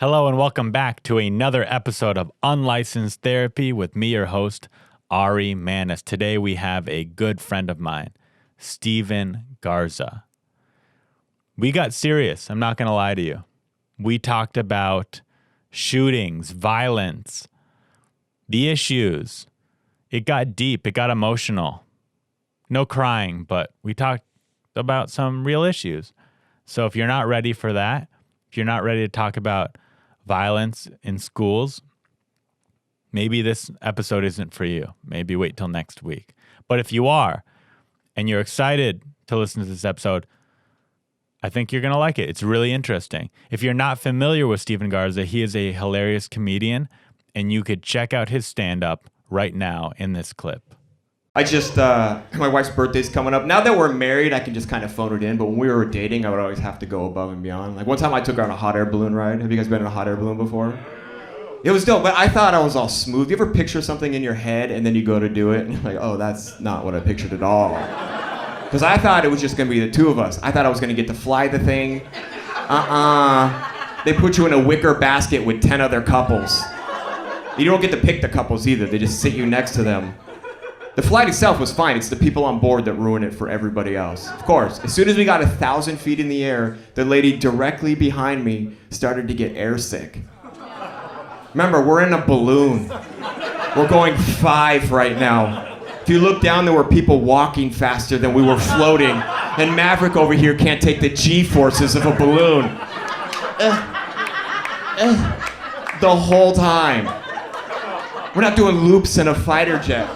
Hello and welcome back to another episode of Unlicensed Therapy with me, your host, Ari Mannis. Today we have a good friend of mine, Steven Garza. We got serious, I'm not going to lie to you. We talked about shootings, violence, the issues. It got deep, it got emotional. No crying, but we talked about some real issues. So if you're not ready for that, if you're not ready to talk about violence in schools, maybe this episode isn't for you. Maybe wait till next week. But if you are, and you're excited to listen to this episode, I think you're going to like it. It's really interesting. If you're not familiar with Steven Garza, he is a hilarious comedian, and you could check out his stand-up right now in this clip. My wife's birthday's coming up. Now that we're married, I can just kind of phone it in. But when we were dating, I would always have to go above and beyond. Like one time I took her on a hot air balloon ride. Have you guys been in a hot air balloon before? It was dope, but I thought I was all smooth. You ever picture something in your head and then you go to do it and you're like, oh, that's not what I pictured at all. Because I thought it was just going to be the two of us. I thought I was going to get to fly the thing. They put you in a wicker basket with 10 other couples. You don't get to pick the couples either. They just sit you next to them. The flight itself was fine. It's the people on board that ruin it for everybody else. Of course, as soon as we got 1,000 feet in the air, the lady directly behind me started to get airsick. Remember, we're in a balloon. We're going 5 right now. If you look down, there were people walking faster than we were floating. And Maverick over here can't take the G-forces of a balloon. The whole time. We're not doing loops in a fighter jet.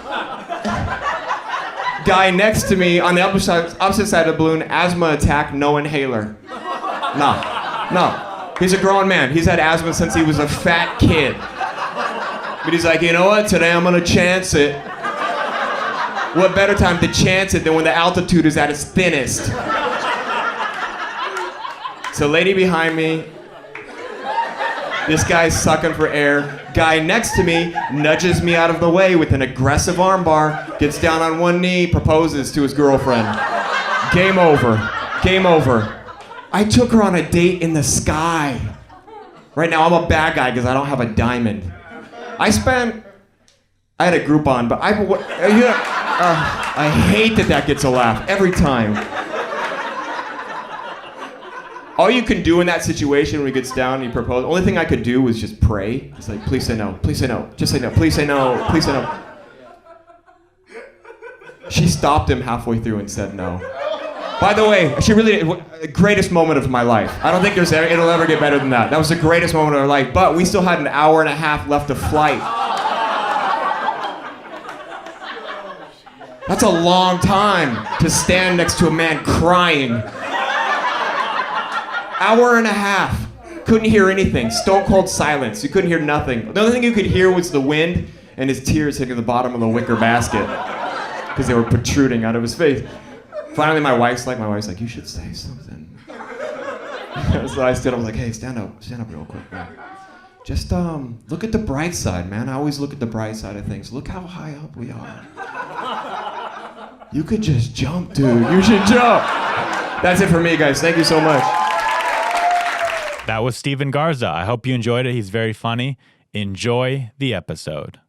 Guy next to me on the opposite side of the balloon, asthma attack, no inhaler. No. He's a grown man. He's had asthma since he was a fat kid. But he's like, you know what? Today I'm gonna chance it. What better time to chance it than when the altitude is at its thinnest? So lady behind me, this guy's sucking for air. Guy next to me nudges me out of the way with an aggressive armbar, gets down on one knee, proposes to his girlfriend. Game over. Game over. I took her on a date in the sky. Right now I'm a bad guy because I don't have a diamond. I had a Groupon, but I hate that gets a laugh every time. All you can do in that situation when he gets down and he proposes, the only thing I could do was just pray. It's like, please say no, please say no, just say no, please say no, please say no. She stopped him halfway through and said no. By the way, she really, the greatest moment of my life. I don't think it'll ever get better than that. That was the greatest moment of our life, but we still had an hour and a half left of flight. That's a long time to stand next to a man crying. Hour and a half. Couldn't hear anything. Stone cold silence. You couldn't hear nothing. The only thing you could hear was the wind and his tears hitting the bottom of the wicker basket because they were protruding out of his face. Finally, my wife's like, you should say something. So I stood up, I was like, hey, stand up real quick, man. Just look at the bright side, man. I always look at the bright side of things. Look how high up we are. You could just jump, dude. You should jump. That's it for me, guys. Thank you so much. That was Steven Garza. I hope you enjoyed it. He's very funny. Enjoy the episode.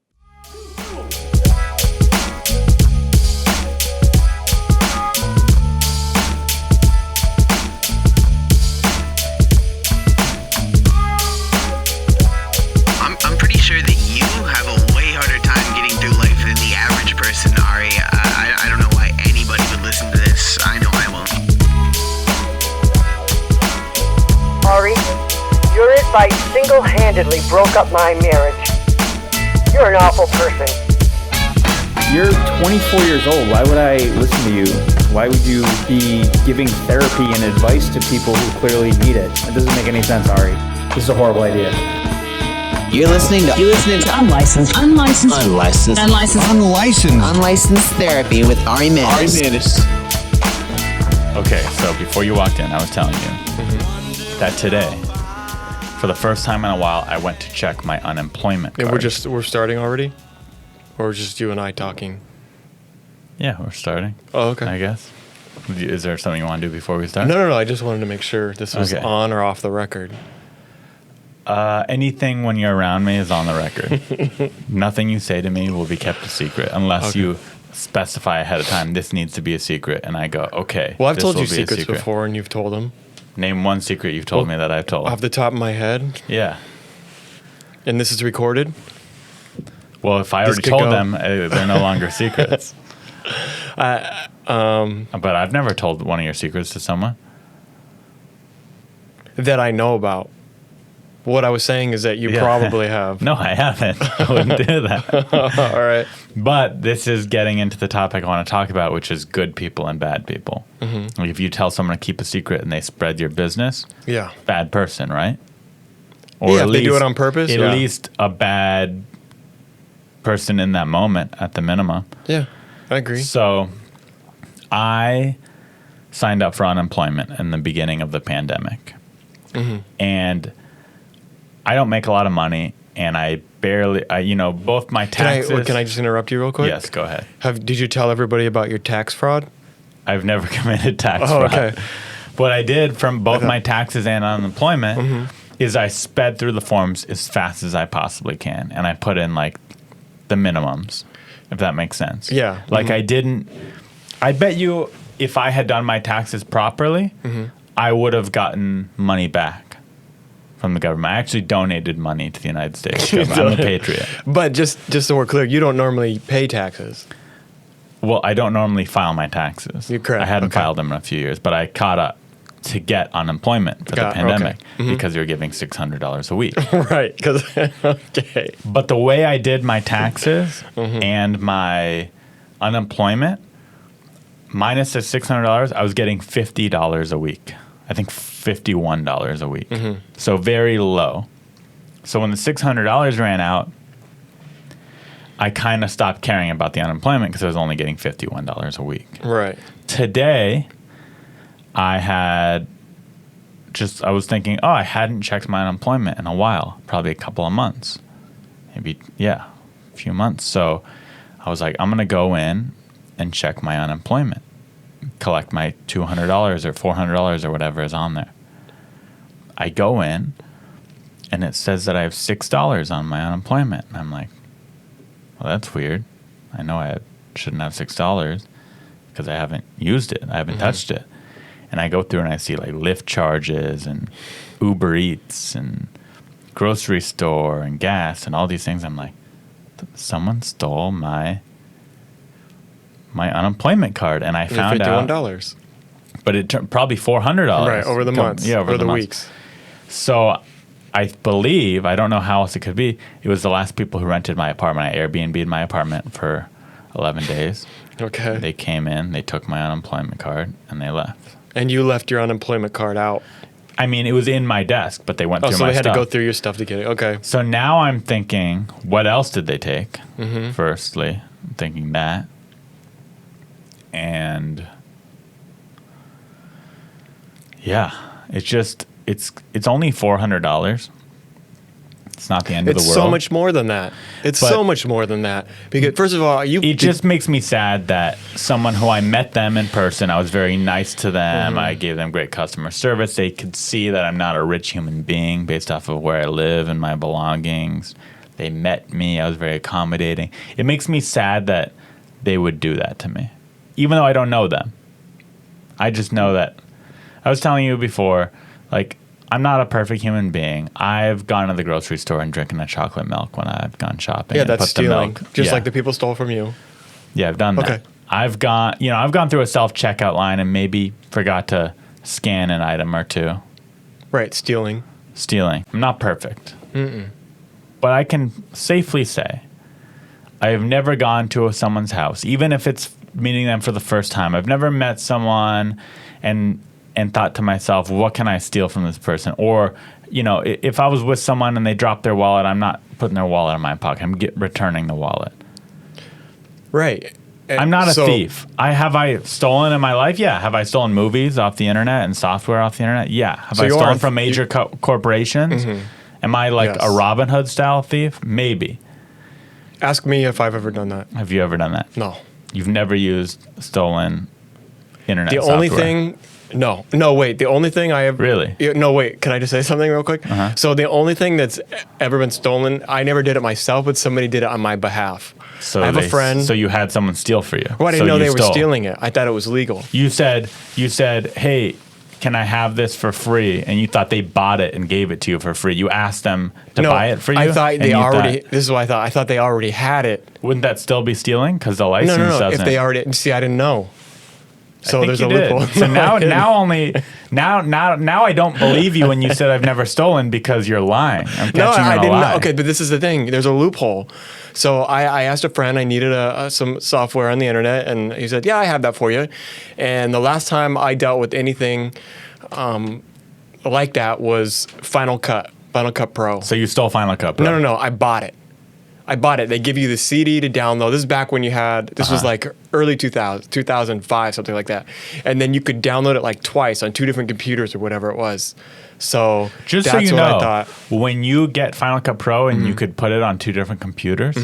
I'm pretty sure that you have a way harder time getting through life than the average person, Ari. I don't know why anybody would listen to this. I know I won't. Ari, your advice single-handedly broke up my marriage. You're an awful person. You're 24 years old. Why would I listen to you? Why would you be giving therapy and advice to people who clearly need it? It doesn't make any sense, Ari. This is a horrible idea. You're listening to Unlicensed Therapy with Ari Mannis. Okay, so before you walked in, I was telling you that today, for the first time in a while, I went to check my unemployment card. And we're starting already? Or just you and I talking? Yeah, we're starting. Oh, okay. I guess. Is there something you want to do before we start? No. I just wanted to make sure this was on or off the record. Anything when you're around me is on the record. Nothing you say to me will be kept a secret unless you specify ahead of time, this needs to be a secret. And I go, okay. Well, I've this told will you be a secrets secret. before, and you've told them. Name one secret you've told me that I've told. Off the top of my head. Yeah. And this is recorded? Well, if I This already could told go. them, they're no longer secrets. But I've never told one of your secrets to someone. That I know about. What I was saying is that you probably have. No, I haven't. I wouldn't do that. All right. But this is getting into the topic I want to talk about, which is good people and bad people. Mm-hmm. Like if you tell someone to keep a secret and they spread your business, Yeah. bad person, right? Or Yeah, if they do it on purpose, At yeah. least a bad person in that moment at the minimum. Yeah, I agree. So I signed up for unemployment in the beginning of the pandemic. Mm-hmm. And I don't make a lot of money, and I barely, both my taxes. Can I just interrupt you real quick? Yes, go ahead. Did you tell everybody about your tax fraud? I've never committed tax fraud. Okay. What I did from both my taxes and unemployment is I sped through the forms as fast as I possibly can, and I put in like the minimums, if that makes sense. Yeah. Like I bet you if I had done my taxes properly, I would have gotten money back from the government. I actually donated money to the United States government. I'm a patriot. But just so we're clear, you don't normally pay taxes. Well, I don't normally file my taxes. You're correct. I hadn't Okay. filed them in a few years, but I caught up to get unemployment for the pandemic okay. because you're giving $600 a week. Right. Okay. But the way I did my taxes and my unemployment, minus the $600, I was getting $50 a week. I think $51 a week. So very low. So when the $600 ran out, I kind of stopped caring about the unemployment because I was only getting $51 a week. Right. Today, I was thinking, I hadn't checked my unemployment in a while, probably a couple of months. Maybe, a few months. So I was like, I'm going to go in and check my unemployment, collect my $200 or $400 or whatever is on there. I go in, and it says that I have $6 on my unemployment. And I'm like, well, that's weird. I know I shouldn't have $6 because I haven't used it. I haven't touched it. And I go through and I see like Lyft charges and Uber Eats and grocery store and gas and all these things. I'm like, someone stole my unemployment card. And I found out. $51. But it turned probably $400. Right, over the months. Yeah, over the months. weeks. So I believe, I don't know how else it could be, it was the last people who rented my apartment. I Airbnb'd my apartment for 11 days. Okay. They came in, they took my unemployment card, and they left. And you left your unemployment card out. I mean, it was in my desk, but they went through So my they had stuff. to go through your stuff to get it. Okay. So now I'm thinking, what else did they take? Firstly, I'm thinking that. And yeah, it's only $400. It's not the end of the world. It's so much more than that. It's But- so much more than that. Because first of all, It just makes me sad that someone who I met them in person, I was very nice to them. I gave them great customer service. They could see that I'm not a rich human being based off of where I live and my belongings. They met me. I was very accommodating. It makes me sad that they would do that to me, even though I don't know them. I just know that. I was telling you before, like, I'm not a perfect human being. I've gone to the grocery store and drinking the chocolate milk when I've gone shopping. yeah, and that's put stealing. The milk. Just Yeah. like the people stole from you. Yeah, I've done that. Okay. I've gone through a self-checkout line and maybe forgot to scan an item or two. Right, stealing. Stealing. I'm not perfect. But I can safely say I have never gone to someone's house, even if it's meeting them for the first time. I've never met someone and thought to myself, what can I steal from this person? Or, if I was with someone and they dropped their wallet, I'm not putting their wallet in my pocket. I'm returning the wallet. Right. I'm not a thief. Have I stolen in my life? Yeah. Have I stolen movies off the internet and software off the internet? Yeah. Have I stolen from major corporations? Am I like a Robin Hood style thief? Maybe. Ask me if I've ever done that. Have you ever done that? No. You've never used stolen internet The software? only thing No, wait. The only thing I have Really? No, wait. Can I just say something real quick? Uh-huh. So the only thing that's ever been stolen, I never did it myself, but somebody did it on my behalf. So I have a friend. So you had someone steal for you. Well, I didn't So know you they were stole. stealing it. I thought it was legal. You said, hey, can I have this for free? And you thought they bought it and gave it to you for free. You asked them to buy it for you. I thought and they you already. This is what I thought. I thought they already had it. Wouldn't that still be stealing? Because the license No. doesn't. If they already see, I didn't know. So I think there's you a did. loophole. So No, I didn't. now I don't believe you when you said I've never stolen because you're lying. I'm catching No, you I in a didn't. lie. Okay, but this is the thing. There's a loophole. So I asked a friend. I needed some software on the internet, and he said, "Yeah, I have that for you." And the last time I dealt with anything like that was Final Cut Pro. So you stole Final Cut Pro. No. I bought it. They give you the CD to download. This is back when you had, this was like early 2000, 2005, something like that. And then you could download it like twice on 2 different computers or whatever it was. So Just that's so you what know, I thought. when you get Final Cut Pro and you could put it on 2 different computers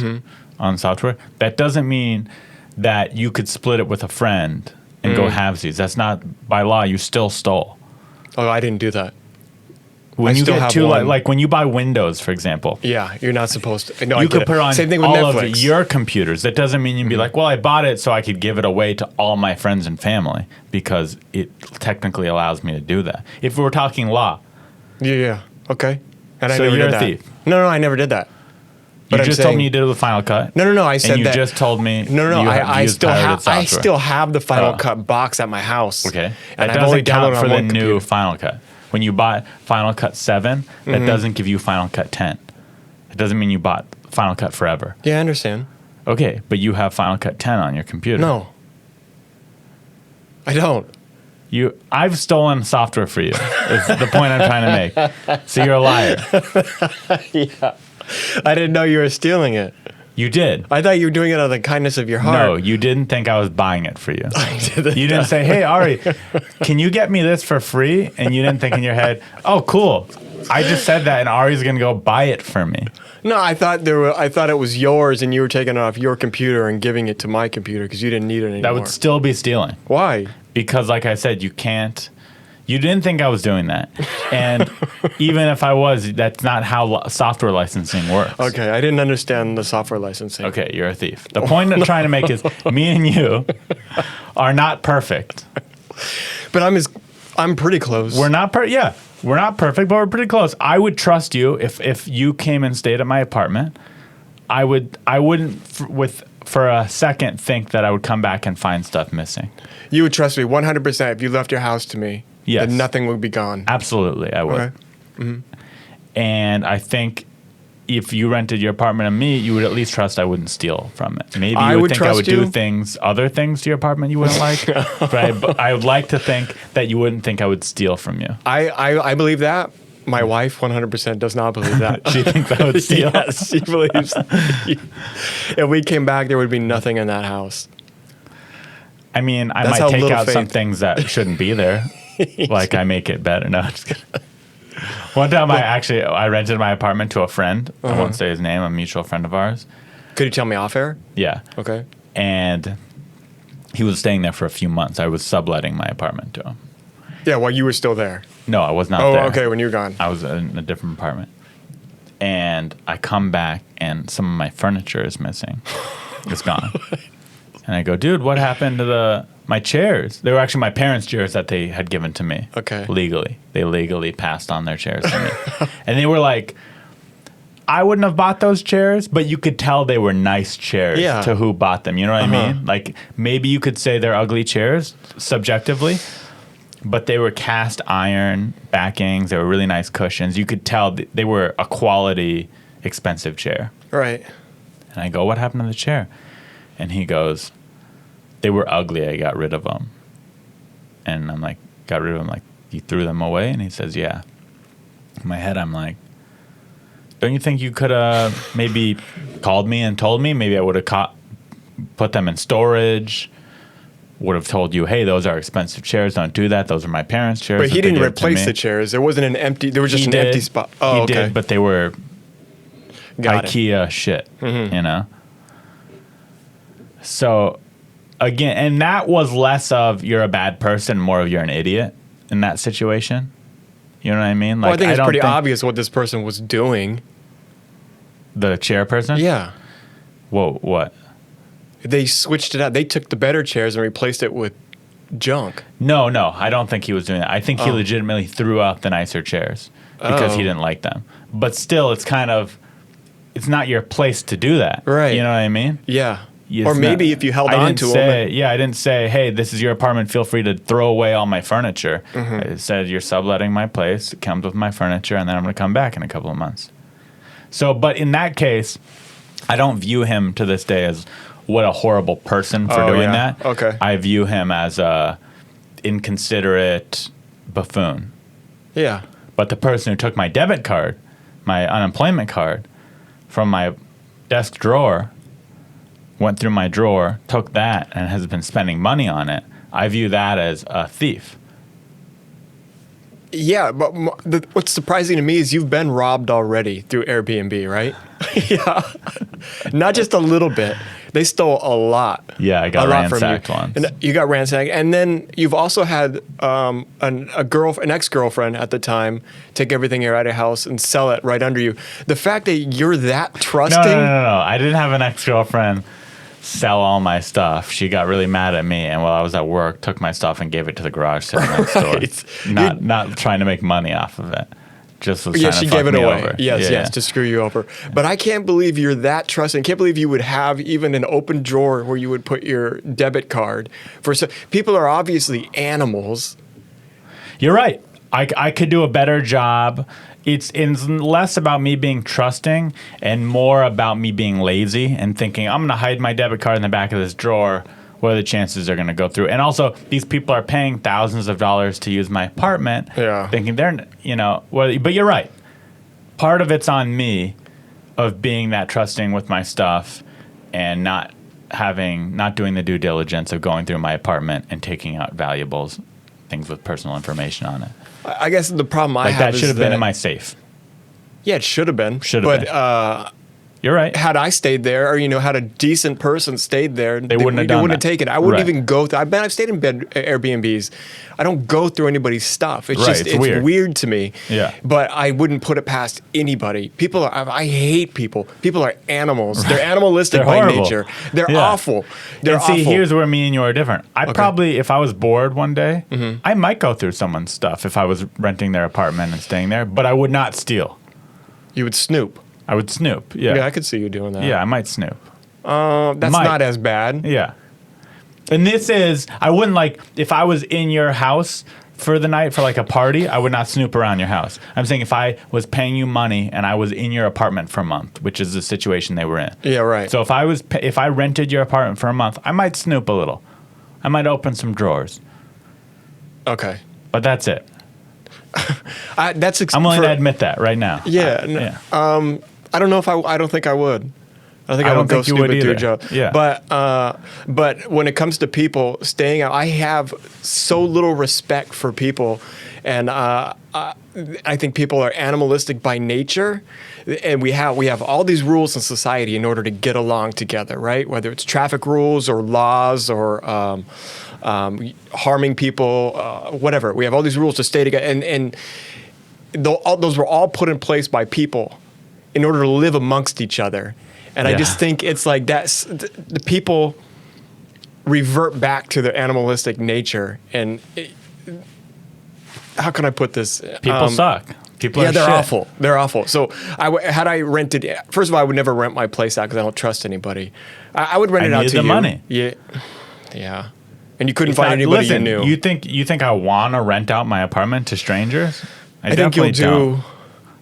on software, that doesn't mean that you could split it with a friend and go halvesies. That's not, by law, you still stole. Oh, I didn't do that. When I you still get have 2, one. like when you buy Windows, for example, Yeah, you're not supposed to. No, I you get could it. put it on Same thing with all Netflix. of your computers. That doesn't mean you'd be like, well, I bought it so I could give it away to all my friends and family because it technically allows me to do that. If we're talking law, Yeah. Okay. And I So never you're did a that. thief. No, I never did that. you But I'm just told saying- me you did it with Final Cut. No. I said and you that. just told me No. you I used still pirated have. I software. still have the Final Oh. Cut box at my house. Okay. And That I've only doesn't count downloaded for on the one new computer. Final Cut. When you bought Final Cut 7, that doesn't give you Final Cut 10. It doesn't mean you bought Final Cut forever. Yeah, I understand. Okay, but you have Final Cut 10 on your computer. No. I don't. I've stolen software for you. Is the point I'm trying to make. So you're a liar. I didn't know you were stealing it. You did. I thought you were doing it out of the kindness of your heart. No, you didn't think I was buying it for you. didn't. You didn't say, "Hey, Ari, can you get me this for free?" And you didn't think in your head, "Oh, cool. I just said that, and Ari's gonna go buy it for me." No, I thought it was yours, and you were taking it off your computer and giving it to my computer because you didn't need it anymore. That would still be stealing. Why? Because, like I said, you can't. You didn't think I was doing that, and even if I was, that's not how software licensing works. Okay, I didn't understand the software licensing. Okay, you're a thief. The point I'm trying to make is, me and you are not perfect. But I'm pretty close. We're not we're not perfect, but we're pretty close. I would trust you if you came and stayed at my apartment. I wouldn't for a second think that I would come back and find stuff missing. You would trust me 100% if you left your house to me. Yes. Then nothing would be gone. Absolutely, I would. Okay. And I think if you rented your apartment to me, you would at least trust I wouldn't steal from it. Maybe I you would would think I would trust you. do other things to your apartment you wouldn't like. But I would like to think that you wouldn't think I would steal from you. I believe that. My wife 100% does not believe that. She thinks I would steal. Yes, she believes. If we came back, there would be nothing in that house. I mean, I That's might how take little out some faith. things that shouldn't be there. Like I make it better. No, I'm just kidding. One time I rented my apartment to a friend. I won't say his name, a mutual friend of ours. Could you tell me off air? Yeah. Okay. And he was staying there for a few months. I was subletting my apartment to him. Yeah, while you were still there. No, I was not Oh, there. okay, when you were gone. I was in a different apartment. And I come back and some of my furniture is missing. It's gone. And I go, dude, what happened to my chairs? They were actually my parents' chairs that they had given to me. Okay. Legally. They legally passed on their chairs to me. And they were like, I wouldn't have bought those chairs, but you could tell they were nice chairs Yeah. to who bought them. You know what I mean? Like maybe you could say they're ugly chairs subjectively, but they were cast iron backings. They were really nice cushions. You could tell they were a quality, expensive chair. Right. And I go, what happened to the chair? And he goes, they were ugly. I got rid of them. And I'm like, got rid of them? Like, you threw them away? And he says, yeah. In my head, I'm like, don't you think you could have maybe called me and told me? Maybe I would have put them in storage, would have told you, hey, those are expensive chairs. Don't do that. Those are my parents' chairs. But he that they didn't gave to replace me." the chairs. There wasn't an empty. There was just He an did. empty spot. Oh, He okay. did, but they were Got it. IKEA shit, you know? So again, and that was less of you're a bad person, more of you're an idiot in that situation. You know what I mean? Like, Well, I think it's don't pretty think obvious what this person was doing. The chairperson? Yeah. Whoa, what? They switched it out. They took the better chairs and replaced it with junk. No, I don't think he was doing that. I think he legitimately threw out the nicer chairs because he didn't like them. But still, it's not your place to do that. Right. You know what I mean? Yeah. It's Or maybe not- if you held I on didn't to say, them. Yeah, I didn't say, hey, this is your apartment. Feel free to throw away all my furniture. Mm-hmm. I said, you're subletting my place. It comes with my furniture, and then I'm going to come back in a couple of months. So, but in that case, I don't view him to this day as what a horrible person for doing yeah. that. Okay. I view him as a inconsiderate buffoon. Yeah. But the person who took my debit card, my unemployment card, from my desk drawer, went through my drawer, took that, and has been spending money on it, I view that as a thief. Yeah, but what's surprising to me is you've been robbed already through Airbnb, right? Yeah. Not just a little bit. They stole a lot. Yeah, I got a lot from ransacked you. once. And you got ransacked. And then you've also had an ex-girlfriend at the time take everything you're at a house and sell it right under you. The fact that you're that trusting. No. I didn't have an ex-girlfriend sell all my stuff. She got really mad at me, and while I was at work, took my stuff and gave it to the garage sale next door. Not trying to make money off of it. Just was trying She to gave fuck it me away. over. Yes, to screw you over. But I can't believe you're that trusting. Can't believe you would have even an open drawer where you would put your debit card. People are obviously animals. You're right. I could do a better job. It's less about me being trusting and more about me being lazy and thinking, I'm going to hide my debit card in the back of this drawer. What are the chances they're going to go through? And also, these people are paying thousands of dollars to use my apartment, thinking they're, but you're right. Part of it's on me of being that trusting with my stuff and not doing the due diligence of going through my apartment and taking out valuables, things with personal information on it. I guess the problem I Like have that is should have been in my safe. Yeah, it should have been. But you're right. had I stayed there, or had a decent person stayed there, they wouldn't have done They wouldn't that. have taken it. I wouldn't Right. even go through. I've stayed in Airbnbs. I don't go through anybody's stuff. It's Right, just it's weird. to me. Yeah. But I wouldn't put it past anybody. People are. I hate people. People are animals. They're animalistic They're by horrible. nature. They're Yeah. awful. They're And see, awful. here's where me and you are different. I probably, if I was bored one day, I might go through someone's stuff if I was renting their apartment and staying there, but I would not steal. You would snoop. I would snoop. Yeah. Yeah, I could see you doing that. Yeah, I might snoop. That's might. not as bad. Yeah. And I wouldn't if I was in your house for the night for like a party, I would not snoop around your house. I'm saying if I was paying you money and I was in your apartment for a month, which is the situation they were in. Yeah, right. So if I rented your apartment for a month, I might snoop a little. I might open some drawers. Okay. But that's it. I'm I'm willing to admit that right now. Yeah. I don't know if I don't think I would. I think I I don't would go think you stupid would through a either. job. Yeah. But when it comes to people staying out, I have so little respect for people, and I think people are animalistic by nature, and we have all these rules in society in order to get along together, right? Whether it's traffic rules or laws or harming people, whatever. We have all these rules to stay together, and those were all put in place by people in order to live amongst each other. And I just think it's like the people revert back to their animalistic nature. And how can I put this? People suck. People are they're shit. awful. They're awful. So had I rented, first of all, I would never rent my place out because I don't trust anybody. I would rent it out need to the you. money. Yeah. And you couldn't find anybody Listen, you knew. you think I want to rent out my apartment to strangers? I think you'll do.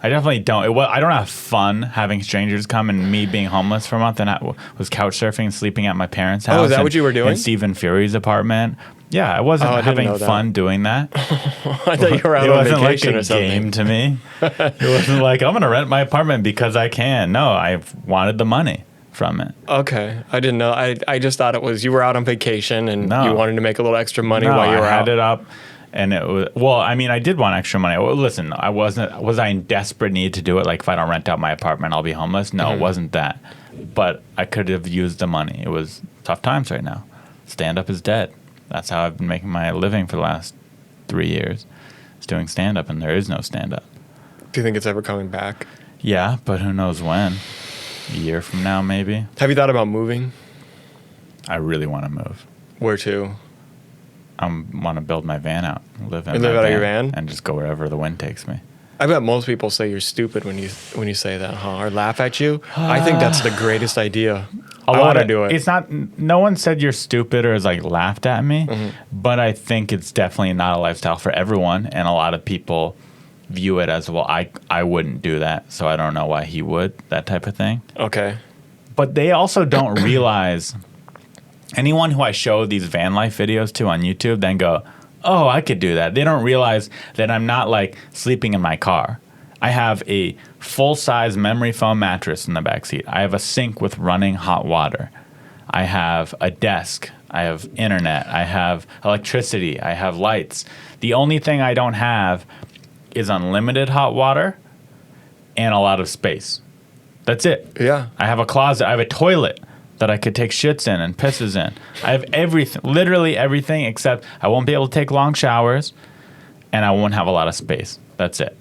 I definitely don't. I don't have fun having strangers come and me being homeless for a month, and I was couch surfing and sleeping at my parents' house. Oh, is that what you were doing? In Stephen Fury's apartment. Yeah, I wasn't I didn't having know that. fun doing that. I thought you were out It on wasn't like vacation a or something. game to me. It wasn't like I'm going to rent my apartment because I can. No, I wanted the money from it. Okay, I didn't know. I just thought it was you were out on vacation and No. you wanted to make a little extra money No, while you were I had out. it up, and it was I did want extra money. Well, listen, was I in desperate need to do it? Like if I don't rent out my apartment, I'll be homeless. No, It wasn't that. But I could have used the money. It was tough times right now. stand-up is dead. That's how I've been making my living for the last 3 years. It's doing stand-up, and there is no stand-up. Do you think it's ever coming back? Yeah, but who knows when? A year from now, maybe. Have you thought about moving? I really want to move. Where to? I want to build my van out, live And live out of your van? and just go wherever the wind takes me. I bet most people say you're stupid when you say that, huh? Or laugh at you. I think that's the greatest idea. I want to do it. It's not. No one said you're stupid or is like laughed at me, but I think it's definitely not a lifestyle for everyone, and a lot of people view it as, well, I wouldn't do that, so I don't know why he would, that type of thing. Okay. But they also don't realize, anyone who I show these van life videos to on YouTube then go, oh, I could do that. They don't realize that I'm not like sleeping in my car. I have a full-size memory foam mattress in the backseat. I have a sink with running hot water. I have a desk. I have internet. I have electricity. I have lights. The only thing I don't have is unlimited hot water and a lot of space. That's it. Yeah. I have a closet. I have a toilet that I could take shits in and pisses in. I have everything, literally everything, except I won't be able to take long showers, and I won't have a lot of space. That's it.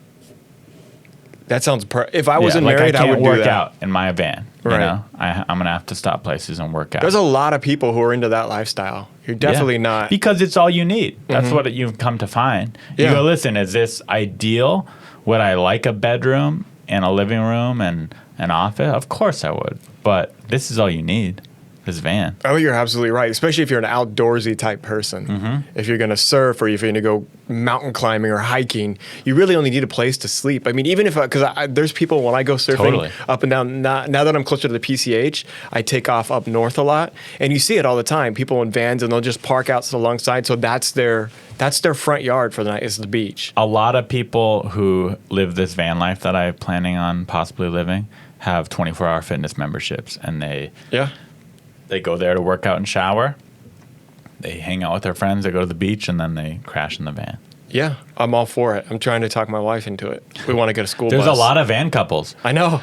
That sounds if I wasn't married, I would can't do work that. out in my van. Right. You know, I'm gonna have to stop places and work out. There's a lot of people who are into that lifestyle. You're definitely Yeah. not. Because it's all you need. That's what you've come to find. You Yeah. go, listen, is this ideal? Would I like a bedroom and a living room and an office? Of course I would. But this is all you need. This van. Oh, you're absolutely right. Especially if you're an outdoorsy type person. If you're going to surf or if you're going to go mountain climbing or hiking, you really only need a place to sleep. I mean, even if, because there's people when I go surfing Totally. up and down, now that I'm closer to the PCH, I take off up north a lot. And you see it all the time. People in vans and they'll just park out alongside. So that's their front yard for the night, is the beach. A lot of people who live this van life that I'm planning on possibly living have 24-hour fitness memberships. And they go there to work out and shower. They hang out with their friends. They go to the beach, and then they crash in the van. Yeah, I'm all for it. I'm trying to talk my wife into it. We want to get a school There's bus. a lot of van couples. I know.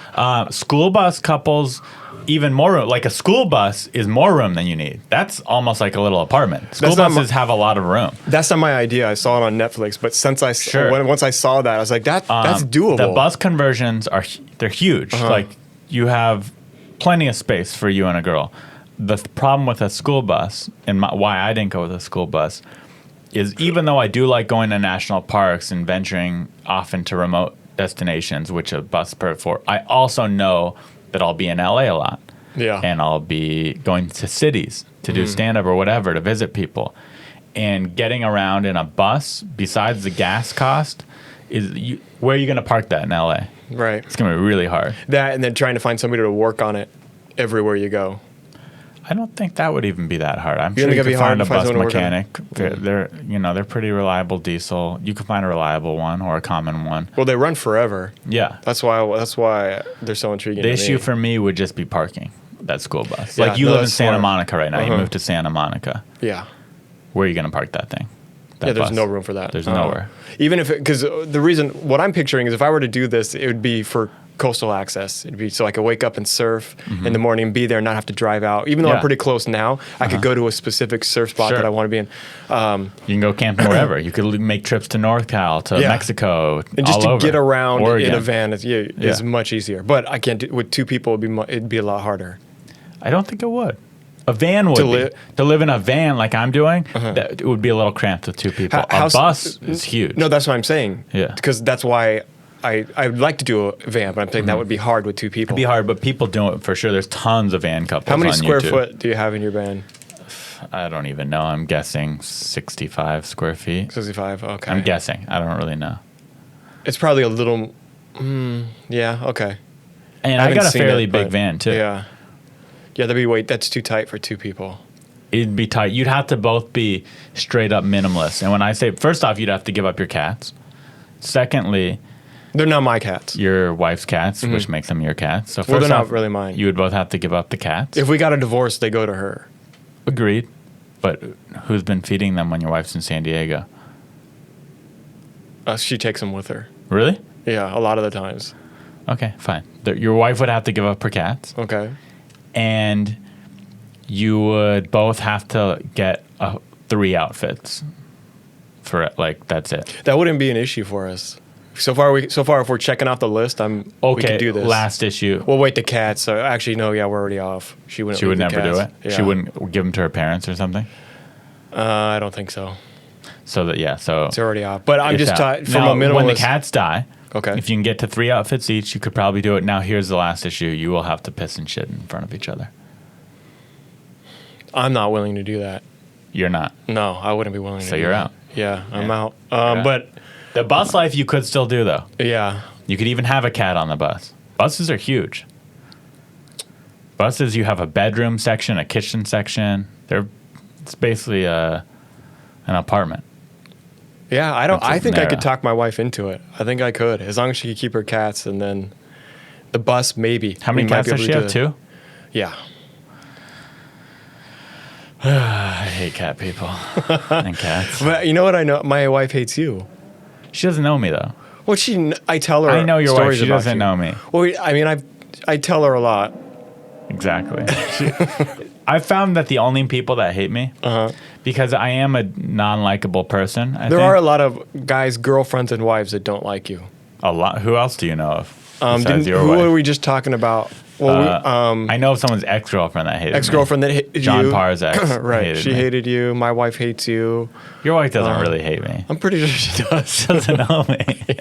School bus couples, even more room. Like a school bus is more room than you need. That's almost like a little apartment. School buses have a lot of room. That's not my idea. I saw it on Netflix, but once I saw that, I was like, that's doable. The bus conversions they're huge. Like you have plenty of space for you and a girl. The problem with a school bus, and why I didn't go with a school bus, is even though I do like going to national parks and venturing off into remote destinations, which a bus is perfect for, I also know that I'll be in LA a lot. Yeah. And I'll be going to cities to do stand-up or whatever, to visit people. And getting around in a bus, besides the gas cost, where are you going to park that in LA? Right. It's going to be really hard. That and then trying to find somebody to work on it everywhere you go. I don't think that would even be that hard. I'm You sure think you it'd be could hard find a to find bus someone to work on it? mechanic. They're pretty reliable diesel. You could find a reliable one or a common one. Well, they run forever. Yeah. That's why they're so intriguing. The to issue me. for me would just be parking that school bus. Yeah, Like you no, live in that's Santa smart. Monica right now. You moved to Santa Monica. Yeah. Where are you going to park that thing? That There's bus? no room for that. There's nowhere. Even if, because the reason, what I'm picturing is if I were to do this, it would be for coastal access. It'd be so I could wake up and surf in the morning and be there and not have to drive out. Even though I'm pretty close now, I could go to a specific surf spot Sure. that I want to be in. You can go camping wherever. You could make trips to North Cal, to Mexico, And just all to over. get around Oregon. in a van is much easier. But I can't do, with two people, it'd be a lot harder. I don't think it would. A van would To be. To live in a van like I'm doing, that it would be a little cramped with two people. A bus is huge. No, that's what I'm saying. Yeah. Because that's why I'd like to do a van, but I'm thinking that would be hard with two people. It'd be hard, but people do it for sure. There's tons of van couples How many on square YouTube. foot do you have in your van? I don't even know. I'm guessing 65 square feet. 65, okay. I'm guessing. I don't really know. It's probably a little, yeah, okay. And I haven't got a seen fairly it, big but van too. Yeah. Yeah, that's too tight for two people. It'd be tight. You'd have to both be straight up minimalist. And when I say, first off, you'd have to give up your cats. Secondly, They're not my cats. your wife's cats, which makes them your cats. So first Well, they're not off, really mine. You would both have to give up the cats. If we got a divorce, they go to her. Agreed. But who's been feeding them when your wife's in San Diego? She takes them with her. Really? Yeah, a lot of the times. Okay, fine. Your wife would have to give up her cats. Okay. And you would both have to get 3 outfits for it. Like, that's it. That wouldn't be an issue for us. So far, if we're checking off the list, we Okay, could do this. last issue. We'll wait the cats. So actually, no, yeah, we're already off. She would never do it? Yeah. She wouldn't give them to her parents or something? I don't think so. So It's already off. But I'm it's just out. from Now, a minimalist. when the cats die, Okay. if you can get to 3 outfits each, you could probably do it. Now, here's the last issue. You will have to piss and shit in front of each other. I'm not willing to do that. You're not. No, I wouldn't be willing to So do you're that. out. Yeah, I'm Yeah. out. out. But The bus life you could still do, though. yeah. You could even have a cat on the bus. Buses are huge. Buses, you have a bedroom section, a kitchen section. It's basically an apartment. Yeah, I think I Panera. could talk my wife into it. I think I could, as long as she could keep her cats, and then the bus maybe. How many We might cats be does able she to have? do it. 2? Yeah. I hate cat people and cats. But you know what I know? My wife hates you. She doesn't know me, though. Well, I tell her. I know your wife. stories She about doesn't you. know me. Well, I mean, I tell her a lot. Exactly. I've found that the only people that hate me, because I am a non-likable person. There are a lot of guys, girlfriends, and wives that don't like you. a lot. Who else do you know of? Besides your Who wife? were we just talking about? Well, I know of someone's ex-girlfriend that hated ex-girlfriend that hated John you. Parr's ex. Right. hated she me. hated you. My wife hates you. Your wife doesn't really hate me. I'm pretty sure she does. She doesn't know me.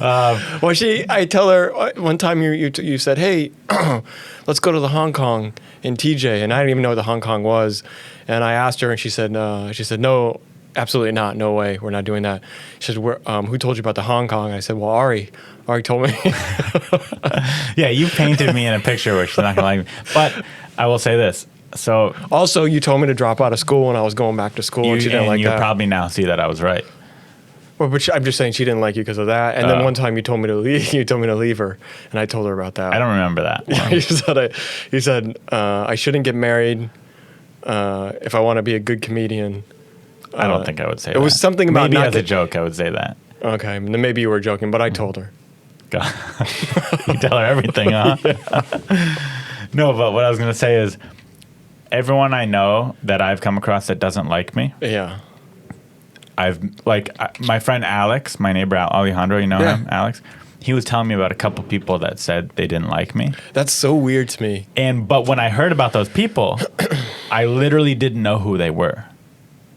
Well, I tell her one time you said, "Hey, let's go to the Hong Kong in TJ," and I didn't even know what the Hong Kong was, and I asked her, and she said, "No, absolutely not. No way. We're not doing that." She said, "Who told you about the Hong Kong?" I said, "Well, Ari told me." Yeah, you painted me in a picture where she's not gonna like me. But I will say this. So Also, you told me to drop out of school when I was going back to school, and she didn't like you that. probably now see that I was right. Well, but I'm just saying she didn't like you because of that. And then one time you told me to leave. You told me to leave her, and I told her about that. I don't remember that. You said I shouldn't get married if I want to be a good comedian. I don't think I would say that. It was something about maybe not as a get- joke I would say that. Okay, then maybe you were joking, but I told her. God. You tell her everything, huh? No, but what I was gonna say is, everyone I know that I've come across that doesn't like me, Yeah. my friend Alex, my neighbor Alejandro, you know Yeah. him, Alex. He was telling me about a couple people that said they didn't like me. That's so weird to me. But when I heard about those people, I literally didn't know who they were.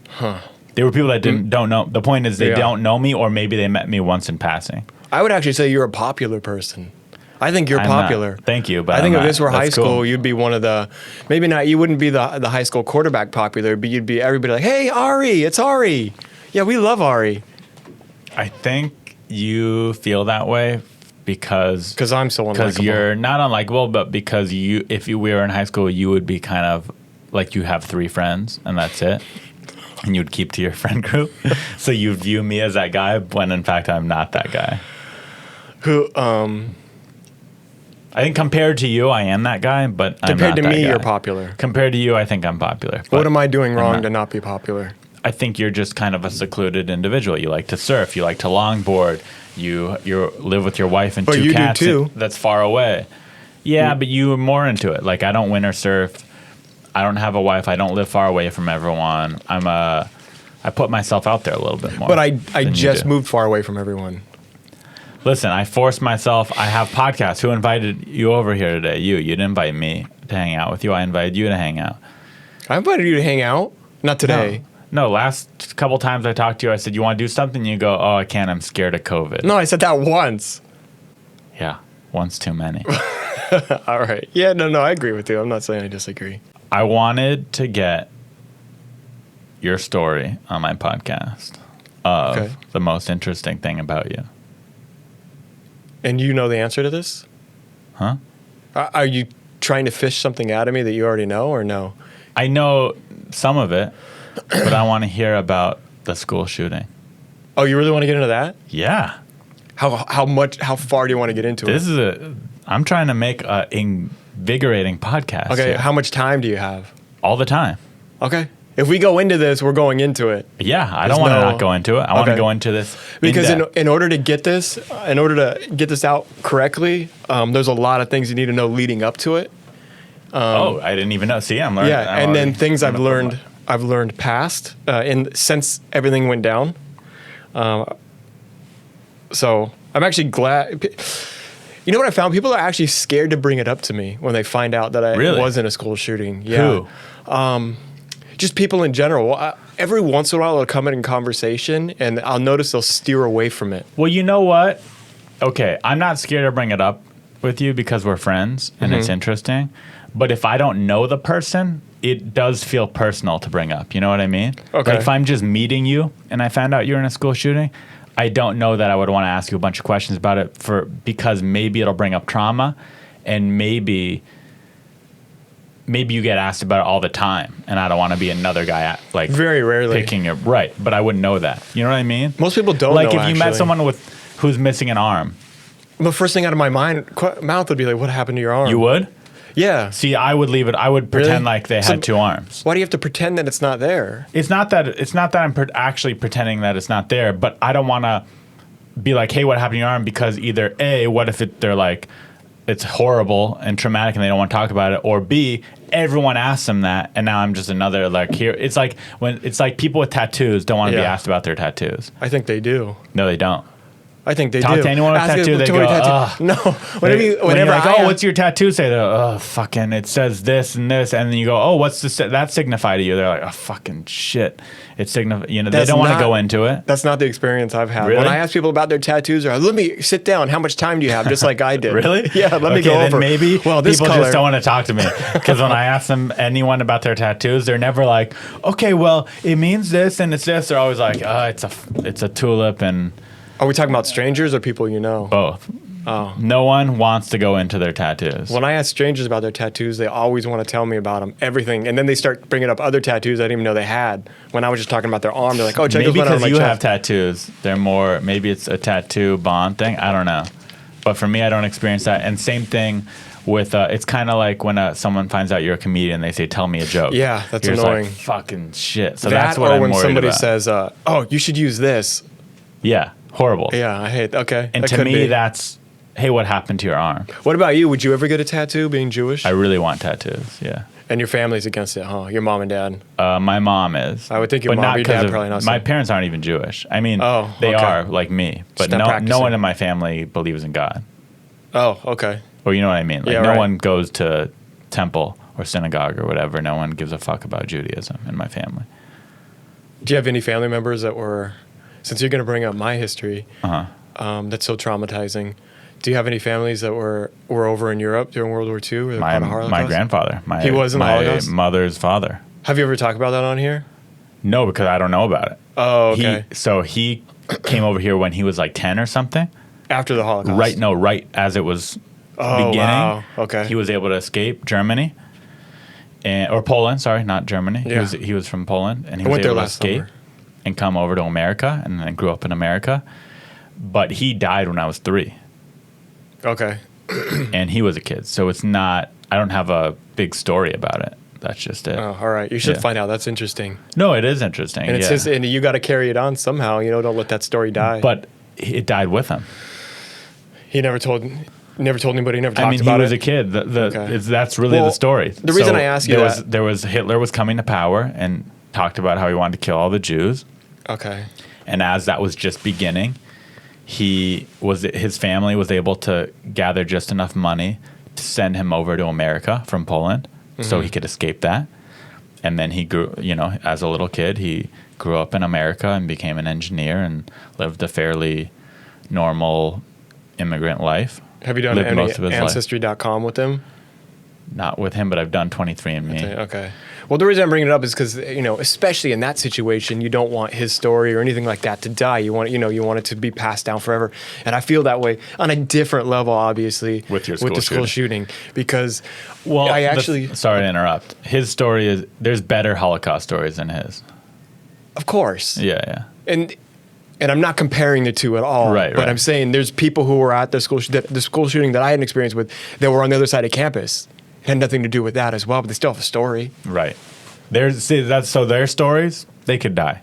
Huh. They were people that don't know. The point is they Yeah. don't know me, or maybe they met me once in passing. I would actually say you're a popular person. I think you're I'm not. popular. Thank you, but I think I'm if not. this were high That's school, cool. you'd be one of the, maybe not, you wouldn't be the high school quarterback popular, but you'd be everybody like, "Hey, Ari, it's Ari. Yeah, we love Ari." I think you feel that way because I'm so unlikable. you're not unlikable, but because if you were in high school, you would be kind of like you have 3 friends and that's it, and you'd keep to your friend group. So you view me as that guy when in fact I'm not that guy. Who, I think compared to you, I am that guy, but I'm compared not to that me, guy. you're popular. Compared to you, I think I'm popular. What but am I doing wrong not. to not be popular? I think you're just kind of a secluded individual. You like to surf. You like to longboard. You live with your wife and But 2 you do cats too. that's far away. Yeah, but you are more into it. Like I don't winter surf. I don't have a wife. I don't live far away from everyone. I put myself out there a little bit more. But I than you just do. moved far away from everyone. Listen, I forced myself. I have podcasts. Who invited you over here today? You. You didn't invite me to hang out with you. I invited you to hang out. I invited you to hang out. Not today. No, last couple times I talked to you, I said, "You want to do something?" You go, "Oh, I can't. I'm scared of COVID." No, I said that once. Yeah, once too many. All right. Yeah, no, I agree with you. I'm not saying I disagree. I wanted to get your story on my podcast of Okay. the most interesting thing about you. And you know the answer to this? Huh? Are you trying to fish something out of me that you already know, or no? I know some of it, but I want to hear about the school shooting. Oh, you really want to get into that? Yeah. How far do you want to get into it? I'm trying to make a invigorating podcast. Okay, here. how much time do you have? All the time. Okay. If we go into this, we're going into it. Yeah, I There's don't want to no- not go into it. I want to Okay. go into this Because in depth. in order to get this out correctly, there's a lot of things you need to know leading up to it. I didn't even know. See, I'm learning. Yeah, I'm and then already things gonna put I've learned past, and since everything went down. So I'm actually glad. You know what I found? People are actually scared to bring it up to me when they find out that I Really? was in a school shooting. Yeah. Who? Just people in general. Every once in a while, they'll come in conversation, and I'll notice they'll steer away from it. Well, you know what? Okay, I'm not scared to bring it up with you because we're friends and it's interesting. But if I don't know the person, it does feel personal to bring up. You know what I mean? Okay. Like if I'm just meeting you and I found out you're in a school shooting, I don't know that I would want to ask you a bunch of questions about it because maybe it'll bring up trauma, and maybe you get asked about it all the time, and I don't want to be another guy like Very rarely. picking your right. But I wouldn't know that. You know what I mean? Most people don't like know, if you met actually. someone who's missing an arm, The first thing out of my mouth would be like, "What happened to your arm?" you would. Yeah. See, I would leave it. I would pretend like they So- had two arms. Why do you have to pretend that it's not there? It's not that I'm actually pretending that it's not there, but I don't want to be like, "Hey, what happened to your arm?" Because either A, what if they're like, it's horrible and traumatic and they don't want to talk about it, or B, everyone asks them that, and now I'm just another like here. It's like people with tattoos don't want to be Yeah. asked about their tattoos. I think they do. No, they don't. I think they Talk do. to anyone with a Ask tattoo, them, they "Tell me go, your tattoo." "Ugh." No. When Whenever you're like, I "Oh, what's your tattoo say?" They're, "Oh, fucking, it says this and this," and then you go, "Oh, what's that signify to you?" They're like, "Oh, fucking shit, it signify." You know, they That's don't want to not- go into it. That's not the experience I've had. Really? When I ask people about their tattoos, they're like, "Let me sit down. How much time do you have?" Just like I did. Really? Yeah. Let me Okay, go then over. maybe Well, this people color. just don't want to talk to me because when I ask them anyone about their tattoos, they're never like, "Okay, well, it means this and it's this." They're always like, it's a tulip," and Are we talking about strangers or people you know? both. Oh. No one wants to go into their tattoos. When I ask strangers about their tattoos, they always want to tell me about them, everything, and then they start bringing up other tattoos I didn't even know they had. When I was just talking about their arm, they're like, "Oh, check Maybe this one out on because my you have chest." tattoos, they're more. Maybe it's a tattoo bond thing. I don't know, but for me, I don't experience that. And same thing with. It's kind of like when someone finds out you're a comedian, they say, "Tell me a joke." Yeah, that's You're just annoying. Like, fucking shit. So That that's what or I'm when worried somebody about. says, "Oh, you should use this." Yeah, horrible. Yeah, I hate. Okay, And that to could me, be. that's, hey, what happened to your arm? What about you? Would you ever get a tattoo, being Jewish? I really want tattoos. Yeah. And your family's against it, huh? Your mom and dad. My mom is. I would think your but mom, not your 'cause dad of- probably not. My parents aren't even Jewish. I mean, Oh, they okay. are like me, but Just not no practicing. one in my family believes in God. Oh, okay. Or you know what I mean? Like Yeah, no right. one goes to temple or synagogue or whatever. No one gives a fuck about Judaism in my family. Do you have any family members that were, since you're going to bring up my history, that's so traumatizing? Do you have any families that were over in Europe during World War II? Or they're part of Holocaust? My grandfather. He was in the my Holocaust? mother's father. Have you ever talked about that on here? No, because I don't know about it. Oh, okay. He came over here when he was like 10 or something. After the Holocaust? Right as it was Oh, beginning. wow. Okay. He was able to escape Germany. Or Poland, sorry, not Germany. Yeah. He was from Poland, and he I was went there able to last escape summer. and come over to America, and then grew up in America. But he died when I was 3, Okay. and he was a kid. So it's not. I don't have a big story about it. That's just it. Oh, all right. You should Yeah. find out. That's interesting. No, it is interesting. And it's yeah. just, and you got to carry it on somehow. You know, don't let that story die. But it died with him. he never told anybody. Never talked I mean, about he was it. a kid. Okay. That's really Well, the story. the reason I ask you there was Hitler was coming to power and talked about how he wanted to kill all the Jews. Okay. And as that was just beginning, his family was able to gather just enough money to send him over to America from Poland, so he could escape that. And then he grew, as a little kid, he grew up in America and became an engineer and lived a fairly normal immigrant life. Have you done Lived any most of his life. Ancestry.com with them? Not with him, but I've done 23andMe. Okay. Well, the reason I'm bringing it up is because, especially in that situation, you don't want his story or anything like that to die. You want, you want it to be passed down forever. And I feel that way on a different level, obviously, With your the school school shooting, because Well, I actually, sorry to interrupt. His story is, there's better Holocaust stories than his. of course, Yeah. and I'm not comparing the two at all. Right, But right. I'm saying there's people who were at the school shooting that I had an experience with that were on the other side of campus. It had nothing to do with that as well, but they still have a story. Right. So their stories, they could die.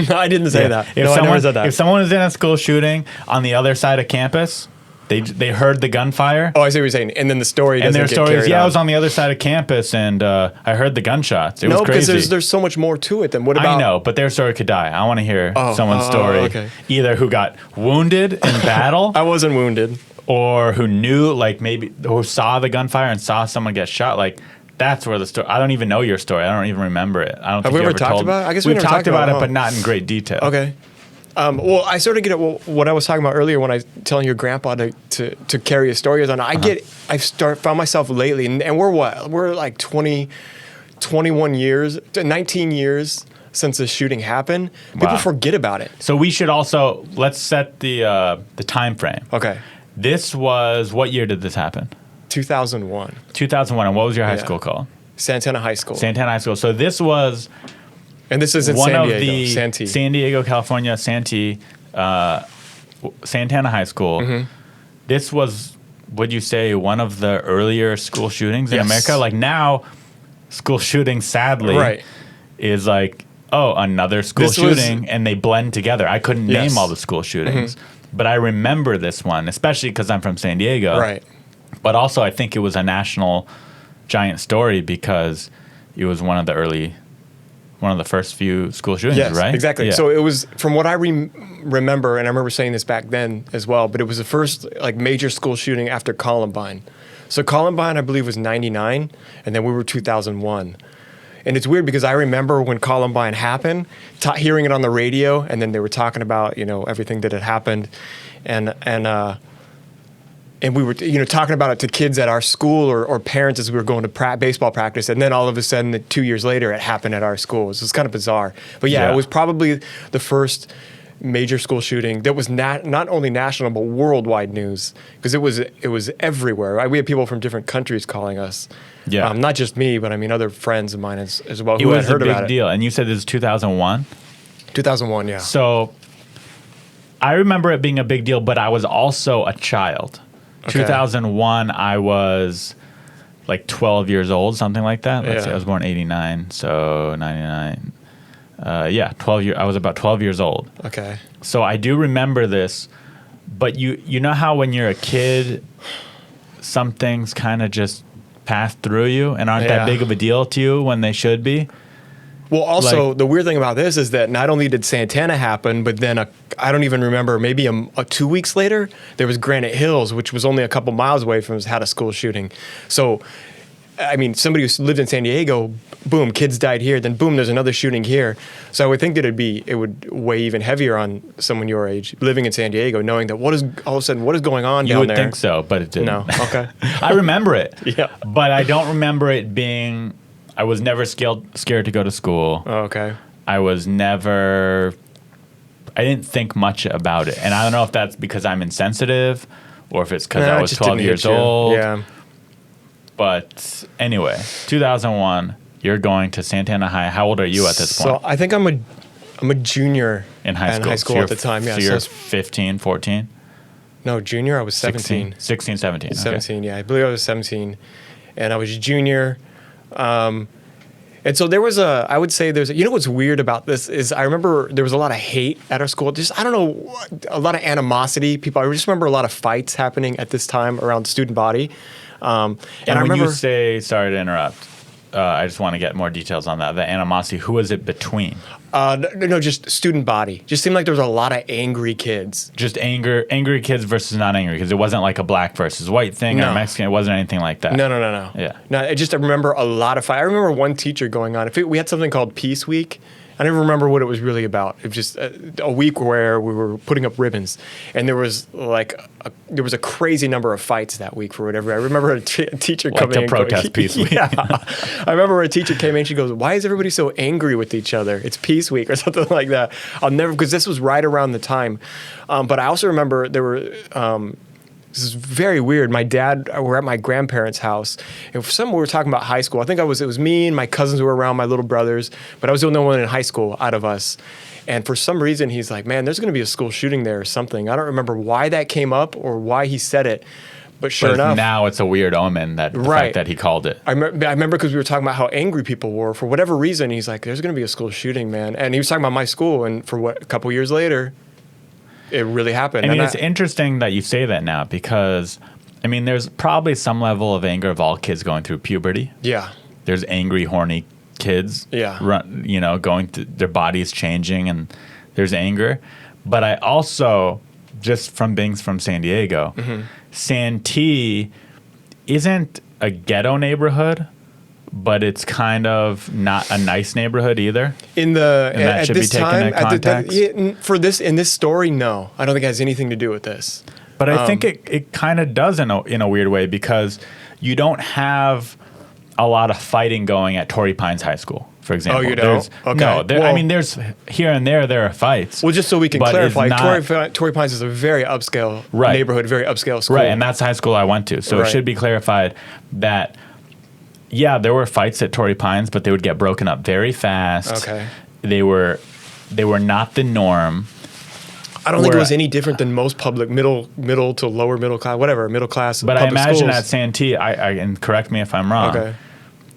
I didn't say that. If No, I someone, never said that. If someone is in a school shooting on the other side of campus, They heard the gunfire. Oh, I see what you're saying. And then the story And doesn't their get story is, carried I on. was on the other side of campus and I heard the gunshots. It was No, because crazy. there's so much more to it than what about... I know, but their story could die. I want to hear someone's oh, story. okay. Either who got wounded in battle I wasn't wounded. or who knew, like maybe, who saw the gunfire and saw someone get shot. Like, that's where the story, I don't even know your story. I don't even remember it. I don't Have think we you ever ever talked told about it? I guess we've we never talked talked about about it, it, but not in great detail. Okay. Well, I sort of get it. What I was talking about earlier when I was telling your grandpa to carry a story on. Found myself lately, and we're like 21 years, 19 years since the shooting happened. People Wow. forget about it. So we should also, let's set the time frame. Okay. This was, what year did this happen? 2001. 2001. And what was your high Yeah. school called? Santana High School. Santana High School. So this was And this is in one San of Diego. the Santee. San Diego, California, Santana High School. Mm-hmm. This was, would you say, one of the earlier school shootings in Yes. America? Like now, school shooting, sadly, Right. is like, oh, another school This was- shooting, and they blend together. I couldn't Yes. Mm-hmm. name all the school shootings, but I remember this one, especially because I'm from San Diego. Right. But also, I think it was a national giant story because it was one of the first few school shootings, Yes, right? exactly. Yeah. So it was, from what I remember, and I remember saying this back then as well, but it was the first like major school shooting after Columbine. So Columbine, I believe, was 99, and then we were 2001. And it's weird because I remember when Columbine happened, hearing it on the radio, and then they were talking about, everything that had happened. And we were, talking about it to kids at our school or parents as we were going to baseball practice. And then all of a sudden, 2 years later, it happened at our school. So it's kind of bizarre. But yeah, Yeah. it was probably the first major school shooting that was not only national but worldwide news, because it was everywhere. Right? We had people from different countries calling us. Yeah. Not just me, but I mean other friends of mine as well it who had was a heard about big it. deal. And you said this is 2001? 2001, yeah. So I remember it being a big deal, but I was also a child. Okay. 2001, I was like 12 years old, something like that. Let's Yeah. see, I was born 89, so 99. 12 years. I was about 12 years old. Okay. So I do remember this, but you know how when you're a kid, some things kind of just pass through you and aren't Yeah. that big of a deal to you when they should be? Well, also, Like- the weird thing about this is that not only did Santana happen, but then I don't even remember, maybe 2 weeks later, there was Granite Hills, which was only a couple miles away from us, had a school shooting. So, I mean, somebody who lived in San Diego, boom, kids died here, then boom, there's another shooting here. So I would think that it would weigh even heavier on someone your age living in San Diego, knowing that all of a sudden, what is going on You down would there? think so, but it didn't. No, okay. I remember it. Yeah. But I don't remember it being, I was never scared to go to school. Oh, okay. I didn't think much about it. And I don't know if that's because I'm insensitive or if it's because Nah, I it was just 12 didn't years hit you. old. Yeah. But anyway, 2001, you're going to Santana High. How old are you at this point? So I think I'm a junior In high school. school So at the time, yeah. So you're 15, 14? No, junior, I was 17. 16, 17. Okay. 17, yeah. I believe I was 17. And I was a junior. And so there was I would say what's weird about this is I remember there was a lot of hate at our school. Just, I don't know, a lot of animosity. I just remember a lot of fights happening at this time around the student body. And I when remember, you say, sorry to interrupt, I just want to get more details on that. The animosity, who was it between? no, just student body. Just seemed like there was a lot of angry kids. Just angry kids versus not angry, because it wasn't like a black versus white thing or No. Mexican. It wasn't anything like that. No. Yeah. No, I remember a lot of fight. I remember one teacher going on. We had something called Peace Week. I don't even remember what it was really about. It was just a week where we were putting up ribbons, and there was there was a crazy number of fights that week for whatever. I remember a teacher Like coming to in protest going, Peace Week. Yeah, I remember a teacher came in. She goes, "Why is everybody so angry with each other? It's Peace Week or something like that." I'll never, because this was right around the time. But I also remember there were. This is very weird. My dad, we're at my grandparents' house, and for some, we were talking about high school. I think it was me and my cousins who were around, my little brothers, but I was the only one in high school out of us. And for some reason, he's like, "Man, there's going to be a school shooting there or something." I don't remember why that came up or why he said it, but sure But enough, now it's a weird omen that the Right. fact that he called it. I remember because we were talking about how angry people were for whatever reason. He's like, "There's going to be a school shooting, man," and he was talking about my school. And for a couple years later. it really happened. I mean, And it's interesting that you say that now because, I mean, there's probably some level of anger of all kids going through puberty. Yeah. There's angry, horny kids. Yeah. Going through their bodies changing, and there's anger. But I also, just from being from San Diego, Santee isn't a ghetto neighborhood, but it's kind of not a nice neighborhood either. In the And that at should be this taken time, into at the, context? in this story, no, I don't think it has anything to do with this. But I think it kind of does in a weird way because you don't have a lot of fighting going at Torrey Pines High School, for example. Oh, you don't? Okay. No, Well- I mean, there's here and there are fights. Well, just so we can but it's clarify, not- Torrey Pines is a very upscale Right. neighborhood, very upscale school. Right, and that's the high school I went to. So Right. it should be clarified that, yeah, there were fights at Torrey Pines, but they would get broken up very fast. Okay. They were not the norm. I don't think it where- was any different than most public middle to lower middle class, whatever, middle class. But I public imagine schools. at Santee, and correct me if I'm wrong, Okay.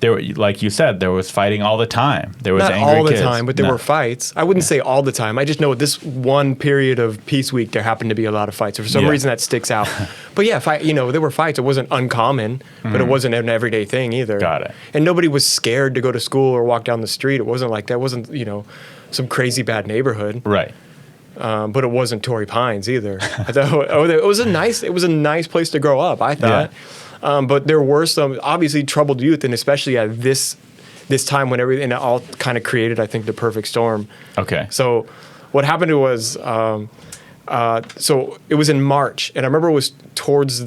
there were, like you said, there was fighting all the time. There was Not angry all the kids. time, but there No. were fights. I wouldn't say all the time. I just know this one period of Peace Week, there happened to be a lot of fights. For some Yeah. reason, that sticks out. But yeah, there were fights. It wasn't uncommon, but it wasn't an everyday thing either. Got it. And nobody was scared to go to school or walk down the street. It wasn't like that. It wasn't, some crazy bad neighborhood. Right. But it wasn't Torrey Pines either. I thought, it was a nice place to grow up, I thought. But there were some obviously troubled youth, and especially at this time when everything it all kind of created, I think, the perfect storm. Okay. So what happened was, so it was in March, and I remember it was towards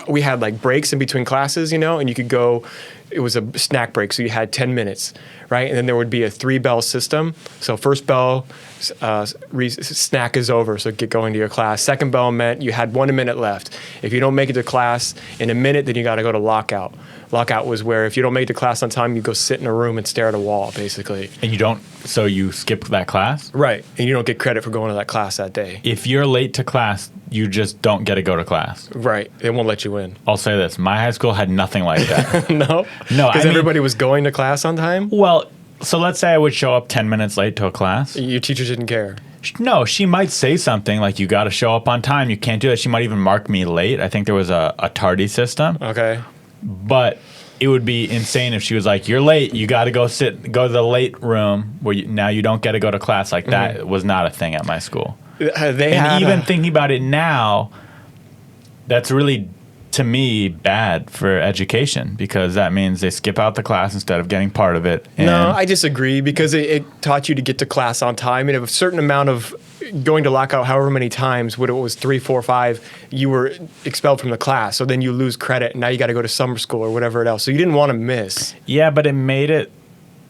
we had like breaks in between classes, and you could go. It was a snack break, so you had 10 minutes, right? And then there would be a 3-bell system. So first bell, snack is over, so get going to your class. Second bell meant you had 1 minute left. If you don't make it to class in a minute, then you got to go to lockout. Lockout was where if you don't make it to class on time, you go sit in a room and stare at a wall, basically. And so you skip that class? Right. And you don't get credit for going to that class that day. If you're late to class, you just don't get to go to class. Right. They won't let you in. I'll say this. My high school had nothing like that. No? No, Because I mean- everybody was going to class on time? Well, so let's say I would show up 10 minutes late to a class. Your teachers didn't care. No, she might say something like, you got to show up on time. You can't do that. She might even mark me late. I think there was a tardy system. Okay. But it would be insane if she was like, you're late. You got to go to the late room where now you don't get to go to class. Like that was not a thing at my school. And even thinking about it now, that's really, to me, bad for education because that means they skip out the class instead of getting part of it. And No, I disagree because it taught you to get to class on time, and if a certain amount of going to lockout, however many times, what it was 3, 4, 5, you were expelled from the class. So then you lose credit, and now you got to go to summer school or whatever else. So you didn't want to miss. Yeah, but it made it.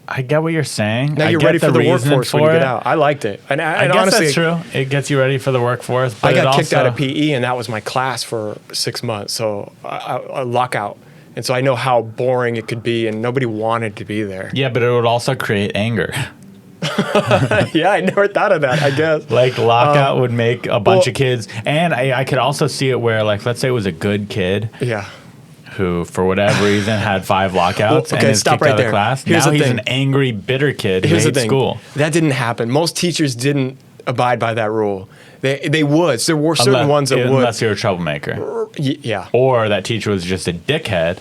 I get what you're saying. Now I you're get ready for the reasoning workforce when you for get it. out. I liked it, and I guess honestly, that's true. It gets you ready for the workforce. But I got it kicked out also- of PE, and that was my class for 6 months. So a lockout, and so I know how boring it could be, and nobody wanted to be there. Yeah, but it would also create anger. Yeah, I never thought of that. I guess. Like lockout would make a bunch well- of kids, and I could also see it where, like, let's say it was a good kid Yeah. who, for whatever reason, had 5 lockouts Well, and is stop kicked right out of there. class. Here's Now the he's thing. an angry, bitter kid who Here's the hates thing. school. That didn't happen. Most teachers didn't abide by that rule. They would. So there were certain ones that would. Unless you're a troublemaker, Yeah. or that teacher was just a dickhead.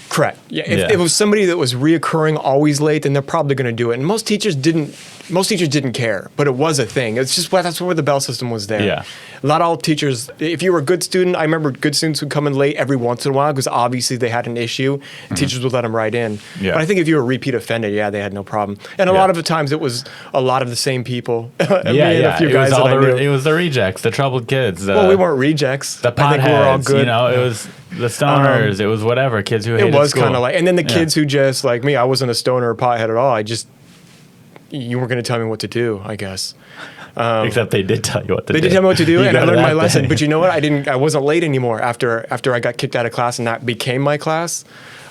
Correct. Yeah. If Yeah. it was somebody that was reoccurring, always late, then they're probably going to do it. And most teachers didn't care, but it was a thing. It's just that's where the bell system was there. Yeah. Not all teachers. If you were a good student, I remember good students would come in late every once in a while because obviously they had an issue, and teachers would let them right in. Yeah. But I think if you were repeat offended, yeah, they had no problem. And a lot of the times it was a lot of the same people. Me and a few guys that I knew. It was the rejects, the troubled kids. Well, we weren't rejects. the I think we were all potheads. good. You know, it was the stoners. It was whatever kids who hated It was school. kind of like, and then the Yeah. kids who just like me, I wasn't a stoner or pothead at all. You weren't going to tell me what to do, I guess. Except they did tell you what to do. They did tell me what to do, You and I got learned my that lesson. day. But you know what? I wasn't late anymore after I got kicked out of class, and that became my class.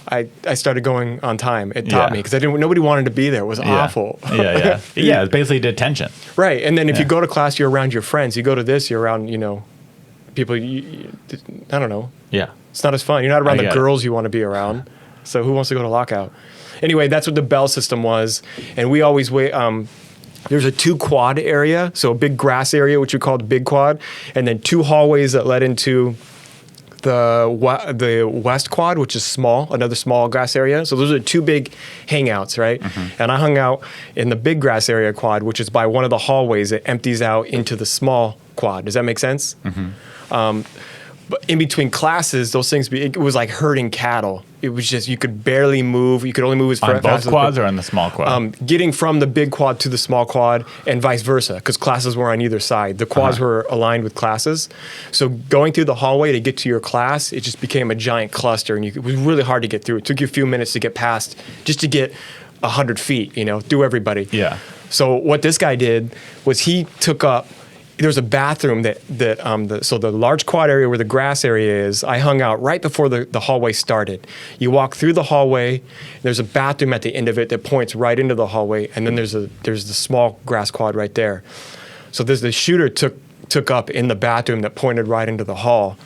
I started going on time. It taught me because nobody wanted to be there. It was awful. Yeah. It's basically detention. Right, and then if you Yeah. go to class, you're around your friends. You go to this, you're around people. I don't know. Yeah. It's not as fun. You're not around I the get it. girls you want to be around. So who wants to go to lockout? Anyway, that's what the bell system was, and we always wait. There's a 2 quad area, so a big grass area, which we call the big quad, and then 2 hallways that led into the west quad, which is small, another small grass area. So those are 2 big hangouts, right? And I hung out in the big grass area quad, which is by one of the hallways that empties out into the small quad. Does that make sense? But in between classes, those things, it was like herding cattle. It was just, you could barely move. You could only move as fast On both quads or on the small quad? Getting from the big quad to the small quad and vice versa, because classes were on either side. The quads were aligned with classes. So going through the hallway to get to your class, it just became a giant cluster, and it was really hard to get through. It took you a few minutes to get past, just to get 100 feet, through everybody. Yeah. So what this guy did was he took up, there's a bathroom so the large quad area where the grass area is, I hung out right before the hallway started. You walk through the hallway, there's a bathroom at the end of it that points right into the hallway, and then there's the small grass quad right there. So the shooter took up in the bathroom that pointed right into the hall,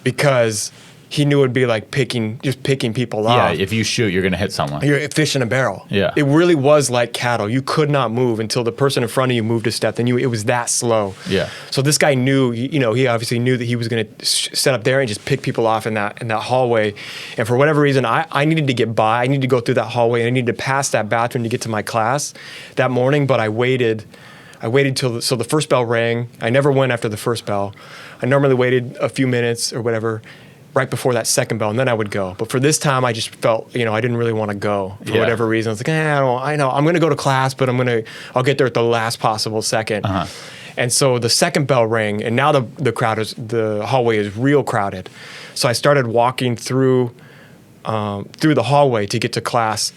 because he knew it'd be like picking people off. Yeah, if you shoot, you're going to hit someone. You're a fish in a barrel. Yeah. It really was like cattle. You could not move until the person in front of you moved a step. Then it was that slow. Yeah. So this guy knew, he obviously knew that he was going to set up there and just pick people off in that hallway. And for whatever reason, I needed to get by. I needed to go through that hallway, and I needed to pass that bathroom to get to my class that morning. But I waited till the first bell rang. I never went after the first bell. I normally waited a few minutes or whatever, right before that second bell, and then I would go. But for this time, I just felt, I didn't really want to go for whatever reason. I was like, I know, I'm going to go to class, but I'll get there at the last possible second. And so the second bell rang, and now the hallway is real crowded. So I started walking through the hallway to get to class.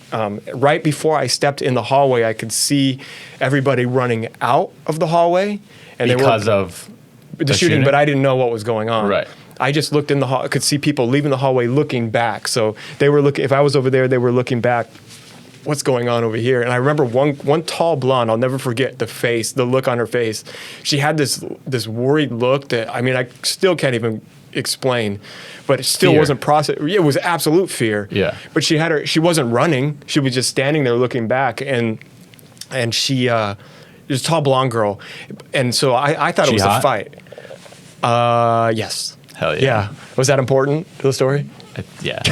Right before I stepped in the hallway, I could see everybody running out of the hallway, and because of the shooting, but I didn't know what was going on. Right. I just looked in the hall. I could see people leaving the hallway looking back. So they were looking. If I was over there, they were looking back. What's going on over here? And I remember one tall blonde. I'll never forget the look on her face. She had this worried look that I still can't even explain, but it still wasn't processed. It was absolute fear. Yeah. But she wasn't running. She was just standing there looking back, and she was a tall blonde girl, and so I thought it was hot? a fight. Yes. Hell yeah. Yeah. Was that important to the story? Yeah.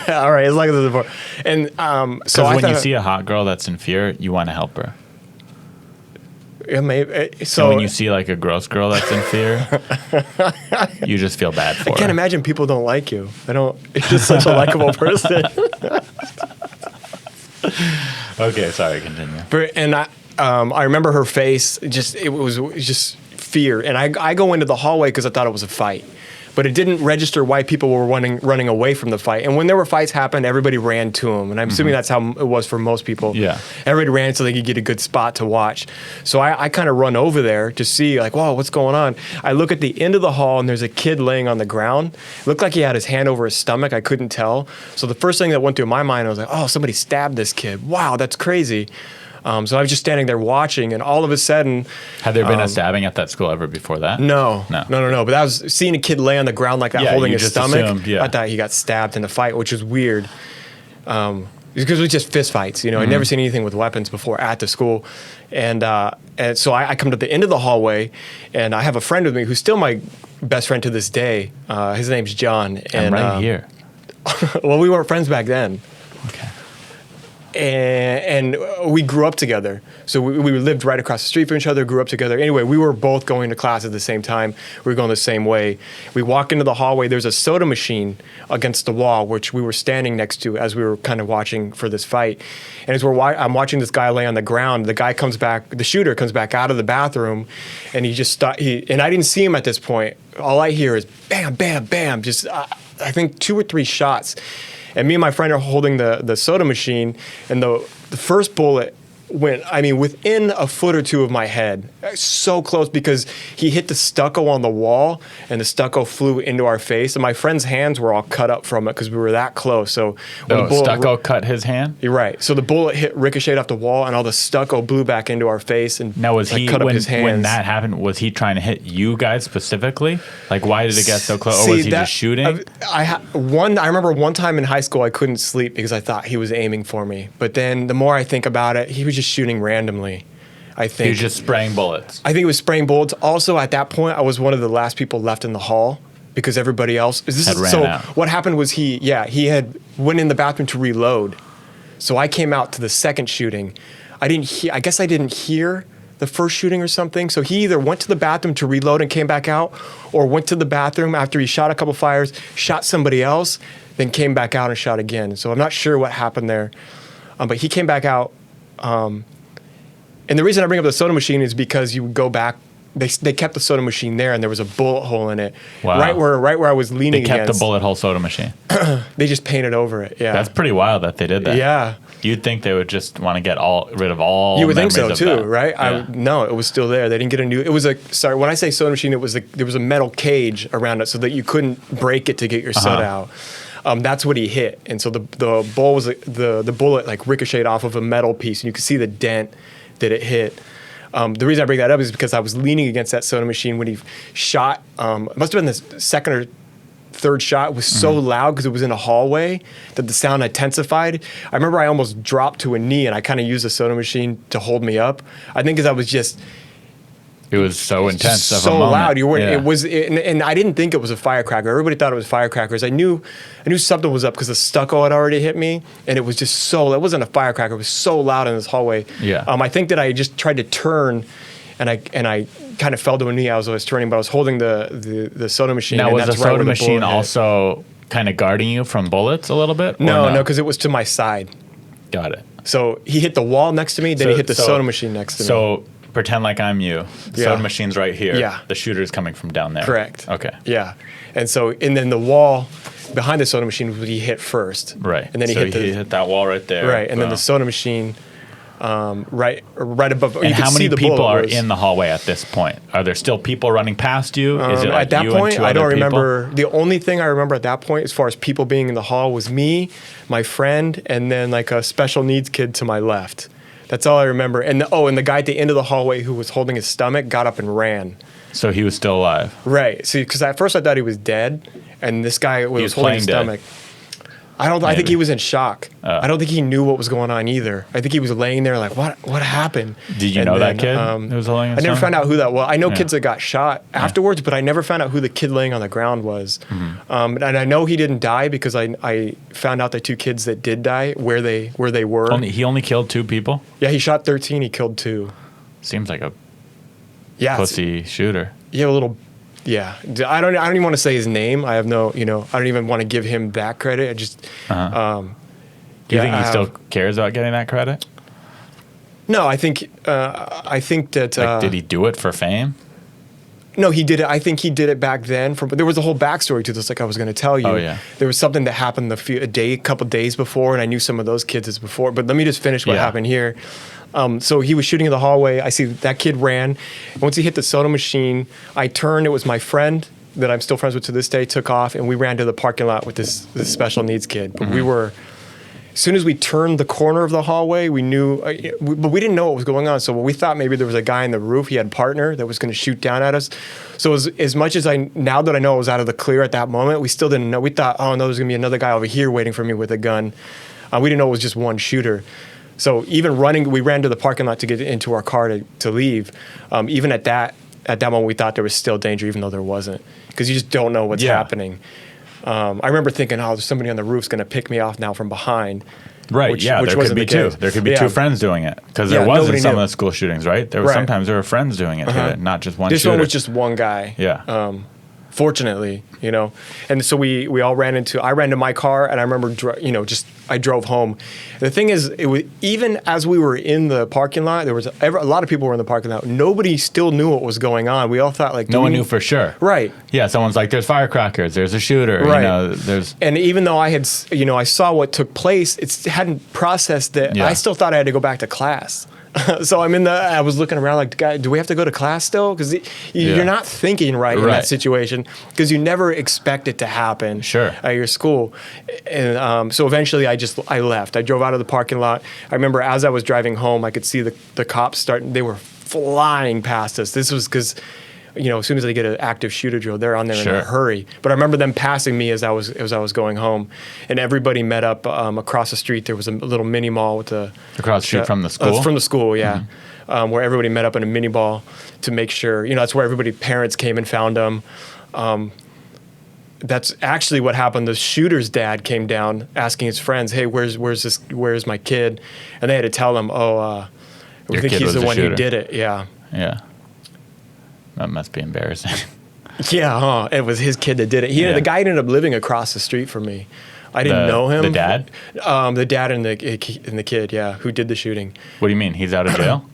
All right. As long as it's important. And so when you see a hot girl that's in fear, you want to help her. Yeah, maybe. So when you see like a gross girl that's in fear, you just feel bad for her. I can't imagine people don't like you. It's just such a likable person. Okay, sorry, continue. And I remember her face. It was just fear. And I go into the hallway because I thought it was a fight. But it didn't register why people were running away from the fight. And when there were fights happen, everybody ran to them. And I'm assuming that's how it was for most people. Yeah. Everybody ran so they could get a good spot to watch. So I kind of run over there to see, like, whoa, what's going on? I look at the end of the hall, and there's a kid laying on the ground. It looked like he had his hand over his stomach. I couldn't tell. So the first thing that went through my mind, I was like, oh, somebody stabbed this kid. Wow, that's crazy. So I was just standing there watching, and all of a sudden... Had there been a stabbing at that school ever before that? No. But I was seeing a kid lay on the ground like that, holding his stomach. I thought he got stabbed in a fight, which was weird. Because it was just fist fights. I'd never seen anything with weapons before at the school. And so I come to the end of the hallway, and I have a friend with me who's still my best friend to this day. His name's John. I'm right here. Well, we weren't friends back then. Okay. And we grew up together. So we lived right across the street from each other, grew up together. Anyway, we were both going to class at the same time. We were going the same way. We walk into the hallway. There's a soda machine against the wall, which we were standing next to as we were kind of watching for this fight. And as I'm watching this guy lay on the ground, the shooter comes back out of the bathroom, and and I didn't see him at this point. All I hear is bam, bam, bam, just I think 2 or 3 shots. And me and my friend are holding the soda machine, and the first bullet went, within a foot or two of my head. So close, because he hit the stucco on the wall, and the stucco flew into our face. And my friend's hands were all cut up from it because we were that close. So when the stucco cut his hand? You're right. So the bullet ricocheted off the wall, and all the stucco blew back into our face. And now, was he, cut up his hands. When that happened, was he trying to hit you guys specifically? Like, why did it get so close? Or was he just shooting? I remember one time in high school I couldn't sleep because I thought he was aiming for me. But then the more I think about it, he was just shooting randomly. I think. He was just spraying bullets. I think it was spraying bullets. Also, at that point, I was one of the last people left in the hall because everybody else Had ran out. What happened was he had went in the bathroom to reload. So I came out to the second shooting. I guess I didn't hear the first shooting or something. So he either went to the bathroom to reload and came back out, or went to the bathroom after he shot a couple fires, shot somebody else, then came back out and shot again. So I'm not sure what happened there. But he came back out. And the reason I bring up the soda machine is because you would go back. They kept the soda machine there, and there was a bullet hole in it, Wow. right where I was leaning. They kept against. the bullet hole soda machine. They just painted over it. Yeah, That's pretty wild that they did that. yeah. You'd think they would just want to get rid of all. You would think so memories too, of that. right? Yeah. No, it was still there. They didn't get a new. It was when I say soda machine, there was a metal cage around it so that you couldn't break it to get your soda out. That's what he hit, and so the ball was the bullet like ricocheted off of a metal piece, and you could see the dent that it hit. The reason I bring that up is because I was leaning against that soda machine when he shot. It must have been the second or third shot. It was so loud because it was in a hallway that the sound intensified. I remember I almost dropped to a knee, and I kind of used the soda machine to hold me up. I think because I was just It was so intense. just of a so moment. loud. Yeah. It was, and I didn't think it was a firecracker. Everybody thought it was firecrackers. I knew something was up because the stucco had already hit me, and it was just so. It wasn't a firecracker. It was so loud in this hallway. Yeah. I think that I just tried to turn, and I kind of fell to a knee as I was turning, but I was holding the soda machine. Now, and was the that's right soda where machine bullet hit. also kind of guarding you from bullets a little bit? or No, because it was to my side. Got it. So he hit the wall next to me, then he hit the soda machine next to me. So pretend like I'm you. The Yeah. soda machine's right here. Yeah. The shooter's coming from down there. Correct. Okay. Yeah. And then the wall behind the soda machine was what he hit first. Right. And then he so hit he hit that wall right there. right, and then Boom. the soda machine right above. And you could how see many the people bullet are was- in the hallway at this point? Are there still people running past you? Is it like at that you point, and two I don't other people? remember. The only thing I remember at that point, as far as people being in the hall, was me, my friend, and then like a special needs kid to my left. That's all I remember. And the guy at the end of the hallway who was holding his stomach got up and ran. So he was still alive. Right. See, because at first I thought he was dead, and this guy was was holding his playing stomach. I think Maybe. he was in shock. I don't think he knew what was going on either. I think he was laying there like, what happened? Did you And know that then, kid who was holding his I never stomach? found out who that was. I know Yeah. kids that got shot afterwards, but I never found out who the kid laying on the ground was. Mm-hmm. And I know he didn't die because I found out the two kids that did die where they were. He only killed 2 people? Yeah, he shot 13. He killed 2. Seems like a Yeah, pussy shooter. Yeah, a little. Yeah, I don't even want to say his name. I have no, I don't even want to give him that credit. I just. Do you yeah, think I he still have- cares about getting that credit? No, I think that. Like, did he do it for fame? No, he did it. I think he did it back then. But there was a whole backstory to this, like I was going to tell you. Oh, yeah. There was something that happened a couple days before, and I knew some of those kids as before. But let me just finish what Yeah. happened here. So he was shooting in the hallway. I see that kid ran. Once he hit the soda machine, I turned. It was my friend that I'm still friends with to this day. Took off, and we ran to the parking lot with this special needs kid. But we were. As soon as we turned the corner of the hallway, we knew, but we didn't know what was going on. So we thought maybe there was a guy in the roof. He had a partner that was going to shoot down at us. So as much as now that I know I was out of the clear at that moment, we still didn't know. We thought, oh no, there's going to be another guy over here waiting for me with a gun. We didn't know it was just one shooter. So even running, we ran to the parking lot to get into our car to leave. Even at that moment, we thought there was still danger, even though there wasn't, because you just don't know what's happening. I remember thinking, oh, there's somebody on the roof's going to pick me off now from behind. Right, Which there could wasn't be the 2. case. There could be Yeah. 2 friends doing it. Because there Yeah, was in nobody some knew. of the school shootings, right? There was Right. sometimes there were friends doing it too, not just one This shooter. one was just one guy. Yeah. Fortunately, and so we all ran I ran to my car, and I remember, I drove home. The thing is, it was even as we were in the parking lot, there was a lot of people were in the parking lot. Nobody still knew what was going on. We all thought like no one knew for sure. Right. Yeah, someone's like, there's firecrackers, there's a shooter. Right. There's. And even though I had, I saw what took place, it hadn't processed that. Yeah. I still thought I had to go back to class. So I was looking around like, guy, do we have to go to class still? Because you're not thinking right in that situation because you never expect it to happen at your school. And so eventually I left. I drove out of the parking lot. I remember as I was driving home, I could see the cops starting. They were flying past us. This was because as soon as they get an active shooter drill, they're on there in Sure. a hurry. But I remember them passing me as I was going home, and everybody met up across the street. There was a little mini mall with Across the street from the school? From the school, yeah, where everybody met up in a mini mall to make sure. That's where parents came and found them. That's actually what happened. The shooter's dad came down asking his friends, "Hey, where's my kid?" And they had to tell him, we Your think kid he's was the the one who shooter. did it. Yeah. Yeah. That must be embarrassing. Yeah, it was his kid that did it. Yeah. The guy ended up living across the street from me. I didn't know him. The dad? The dad and the kid, yeah, who did the shooting. What do you mean? He's out of jail?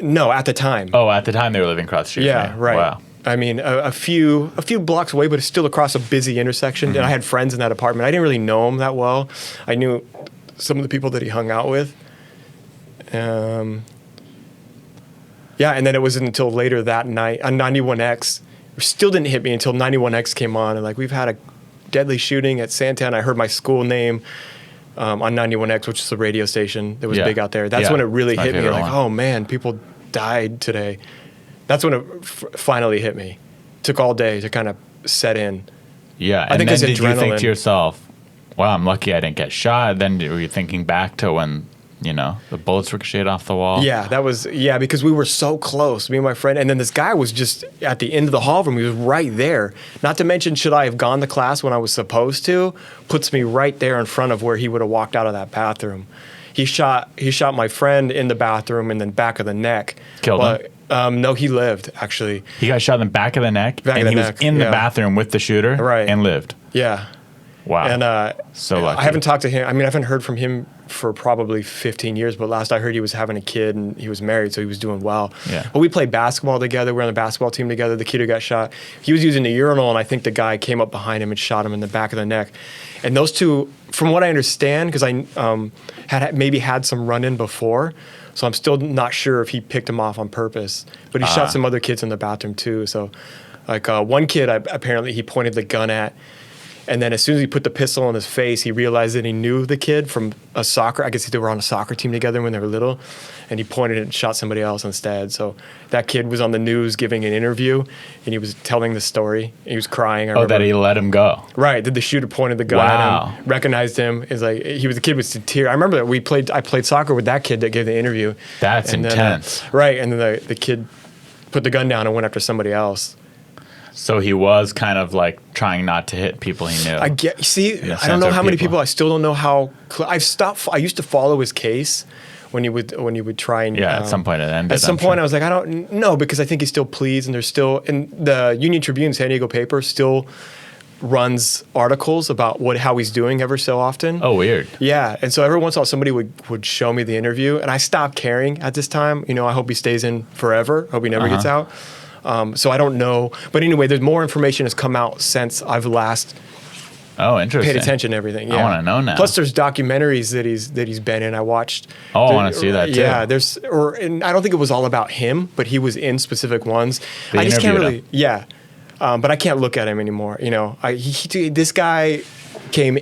No, at the time. Oh, at the time they were living across the street. Yeah, from you. right. Wow. I mean, a few blocks away, but it's still across a busy intersection. Mm-hmm. And I had friends in that apartment. I didn't really know him that well. I knew some of the people that he hung out with. Yeah, and then it wasn't until later that night on 91X. It still didn't hit me until 91X came on. And we've had a deadly shooting at Santana. I heard my school name on 91X, which is the radio station that was Yeah. big out there. That's Yeah, when it really it's my hit me. favorite one. Oh man, people died today. That's when it finally hit me. Took all day to kind of set in. Yeah. I And think then it's did you think adrenaline. to yourself, wow, I'm lucky I didn't get shot? Then were you thinking back to when, the bullets ricocheted off the wall? Yeah, because we were so close, me and my friend. And then this guy was just at the end of the hall from me. He was right there. Not to mention, should I have gone to class when I was supposed to, puts me right there in front of where he would have walked out of that bathroom. He shot my friend in the bathroom and then back of the neck. Killed him? No, he lived, actually. He got shot in the back of the neck, Back of and the he neck, was in the yeah. bathroom with the shooter, Right. and lived. Yeah. Wow. And so lucky. I haven't talked to him. I haven't heard from him for probably 15 years, but last I heard he was having a kid and he was married, so he was doing well. Yeah. But we played basketball together. We were on the basketball team together. The kid who got shot, he was using the urinal, and I think the guy came up behind him and shot him in the back of the neck. And those two, from what I understand, because I had maybe had some run-in before, so I'm still not sure if he picked him off on purpose. But he shot some other kids in the bathroom too. So, one kid, apparently he pointed the gun at. And then as soon as he put the pistol in his face, he realized that he knew the kid from a soccer. I guess they were on a soccer team together when they were little. And he pointed it and shot somebody else instead. So that kid was on the news giving an interview, and he was telling the story. He was crying. I that remember. he let him go. Right. That the shooter pointed the gun Wow. at him, recognized him. Is like he was the kid with tear. I remember that I played soccer with that kid that gave the interview. That's And then, intense. right. And then the kid put the gun down and went after somebody else. So he was kind of trying not to hit people he knew. I don't sense know of how many people. people. I still don't know how. I've stopped. I used to follow his case when he would try and. At some point it ended. At some I'm point, sure. I was like, I don't know, because I think he still pleads, and there's still, and the Union Tribune, San Diego paper, still runs articles about how he's doing ever so often. Oh, weird. Yeah, and so every once in a while somebody would show me the interview, and I stopped caring at this time. I hope he stays in forever. Hope he never gets out. So I don't know. But anyway, there's more information has come out since I've last Oh, interesting. paid attention to everything. I Yeah. wanna know now. Plus, there's documentaries that he's been in. I watched. Oh, I wanna see that too. Yeah, and I don't think it was all about him, but he was in specific ones. They I just can't interviewed really. him. Yeah, but I can't look at him anymore. This guy came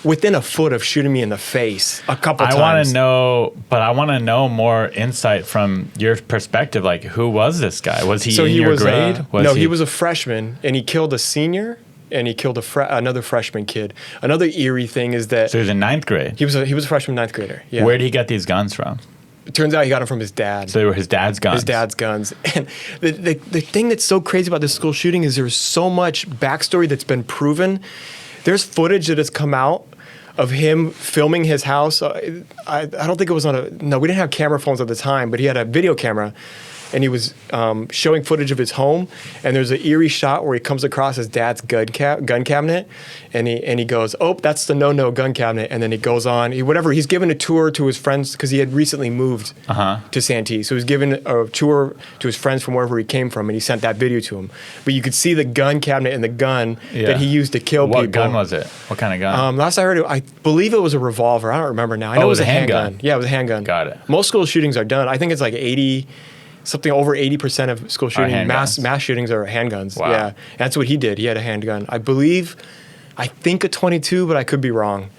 within a foot of shooting me in the face a couple I times. want to know, but I want to know more insight from your perspective. Who was this guy? Was he in your grade? He was a freshman, and he killed a senior, and he killed another freshman kid. Another eerie thing is that So he was in ninth grade. he was a freshman ninth grader. Yeah. Where did he get these guns from? It turns out he got them from his dad. So they were his dad's guns. His dad's guns. And the thing that's so crazy about this school shooting is there's so much backstory that's been proven. There's footage that has come out of him filming his house. I don't think it was we didn't have camera phones at the time, but he had a video camera, and he was showing footage of his home. And there's an eerie shot where he comes across his dad's gun cabinet, and he goes, "Oh, that's the no gun cabinet." And then he goes on. He's given a tour to his friends because he had recently moved to Santee, so he was given a tour to his friends from wherever he came from, and he sent that video to him. But you could see the gun cabinet and the gun that he used to kill people. What gun was it? What kind of gun? Last I heard, I believe it was a revolver. I don't remember now. I know it was a handgun. Yeah, it was a handgun. Got it. Most school shootings are done. I think it's like 80, something over 80% of school shooting handguns. mass shootings are handguns. Wow. Yeah, that's what he did. He had a handgun. I think a 22, but I could be wrong.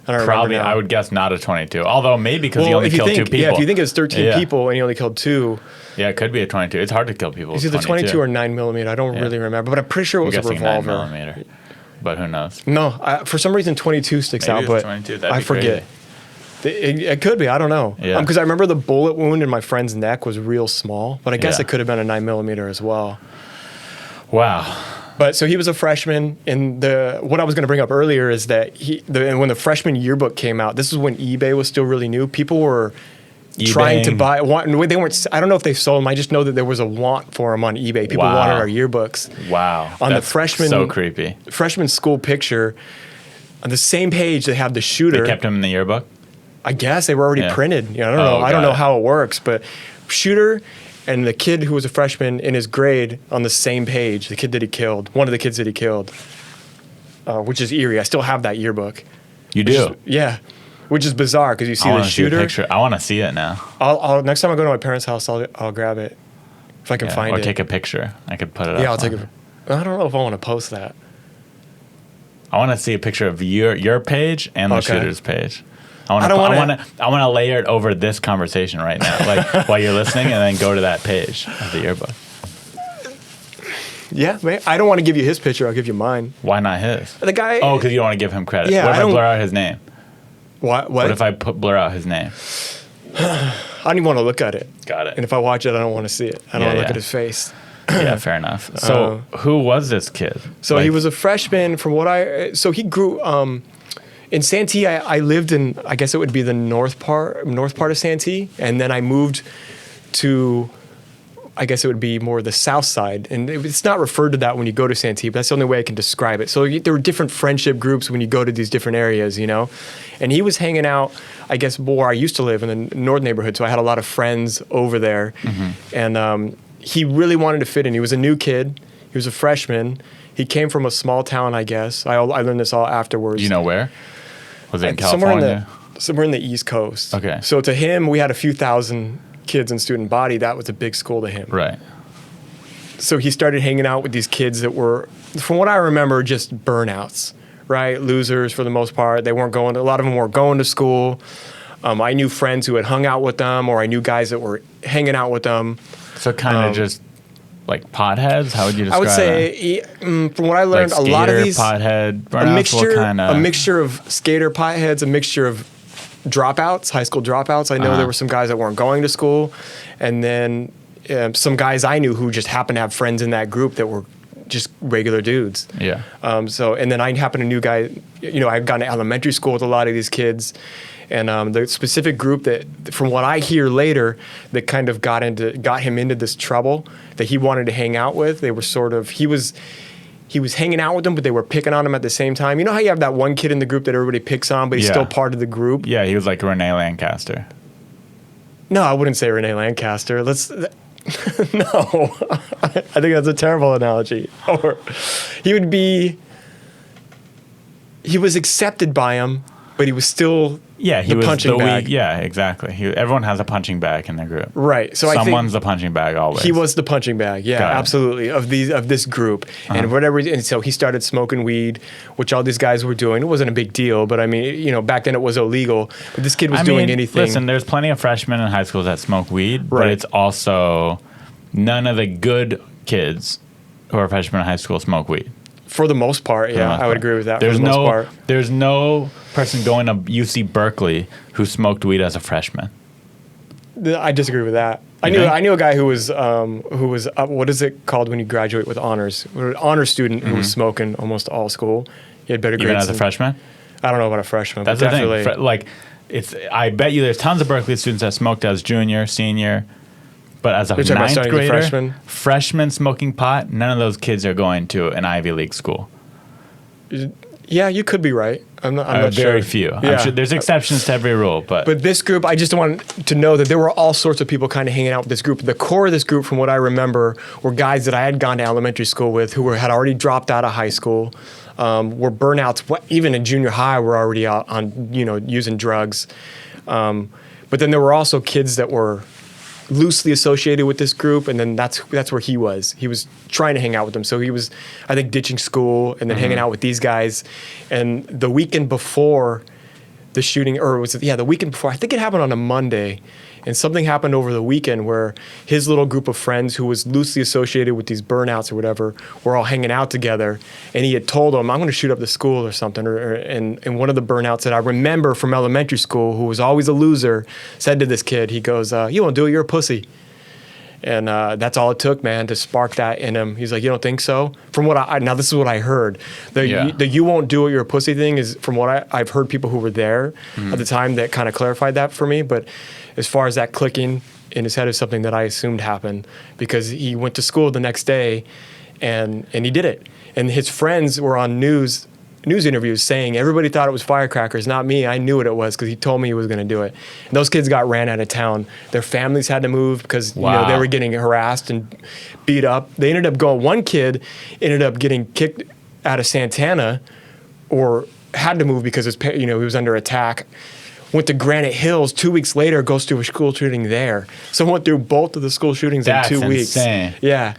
I don't Probably, remember now. I would guess not a 22. Although maybe because he Well, only if you killed think, 2 people. yeah, if you think it was 13 Yeah. people and he only killed 2, Yeah, it could be a 22. It's hard to kill people it's with either 22 or 9mm. I don't really remember, but I'm pretty sure it I'm was a guessing revolver. 9mm. But who knows? No, for some reason 22 sticks Maybe out, it was but 22. That'd I be forget. It could be. I don't know. Yeah. Because I remember the bullet wound in my friend's neck was real small, but I guess Yeah. it could have been a 9mm as well. Wow. But so he was a freshman, and what I was going to bring up earlier is that when the freshman yearbook came out, this is when eBay was still really new. People were trying to buy. They weren't. I don't know if they sold them. I just know that there was a want for them on eBay. People Wow. wanted our yearbooks. Wow. On That's the freshman, so creepy. Freshman school picture, on the same page they have the shooter. They kept him in the yearbook? I guess they were already Yeah. printed. I don't Oh, know. I don't got know it. how it works, but shooter and the kid who was a freshman in his grade on the same page. The kid that he killed, one of the kids that he killed, which is eerie. I still have that yearbook. You do? Yeah, which is bizarre because you see I the want to see a shooter. picture. I want to see it now. I'll next time I go to my parents' house, I'll grab it if I can Yeah, find or it. take a picture. I could put it up. Yeah, I'll take on- it. I don't know if I want to post that. I want to see a picture of your page and the Okay. shooter's page. I don't wanna- want to layer it over this conversation right now, like while you're listening, and then go to that page of the yearbook. Yeah, man. I don't want to give you his picture. I'll give you mine. Why not his? The guy. Oh, because you don't want to give him credit. Yeah, What if I I don't- blur out his name? What? What if I blur out his name? I don't even want to look at it. Got it. And if I watch it, I don't want to see it. I don't Yeah, want to look yeah. at his face. Yeah, fair enough. So, who was this kid? So he Like, was a freshman. From what so he grew in Santee. I lived in, I guess it would be the north part of Santee, and then I moved to, I guess it would be more the south side, and it's not referred to that when you go to Santee, but that's the only way I can describe it. So there were different friendship groups when you go to these different areas, and he was hanging out, I guess, where I used to live in the north neighborhood, so I had a lot of friends over there, and he really wanted to fit in. He was a new kid. He was a freshman. He came from a small town, I guess. I learned this all afterwards. Do you know where? Was it in Somewhere California? somewhere in the East Coast. Okay. So to him, we had a few thousand kids in student body. That was a big school to him. Right. So he started hanging out with these kids that were, from what I remember, just burnouts, right? Losers for the most part. They weren't going. A lot of them weren't going to school. I knew friends who had hung out with them, or I knew guys that were hanging out with them. So kind of just like potheads? How would you describe I would that? say, from what I learned, Like a lot of skater, these pothead, a burnouts, what kind of? mixture of skater potheads, a mixture of dropouts, high school dropouts. I know there were some guys that weren't going to school, and then some guys I knew who just happened to have friends in that group that were just regular dudes. Yeah. And then I happened to knew guy. I've gone to elementary school with a lot of these kids, and the specific group that, from what I hear later, that kind of got him into this trouble that he wanted to hang out with. They were sort of he was hanging out with them, but they were picking on him at the same time. You know how you have that one kid in the group that everybody picks on, but he's Yeah. still part of the group? Yeah, he was like Renee Lancaster. No, I wouldn't say Renee Lancaster. No, I think that's a terrible analogy. Or he was accepted by him, but he was still Yeah, he the was punching the bag. weak. Yeah, exactly. Everyone has a punching bag in their group. Right. So Someone's the punching bag always. he was the punching bag. Yeah, Got it. absolutely. Of this group and whatever. And so he started smoking weed, which all these guys were doing. It wasn't a big deal, but I mean, back then it was illegal. But this kid was doing anything. Listen, there's plenty of freshmen in high schools that smoke weed, but Right. it's also none of the good kids who are freshmen in high school smoke weed. For the most part, for the yeah, most I would part. agree with that. There's for the most part. There's no person going to UC Berkeley who smoked weed as a freshman. I disagree with that. I You think? knew a guy who was what is it called when you graduate with honors? An honor student who was smoking almost all school. He had better grades. Even as a than- freshman? I don't know about a freshman. That's but the definitely. thing. I bet you there's tons of Berkeley students that smoked as junior, senior, but as a You're talking about ninth starting as a grader, freshman? freshman smoking pot, none of those kids are going to an Ivy League school. Yeah, you could be right. I'm not Very sure. few. Yeah. I'm sure there's exceptions to every rule, but This group, I just want to know that there were all sorts of people kind of hanging out with this group. The core of this group, from what I remember, were guys that I had gone to elementary school with who had already dropped out of high school, were burnouts. Even in junior high, were already out on using drugs. But then there were also kids that were loosely associated with this group, and then that's where he was. He was trying to hang out with them. So he was, I think, ditching school and then hanging out with these guys. And the weekend before the shooting, or was it, the weekend before. I think it happened on a Monday, and something happened over the weekend where his little group of friends, who was loosely associated with these burnouts or whatever, were all hanging out together, and he had told them, I'm going to shoot up the school or something. And one of the burnouts that I remember from elementary school, who was always a loser, said to this kid, he goes, you won't do it, you're a pussy. And that's all it took, man, to spark that in him. He's like, you don't think so? From what now this is what I heard. The you won't do it, you're a pussy thing is from what I've heard people who were there at the time that kind of clarified that for me. But as far as that clicking in his head is something that I assumed happened, because he went to school the next day and he did it. And his friends were on news interviews saying everybody thought it was firecrackers, not me. I knew what it was because he told me he was going to do it. And those kids got ran out of town. Their families had to move because they were getting harassed and beat up. They ended up going. One kid ended up getting kicked out of Santana, or had to move because he was under attack. Went to Granite Hills 2 weeks later, goes through a school shooting there. So went through both of the school shootings in 2 weeks. Insane. Yeah.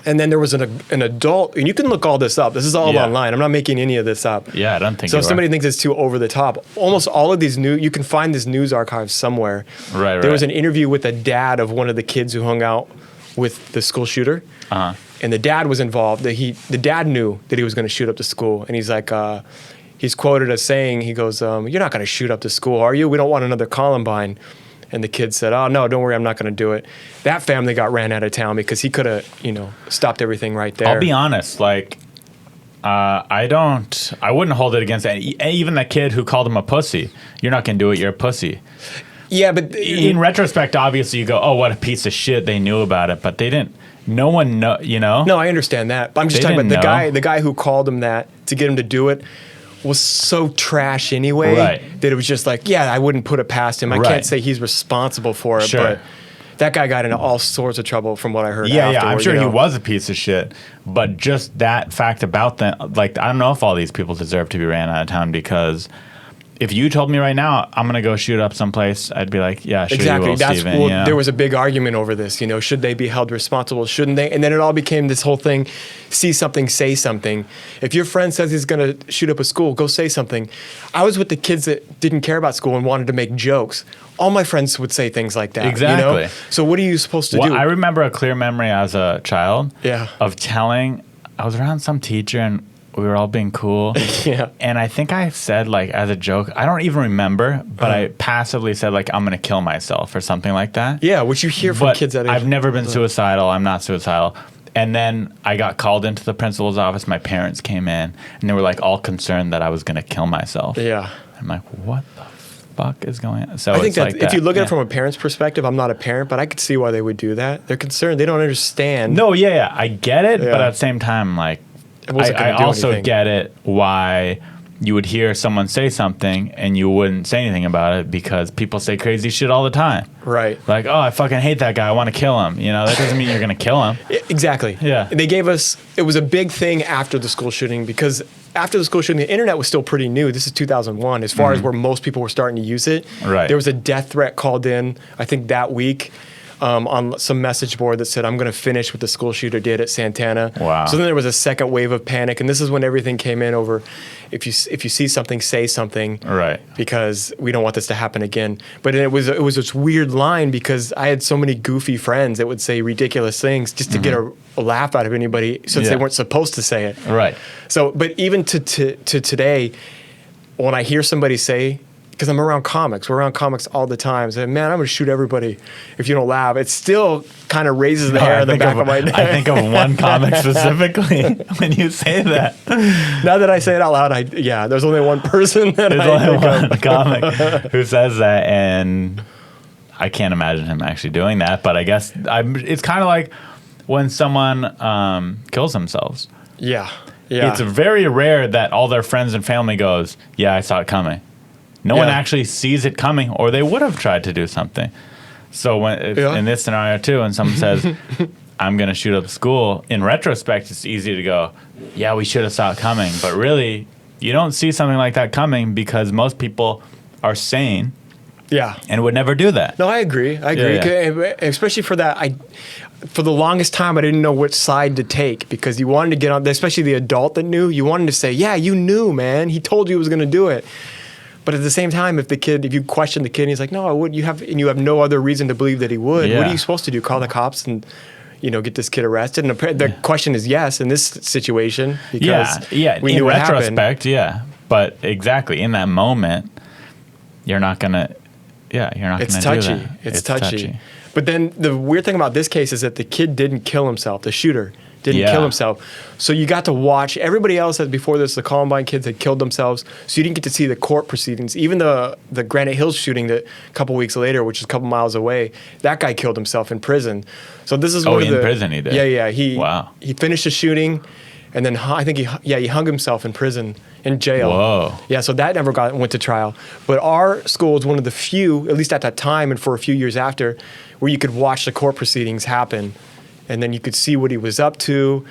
And then there was an adult, and you can look all this up. This is all online. I'm not making any of this up. Yeah, I don't think so. If somebody thinks it's too over the top, almost all of these you can find this news archive somewhere. Right. There was an interview with the dad of one of the kids who hung out with the school shooter, and the dad was involved. The dad knew that he was going to shoot up the school, and he's like, he's quoted as saying, he goes, "You're not going to shoot up the school, are you? We don't want another Columbine." And the kid said, "Oh, no, don't worry, I'm not going to do it." That family got ran out of town because he could have, stopped everything right there. I'll be honest, I wouldn't hold it against even that kid who called him a pussy. You're not going to do it, you're a pussy. Yeah, but in retrospect, obviously you go, oh, what a piece of shit, they knew about it, but they didn't. No one know, No, I understand that. But I'm just talking about the guy who called him that to get him to do it was so trash anyway that it was just like, I wouldn't put it past him. I can't say he's responsible for it, but that guy got into all sorts of trouble from what I heard. Yeah, I'm sure he was a piece of shit, but just that fact about that, I don't know if all these people deserve to be ran out of town, because if you told me right now, I'm going to go shoot up someplace, I'd be like, yeah, sure exactly. You will, Steven. There was a big argument over this, should they be held responsible, shouldn't they? And then it all became this whole thing, see something, say something. If your friend says he's going to shoot up a school, go say something. I was with the kids that didn't care about school and wanted to make jokes. All my friends would say things like that. Exactly. So what are you supposed to do? I remember a clear memory as a child of telling, I was around some teacher and we were all being cool. And I think I said, as a joke, I don't even remember, but I passively said, I'm going to kill myself or something like that. Yeah, which you hear from kids that age. I've never been suicidal. I'm not suicidal. And then I got called into the principal's office. My parents came in, and they were, all concerned that I was going to kill myself. Yeah. I'm like, what the fuck is going on? So I think that if you look at it from a parent's perspective, I'm not a parent, but I could see why they would do that. They're concerned. They don't understand. No, yeah. I get it, but at the same time, I also get it why you would hear someone say something and you wouldn't say anything about it, because people say crazy shit all the time. Right. Like, oh, I fucking hate that guy, I want to kill him. That doesn't mean you're going to kill him. Exactly. Yeah. They gave us, it was a big thing after the school shooting, because after the school shooting, the internet was still pretty new. This is 2001, as far as where most people were starting to use it. Right. There was a death threat called in, I think that week, on some message board that said, I'm going to finish what the school shooter did at Santana. Wow. So then there was a second wave of panic, and this is when everything came in over, if you see something, say something. Right. Because we don't want this to happen again. But it was this weird line, because I had so many goofy friends that would say ridiculous things just to get a laugh out of anybody, since they weren't supposed to say it. Right. So, but even to today, when I hear somebody say, because I'm around comics. We're around comics all the time. So, man, I'm going to shoot everybody if you don't laugh. It still kind of raises the hair on the back of my neck. I think of one comic specifically when you say that. Now that I say it out loud, there's only one person that There's only one comic who says that, and I can't imagine him actually doing that. But I guess it's kind of like when someone kills themselves. Yeah. It's very rare that all their friends and family goes, yeah, I saw it coming. No one actually sees it coming, or they would have tried to do something. So in this scenario too, when someone says, I'm going to shoot up school, in retrospect, it's easy to go, yeah, we should have saw it coming. But really, you don't see something like that coming, because most people are sane and would never do that. No, I agree. Yeah. Especially for that, for the longest time, I didn't know which side to take, because you wanted to get on, especially the adult that knew, you wanted to say, yeah, you knew, man. He told you he was going to do it. But at the same time, if you question the kid and he's like, no, I would, you have no other reason to believe that he would, what are you supposed to do? Call the cops and, get this kid arrested? And the question is yes in this situation because we knew what happened. In retrospect, yeah. But exactly, in that moment, you're not going to, you're not going to do that. It's touchy. But then the weird thing about this case is that the kid didn't kill himself. The shooter didn't kill himself. So you got to watch. Everybody else before this, the Columbine kids had killed themselves. So you didn't get to see the court proceedings. Even the Granite Hills shooting that a couple weeks later, which is a couple miles away, that guy killed himself in prison. So this is in prison he did? Yeah. He finished the shooting, and then I think he hung himself in prison, in jail. Whoa. Yeah, so that never went to trial. But our school is one of the few, at least at that time and for a few years after, where you could watch the court proceedings happen. And then you could see what he was up to.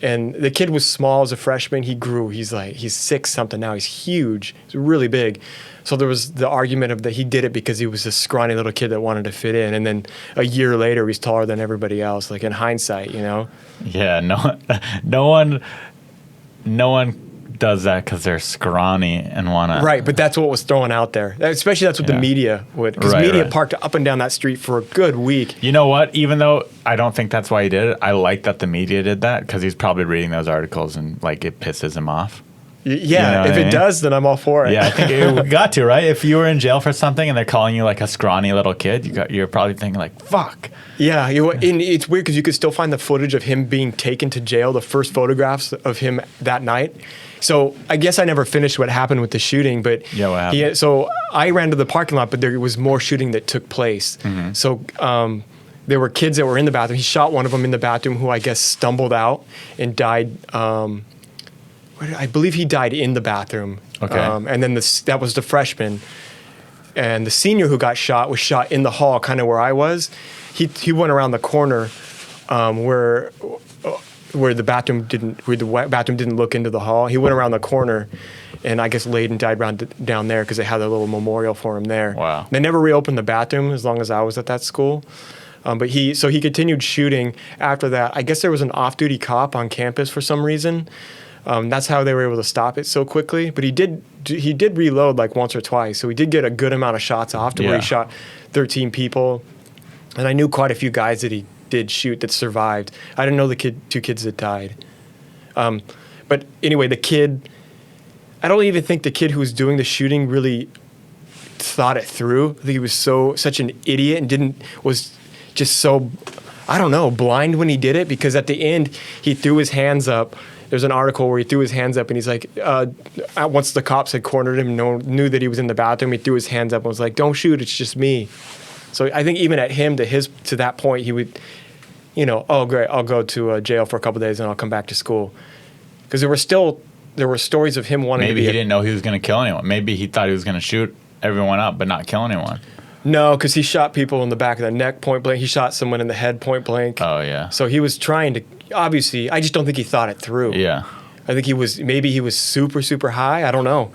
And the kid was small as a freshman. He grew. He's 6 something now. He's huge. He's really big. So there was the argument of that he did it because he was a scrawny little kid that wanted to fit in. And then a year later, he's taller than everybody else, like in hindsight, Yeah, no one does that because they're scrawny and want to... Right, but that's what was thrown out there. Especially that's what the media would... Because media parked up and down that street for a good week. You know what? Even though I don't think that's why he did it, I like that the media did that because he's probably reading those articles and it pisses him off. Yeah, if it does, then I'm all for it. Yeah, I think it got to, right? If you were in jail for something and they're calling you like a scrawny little kid, you're probably thinking like, fuck. Yeah, and it's weird because you could still find the footage of him being taken to jail, the first photographs of him that night. So I guess I never finished what happened with the shooting, but what happened? So I ran to the parking lot, but there was more shooting that took place. Mm-hmm. So there were kids that were in the bathroom. He shot one of them in the bathroom who I guess stumbled out and died. I believe he died in the bathroom. Okay. And then that was the freshman. And the senior who got shot was shot in the hall, kind of where I was. He went around the corner where the bathroom didn't look into the hall. He went around the corner, and I guess laid and died down there because they had a little memorial for him there. Wow. They never reopened the bathroom as long as I was at that school. But he continued shooting after that. I guess there was an off-duty cop on campus for some reason. That's how they were able to stop it so quickly. But he did reload like once or twice, so he did get a good amount of shots off to where he shot 13 people. And I knew quite a few guys that he did shoot that survived. I didn't know the two kids that died. But anyway, I don't even think the kid who was doing the shooting really thought it through. I think he was such an idiot and was just so, I don't know, blind when he did it, because at the end he threw his hands up. There's an article where he threw his hands up and he's like, once the cops had cornered him, no one knew that he was in the bathroom, he threw his hands up and was like, don't shoot, it's just me. So I think even at him, to that point, he would, oh great, I'll go to jail for a couple of days and I'll come back to school. Because there were stories of him wanting Maybe he didn't know he was going to kill anyone. Maybe he thought he was going to shoot everyone up but not kill anyone. No, because he shot people in the back of the neck point blank. He shot someone in the head point blank. Oh, yeah. So he was trying to, obviously, I just don't think he thought it through. Yeah. I think he was super, super high. I don't know.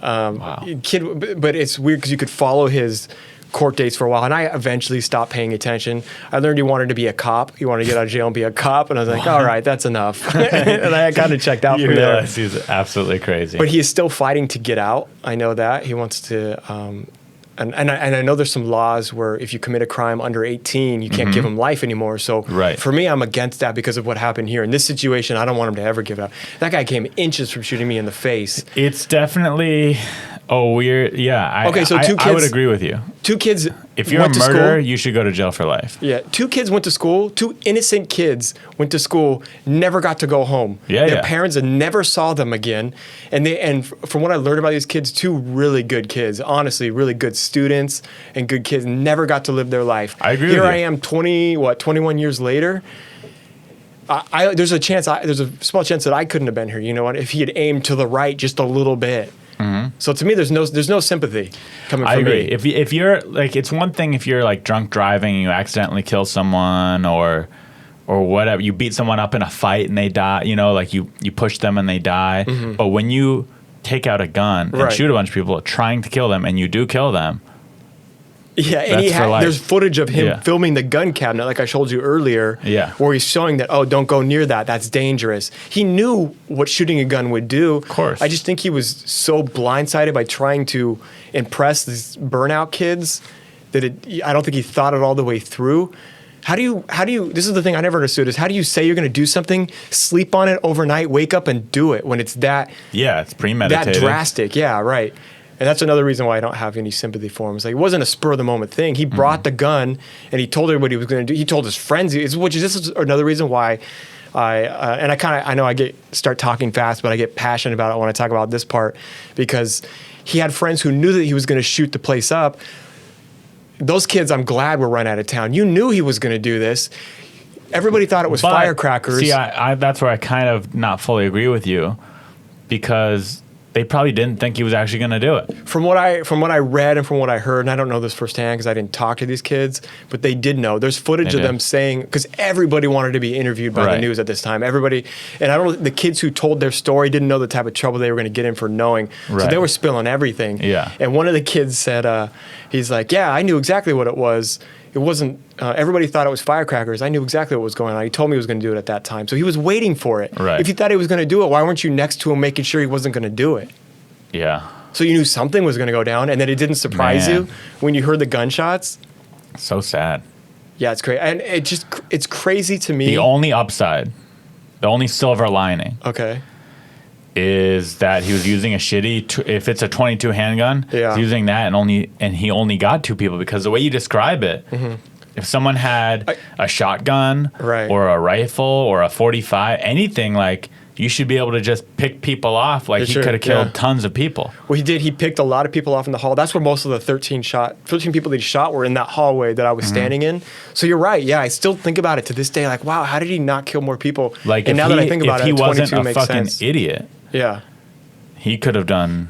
Wow. But it's weird because you could follow his court dates for a while, and I eventually stopped paying attention. I learned he wanted to be a cop. He wanted to get out of jail and be a cop, and I was like, all right, that's enough. And I kind of checked out from there. Realize he's absolutely crazy. But he is still fighting to get out. I know that. He wants to... And I know there's some laws where if you commit a crime under 18, you can't give him life anymore. So for me, I'm against that because of what happened here. In this situation, I don't want him to ever give it up. That guy came inches from shooting me in the face. It's definitely weird. Yeah. Okay, so two kids. I would agree with you. Two kids. If you're a murderer, you should go to jail for life. Yeah. 2 kids went to school. 2 innocent kids went to school, never got to go home. Their parents never saw them again. And from what I learned about these kids, 2 really good kids, honestly, really good students and good kids, never got to live their life. I agree Here with you. I am 21 years later. There's a small chance that I couldn't have been here, you know what, if he had aimed to the right just a little bit. So to me, there's no sympathy coming from me. I agree. If you're like, it's one thing if you're like drunk driving and you accidentally kill someone or whatever, you beat someone up in a fight and they die, like you push them and they die. But when you take out a gun and shoot a bunch of people trying to kill them and you do kill them, Yeah, and That's for life. there's footage of him Yeah. filming the gun cabinet, like I showed you earlier, Yeah. where he's showing that, oh, don't go near that. That's dangerous. He knew what shooting a gun would do. Of course. I just think he was so blindsided by trying to impress these burnout kids that I don't think he thought it all the way through. How do you, this is the thing I never understood, is how do you say you're going to do something, sleep on it overnight, wake up and do it when it's that Yeah, it's premeditated. that drastic? Yeah, right. And that's another reason why I don't have any sympathy for him. It's like, it wasn't a spur of the moment thing. He brought the gun and he told everybody he was going to do. He told his friends, which is this is another reason why I know I start talking fast, but I get passionate about it when I talk about this part, because he had friends who knew that he was going to shoot the place up. Those kids, I'm glad, were run out of town. You knew he was going to do this. Everybody thought it was But, firecrackers. See, I that's where I kind of not fully agree with you, because they probably didn't think he was actually going to do it. From what I read and from what I heard, and I don't know this firsthand because I didn't talk to these kids, but they did know. There's footage They of did. them saying, because everybody wanted to be interviewed by the Right. news at this time. Everybody, and I don't know, the kids who told their story didn't know the type of trouble they were going to get in for knowing. So Right. they were spilling everything. Yeah. And one of the kids said, he's like, yeah, I knew exactly what it was. It wasn't, everybody thought it was firecrackers. I knew exactly what was going on. He told me he was going to do it at that time. So he was waiting for it. Right. If you thought he was going to do it, why weren't you next to him making sure he wasn't going to do it? Yeah. So you knew something was going to go down, and that it didn't surprise Man. you when you heard the gunshots. So sad. Yeah, it's crazy, and it's crazy to me. The only upside, the only silver lining Okay. is that he was using a shitty, if it's a 22 handgun, Yeah. he's using that and he only got 2 people, because the way you describe it, if someone had a shotgun Right. or a rifle or a 45, anything, like, you should be able to just pick people off. Like, Yeah, he sure, could have killed yeah. tons of people. Well, he did. He picked a lot of people off in the hall. That's where most of the 13 people that he shot were in that hallway that I was standing in. So you're right. Yeah, I still think about it to this day. Like, wow, how did he not kill more people? Like, and if now that I think about if he it, wasn't 22 a makes fucking sense. idiot, Yeah. he could have done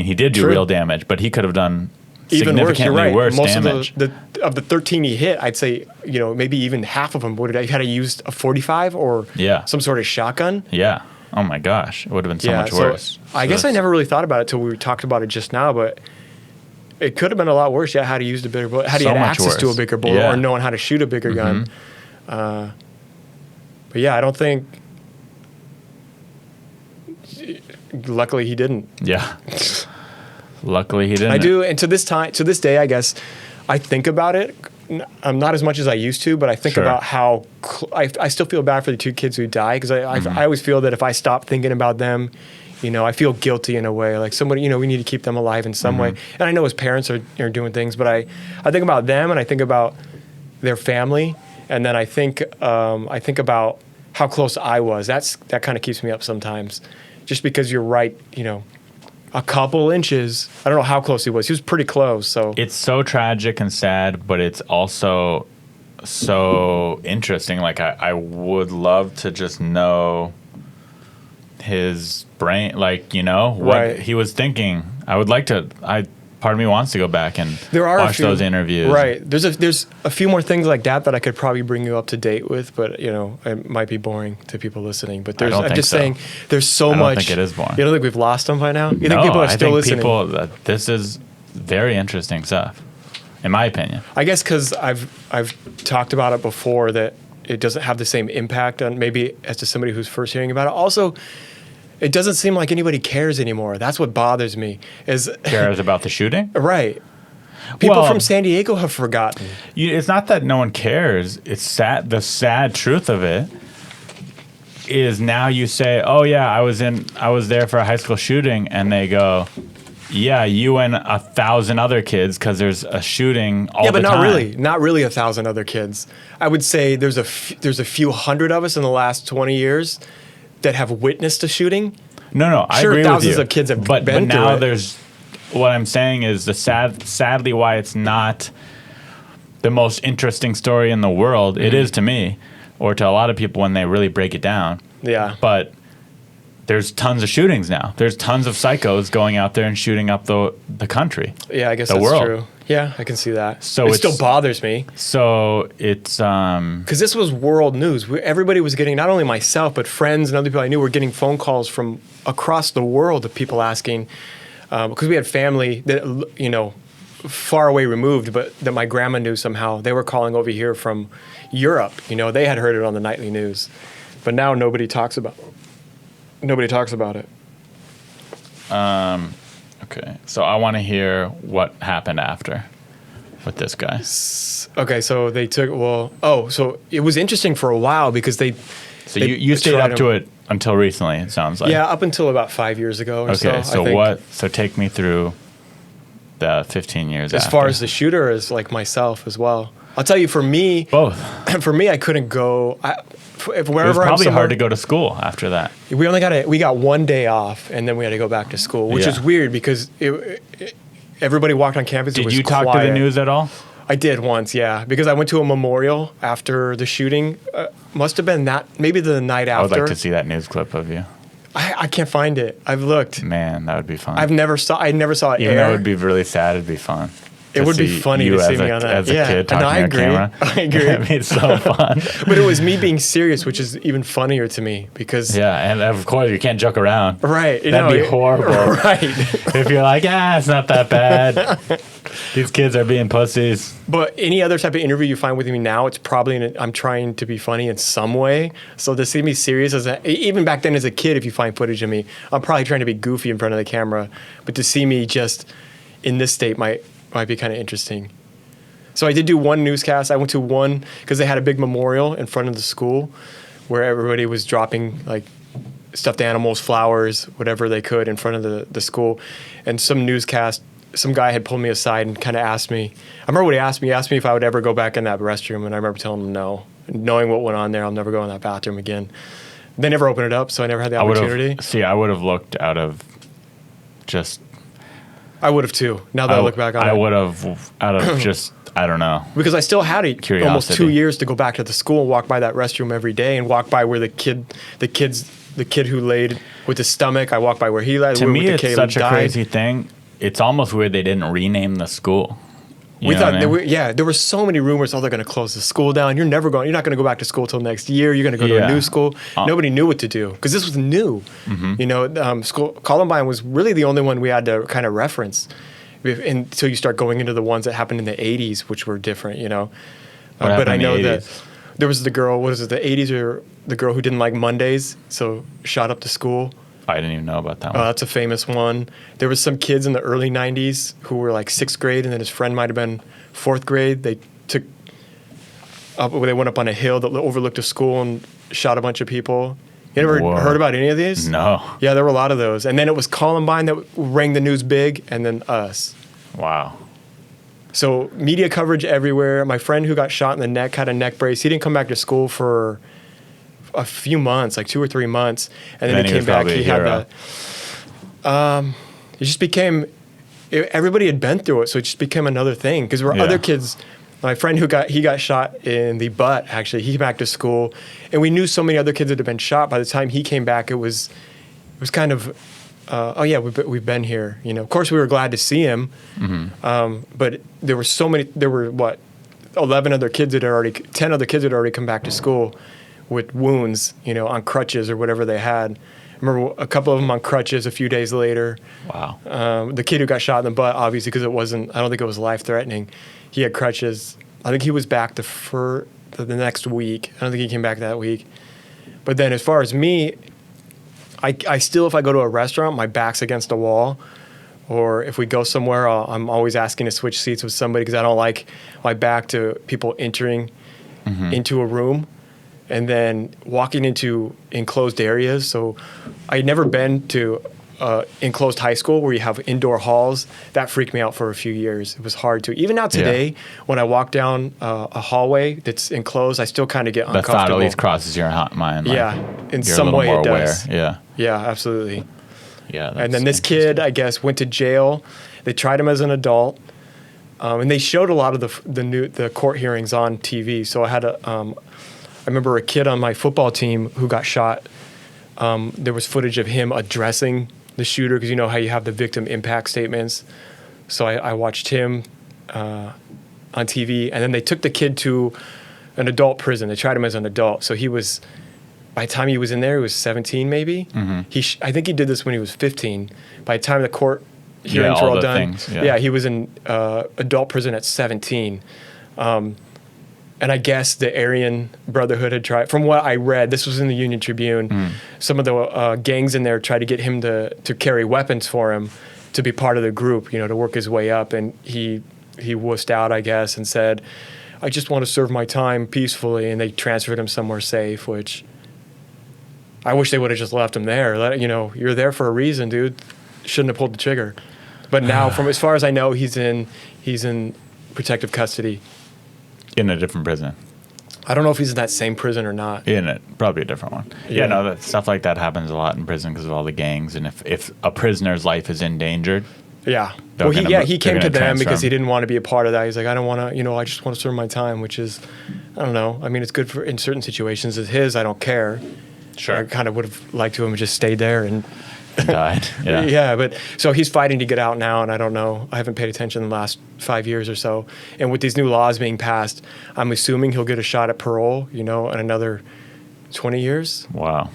he did do True. real damage, but he could have done Even worse. You're significantly right. worse Most damage. of the 13 he hit, I'd say, maybe even half of them would have had to used a 45 or Yeah. some sort of shotgun. Yeah. Oh my gosh. It would have been so much worse. I guess I never really thought about it till we talked about it just now, but it could have been a lot worse. Yeah, had he used a bigger bullet, had he So had much access to a worse. bigger bullet, Yeah. or knowing how to shoot a bigger gun. But yeah, I don't think. Luckily, he didn't. Yeah. Luckily, he didn't. I do, and to this day, I guess I think about it. I'm not as much as I used to, but I think Sure. about how I still feel bad for the 2 kids who died, because I always feel that if I stop thinking about them, I feel guilty in a way. Like somebody, we need to keep them alive in some way. And I know his parents are doing things, but I think about them and I think about their family, and then I think about how close I was. That kind of keeps me up sometimes, just because you're right. A couple inches. I don't know how close he was. He was pretty close. So It's so tragic and sad, but it's also so interesting. Like, I would love to just know his brain, like, what Right. he was thinking. I would like to. Part of me wants to go back and there are watch those interviews. Right. There's a few more things like that I could probably bring you up to date with, but it might be boring to people listening. But don't I'm think just so. saying the's so I don't much. think it is boring. You don't think we've lost them by now? You No, think people are still I think listening? this is very interesting stuff, in my opinion. I guess because I've talked about it before, that it doesn't have the same impact on maybe as to somebody who's first hearing about it. Also, it doesn't seem like anybody cares anymore. That's what bothers me. Is Cares about the shooting? right. People Well, from San Diego have forgotten. It's not that no one cares. It's sad. The sad truth of it is now you say, "Oh yeah, I was there for a high school shooting," and they go, "Yeah, you and 1,000 other kids, because there's a shooting all Yeah, the but time." not really 1,000 other kids. I would say there's a few hundred of us in the last 20 years that have witnessed a shooting. No, I Sure, agree with thousands you. of kids have but been through now it. there's what I'm saying is sadly why it's not the most interesting story in the world. It is to me, or to a lot of people when they really break it down. Yeah. But there's tons of shootings now. There's tons of psychos going out there and shooting up the country. Yeah, I guess the that's world. true. Yeah, I can see that. So it it's- still bothers me So it's because this was world news. Everybody was getting, not only myself, but friends and other people I knew were getting phone calls from across the world of people asking, because we had family that, far away removed, but that my grandma knew somehow. They were calling over here from Europe. You know, they had heard it on the nightly news, but now nobody talks about it. Okay, so I want to hear what happened after with this guy. Okay, so they took so it was interesting for a while because they. So you stayed up to it until recently. It sounds like. Yeah, up until about 5 years ago or so. Okay, so I think. what? So take me through the 15 years. As far as the shooter is like myself as well. I'll tell you, for me, both. For me, I couldn't go. It was probably hard to go to school after that. We got 1 day off, and then we had to go back to school, which is weird because everybody walked on campus. Did you talk to the news at all? I did once, yeah, because I went to a memorial after the shooting. Must have been maybe the night after. I would like to see that news clip of you. I can't find it. I've looked. Man, that would be fun. I never saw it. Even though it would be really sad, it'd be fun. It would be funny to see me on that. As a kid talking I on agree. camera. I agree. That'd be so fun. But it was me being serious, which is even funnier to me because. Yeah, and of course you can't joke around. Right. That'd be horrible. Right. If you're like, it's not that bad. These kids are being pussies. But any other type of interview you find with me now, it's probably I'm trying to be funny in some way. So to see me serious even back then as a kid, if you find footage of me, I'm probably trying to be goofy in front of the camera. But to see me just in this state might be kind of interesting. So I did do one newscast. I went to one because they had a big memorial in front of the school where everybody was dropping like stuffed animals, flowers, whatever they could in front of the school. And some guy had pulled me aside and kind of asked me, I remember what he asked me. He asked me if I would ever go back in that restroom. And I remember telling him no. And knowing what went on there, I'll never go in that bathroom again. They never opened it up, so I never had the opportunity. I would have looked out of just... I would have too, now that I look back on it. I would have out of just... I don't know. Because I still had almost 2 years to go back to the school and walk by that restroom every day and walk by where the kid who laid with his stomach, I walked by where he laid. To me, it's such a crazy thing. It's almost weird they didn't rename the school. We thought, there were so many rumors. They're going to close the school down. You're not going to go back to school till next year. You're going to go to a new school. Nobody knew what to do because this was new. Mm-hmm. You know, Columbine was really the only one we had to kind of reference until you start going into the ones that happened in the 80s, which were different, you know. But I know that there was the girl, the 80s, or the girl who didn't like Mondays, so shot up the school. I didn't even know about that one. That's a famous one. There was some kids in the early 90s who were like 6th grade, and then his friend might have been 4th grade. They went up on a hill that overlooked a school and shot a bunch of people. You ever heard about any of these? No. Yeah, there were a lot of those. And then it was Columbine that rang the news big, and then us. Wow. So media coverage everywhere. My friend who got shot in the neck had a neck brace. He didn't come back to school for a few months, like 2 or 3 months. And then he came back. He had that. It just became, everybody had been through it, so it just became another thing. Because there were other kids. My friend he got shot in the butt, actually. He came back to school. And we knew so many other kids that had been shot. By the time he came back, it was kind of, we've been here. You know, of course, we were glad to see him. Mm-hmm. But there were 10 other kids that had already come back to school with wounds, you know, on crutches or whatever they had. I remember a couple of them on crutches a few days later. Wow. The kid who got shot in the butt, obviously, because I don't think it was life-threatening. He had crutches. I think he was back the next week. I don't think he came back that week. But then as far as me, I still, if I go to a restaurant, my back's against a wall. Or if we go somewhere, I'm always asking to switch seats with somebody because I don't like my back to people entering into a room and then walking into enclosed areas. So I had never been to enclosed high school where you have indoor halls. That freaked me out for a few years. It was hard to. Even now today, when I walk down a hallway that's enclosed, I still kind of get uncomfortable. The thought at least crosses your mind. Yeah, in some way it does. Yeah. Yeah, absolutely. Yeah. And then this kid, I guess, went to jail. They tried him as an adult, and they showed a lot of the court hearings on TV. So I had I remember a kid on my football team who got shot. There was footage of him addressing the shooter because you know how you have the victim impact statements. So I watched him on TV, and then they took the kid to an adult prison. They tried him as an adult. So by the time he was in there, he was 17 maybe. Mm-hmm. I think he did this when he was 15. By the time the court hearings all were all the done. things, yeah. He was in adult prison at 17. And I guess the Aryan Brotherhood had tried, from what I read, this was in the Union Tribune, some of the gangs in there tried to get him to carry weapons for him to be part of the group, to work his way up. And he wussed out, I guess, and said, I just want to serve my time peacefully. And they transferred him somewhere safe, which I wish they would have just left him there. You're there for a reason, dude. Shouldn't have pulled the trigger. But now, from as far as I know, he's in protective custody. In a different prison. I don't know if he's in that same prison or not. In it, probably a different one. Yeah. No, that stuff like that happens a lot in prison because of all the gangs, and if a prisoner's life is endangered, Yeah. They're Well, he came gonna to them transfer because he him. didn't want to be a part of that. He's like, I don't want to, I just want to serve my time, which is, I don't know. I mean, it's good for in certain situations. As his, I don't care. Sure. I kind of would have liked to have just stayed there and died. Yeah. yeah, but so he's fighting to get out now, and I don't know. I haven't paid attention in the last 5 years or so. And with these new laws being passed, I'm assuming he'll get a shot at parole, in another 20 years. Wow.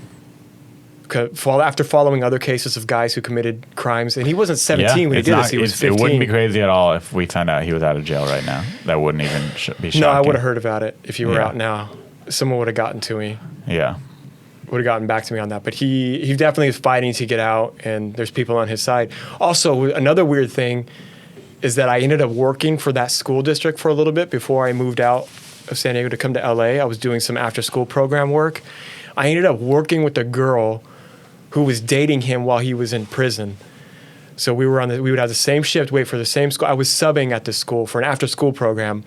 After following other cases of guys who committed crimes, and he wasn't 17 when he did this; he was 15. It wouldn't be crazy at all if we found out he was out of jail right now. That wouldn't even be shocking. No, I would have heard about it if you were Yeah. out now. Someone would have gotten to me. Yeah. Would have gotten back to me on that. But he definitely is fighting to get out, and there's people on his side. Also, another weird thing is that I ended up working for that school district for a little bit before I moved out of San Diego to come to LA. I was doing some after-school program work. I ended up working with a girl who was dating him while he was in prison. So we would have the same shift, wait for the same school. I was subbing at this school for an after-school program.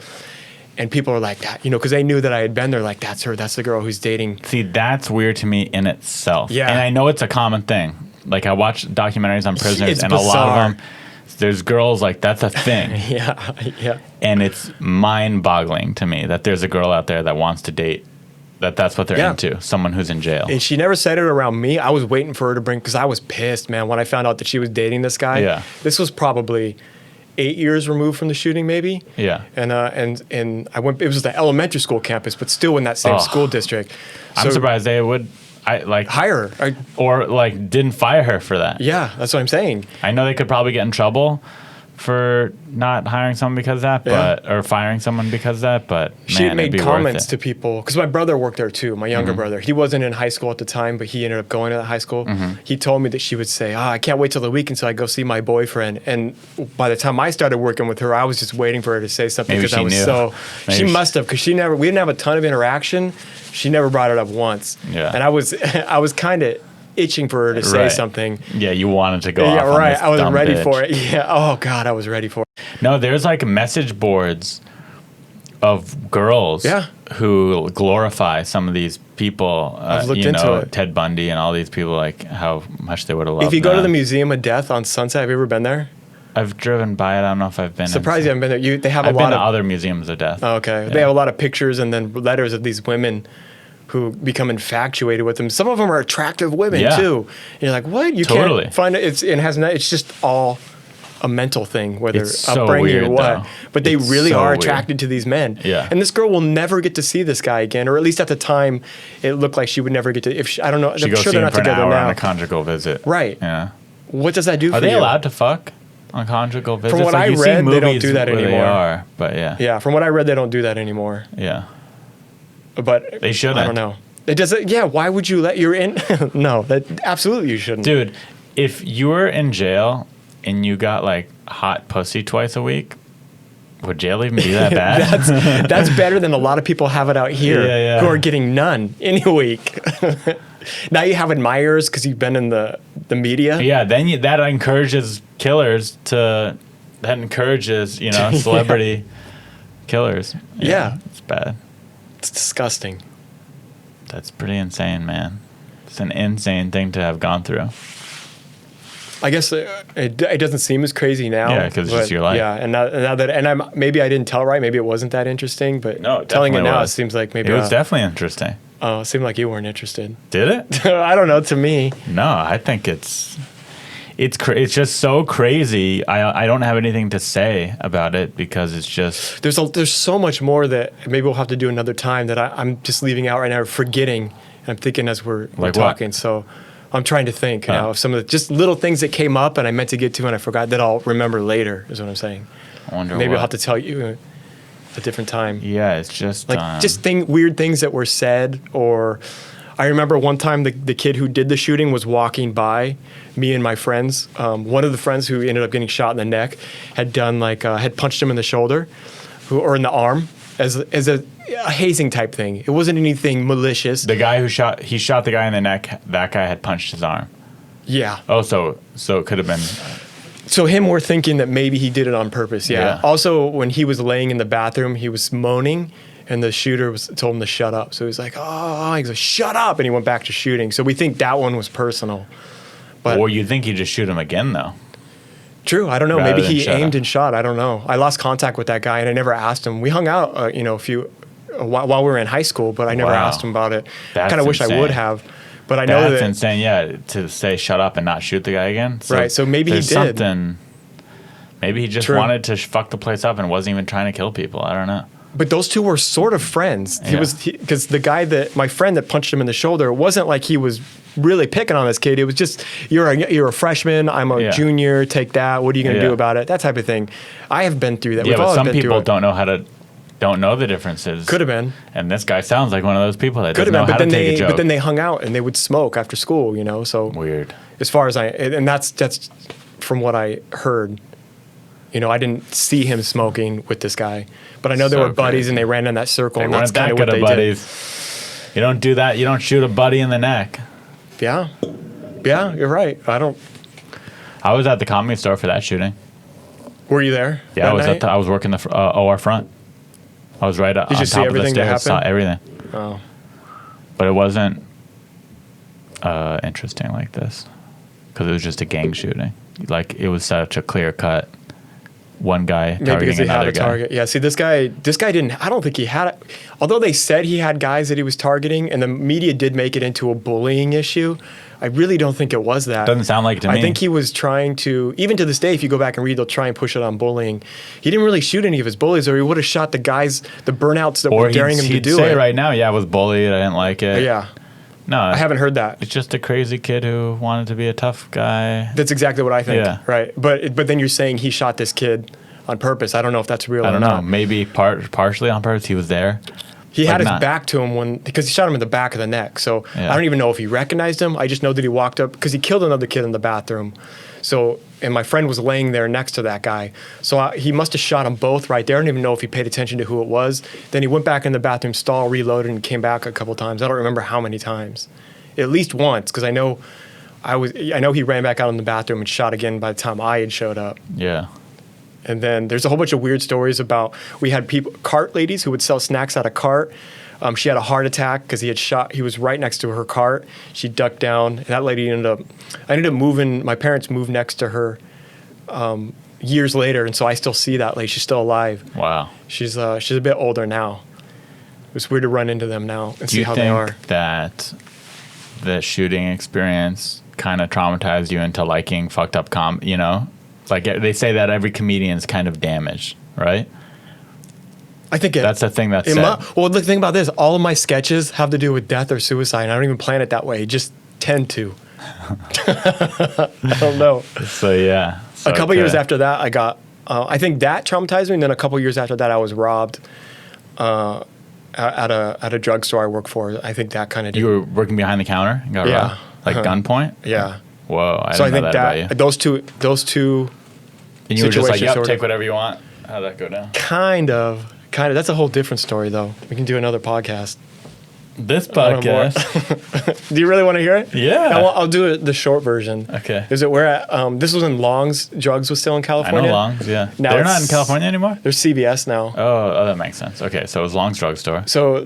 And people are like that, because they knew that I had been there. Like, that's her. That's the girl who's dating. See, that's weird to me in itself. Yeah. And I know it's a common thing. Like, I watch documentaries on prisoners, It's and a lot bizarre. of them, there's girls like, that's a thing. Yeah. And it's mind-boggling to me that there's a girl out there that wants to date, that's what they're Yeah. into, someone who's in jail. And she never said it around me. I was waiting for her to bring, because I was pissed, man, when I found out that she was dating this guy. Yeah. This was probably 8 years removed from the shooting, maybe. Yeah. And I went. It was the elementary school campus, but still in that same Oh. school district. I'm So surprised they would hire her. or didn't fire her for that. Yeah, that's what I'm saying. I know they could probably get in trouble for not hiring someone because of that, or firing someone because of that, but She man, made it'd be comments worth to it. people, because my brother worked there too, my younger Mm-hmm. brother. He wasn't in high school at the time, but he ended up going to that high school. Mm-hmm. He told me that she would say, I can't wait till the weekend so I go see my boyfriend. And by the time I started working with her, I was just waiting for her to say something, Maybe because I she was knew. so, Maybe she she- must have, because we didn't have a ton of interaction. She never brought it up once. Yeah. And I was kind of itching for her to say Right. something. Yeah, you wanted to go Yeah, off on right. this I was dumb ready bitch. for it. Yeah. Oh God, I was ready for it. No, there's message boards of girls Yeah. who glorify some of these people. I've looked into it. Ted Bundy and all these people, how much they would have loved If you go to the them. Museum of Death on Sunset, have you ever been there? I've driven by it. I don't know if I've been. Surprised you haven't been there. They have a I've lot been to of other museums of death. Oh, okay. Yeah. They have a lot of pictures and then letters of these women who become infatuated with them. Some of them are attractive women Yeah. too. And you're like, what? You Totally. can't find it. It's just all a mental thing, whether It's so upbringing or weird, what. though. But they It's really so are weird. attracted to these men. Yeah. And this girl will never get to see this guy again, or at least at the time, it looked like she would never get to. I don't know. She I'm goes sure see they're him not for an together hour on now. a conjugal visit. Right. Yeah. What does that do for Are they you? allowed to fuck on conjugal visits? what I you see read, they don't movies do that where anymore. They are, but yeah. Yeah. From what I read, they don't do that anymore. Yeah. But They shouldn't. I don't know. It doesn't. Yeah. Why would you let you're in? No. That absolutely you shouldn't. Dude, if you were in jail and you got hot pussy twice a week, would jail even be that bad? That's better than a lot of people have it out here Yeah. who are getting none in a week. Now you have admirers because you've been in the media. Yeah, then that encourages killers to. That encourages celebrity killers. Yeah. It's bad. It's disgusting. That's pretty insane, man. It's an insane thing to have gone through. I guess it doesn't seem as crazy now. Yeah, 'cause it's just but your life. Yeah, and now that maybe I didn't tell right. Maybe it wasn't that interesting. But No, it telling it definitely now, was. it seems like maybe It was definitely interesting. it seemed like you weren't interested. Did it? I don't know. To me, No, I think it's just so crazy. I don't have anything to say about it because it's just there's so much more that maybe we'll have to do another time that I'm just leaving out right now, or forgetting. And I'm thinking as we're Like what? talking. So I'm trying to think now of some of the just little things that came up and I meant to get to and I forgot that I'll remember later, is what I'm saying. I wonder Maybe what. I'll have to tell you a different time. Yeah, it's just Like just weird things that were said. Or I remember one time the kid who did the shooting was walking by me and my friends. One of the friends who ended up getting shot in the neck had done had punched him in the shoulder or in the arm as a hazing type thing. It wasn't anything malicious. the guy who shot the guy in the neck. That guy had punched his arm. Yeah. Oh, so it could have been. So him, we're thinking that maybe he did it on purpose. Yeah. Yeah. Also, when he was laying in the bathroom, he was moaning, and the shooter told him to shut up. So he was like, "Oh," he goes, "Shut up," and he went back to shooting. So we think that one was personal. But Or you think he just shoot him again though? true, I don't know. Rather Maybe than he shut aimed up. and shot. I don't know. I lost contact with that guy, and I never asked him. We hung out, while we were in high school, but I never Wow. asked him about it. That's Kind of wish I insane. would have. But I know That's that. insane. Yeah, to say shut up and not shoot the guy again. Right, so maybe he there's did. Something. Maybe he just True. wanted to fuck the place up and wasn't even trying to kill people. I don't know. But those two were sort of friends. Yeah. Because the guy my friend that punched him in the shoulder, it wasn't like he was really picking on this kid. It was just, you're a freshman, I'm a Yeah. junior, take that. What are you going to Yeah. do about it? That type of thing. I have been through that. Yeah, We've but all some been people through it. don't know the differences. Could have been. And this guy sounds like one of those people that Could doesn't have know been. how But to then take a joke. but then they hung out and they would smoke after school, so. Weird. As far as and that's from what I heard. I didn't see him smoking with this guy, but I know they So were buddies crazy. and they ran in that circle, They and that's weren't that kind of good what of they did. buddies. You don't do that. You don't shoot a buddy in the neck. Yeah, you're right. I was at the Comedy Store for that shooting. Were you there? Yeah, that night? I was working the OR front. I was right on you top see of the everything that stairs. Saw happened? everything. Oh. But it wasn't interesting like this because it was just a gang shooting. Like it was such a clear cut. One guy Maybe because targeting he had another a guy. target. Yeah, see, this guy didn't, I don't think he had it. Although they said he had guys that he was targeting, and the media did make it into a bullying issue, I really don't think it was that. Doesn't sound like it to me. I think he was trying to, even to this day, if you go back and read, they'll try and push it on bullying. He didn't really shoot any of his bullies, or he would have shot the guys, the burnouts that Or were daring him to he'd do say it. right now, yeah, I was bullied. I didn't like it. Yeah, No, I haven't heard that. It's just a crazy kid who wanted to be a tough guy. That's exactly what I think. Yeah. Right. But then you're saying he shot this kid on purpose. I don't know if that's real I or don't not. know. Maybe partially on purpose. He was there. He Like had his not. back to him because he shot him in the back of the neck. So Yeah. I don't even know if he recognized him. I just know that he walked up because he killed another kid in the bathroom. So, and my friend was laying there next to that guy. So he must have shot them both right there. I don't even know if he paid attention to who it was. Then he went back in the bathroom stall, reloaded, and came back a couple times. I don't remember how many times. At least once, because I know he ran back out in the bathroom and shot again by the time I had showed up. Yeah. And then there's a whole bunch of weird stories about, we had cart ladies who would sell snacks out of cart. She had a heart attack because he was right next to her cart. She ducked down, and that lady I ended up moving, my parents moved next to her years later, and so I still see that lady. She's still alive. Wow. She's a bit older now. It's weird to run into them now and Do see you how they are. think that the shooting experience kind of traumatized you into liking fucked up Like they say that every comedian's kind of damaged, right? I think That's the thing that's in said. well, the thing about this, all of my sketches have to do with death or suicide. And I don't even plan it that way. Just tend to. I don't know. So yeah. So A couple years to- after that, I got. I think that traumatized me. And then a couple years after that, I was robbed at a drugstore I work for. I think that kind of. you were working behind the counter and got Yeah. robbed? Like gunpoint? Yeah. Whoa, I So I didn't know think that about you. those two. And you were just like, situations yep, sort take of- whatever you want. How'd that go down? Kind of. That's a whole different story, though. We can do another podcast. This I don't know more. podcast. Do you really want to hear it? Yeah. I'll do it, the short version. Okay. Is it where this was when Long's Drugs was still in I California? know Long's, yeah. Now They're not in it's- California anymore? There's CVS now. Oh, that makes sense. Okay, so it was Long's drugstore. So I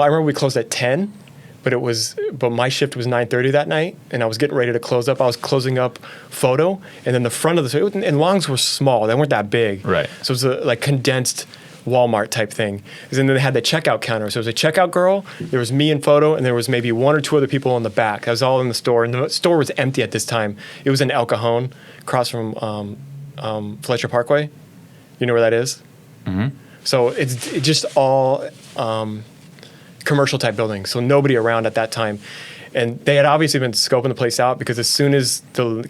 remember we closed at 10, but my shift was 9:30 that night, and I was getting ready to close up. I was closing up photo, and then the front of and Long's were small. They weren't that big. Right. So it was a condensed Walmart type thing. And then they had the checkout counter. So it was a checkout girl, there was me in photo, and there was maybe one or two other people in the back. That was all in the store, and the store was empty at this time. It was in El Cajon, across from Fletcher Parkway. You know where that is? Mm-hmm. So it's just all commercial type buildings, so nobody around at that time. And they had obviously been scoping the place out because as soon as the lady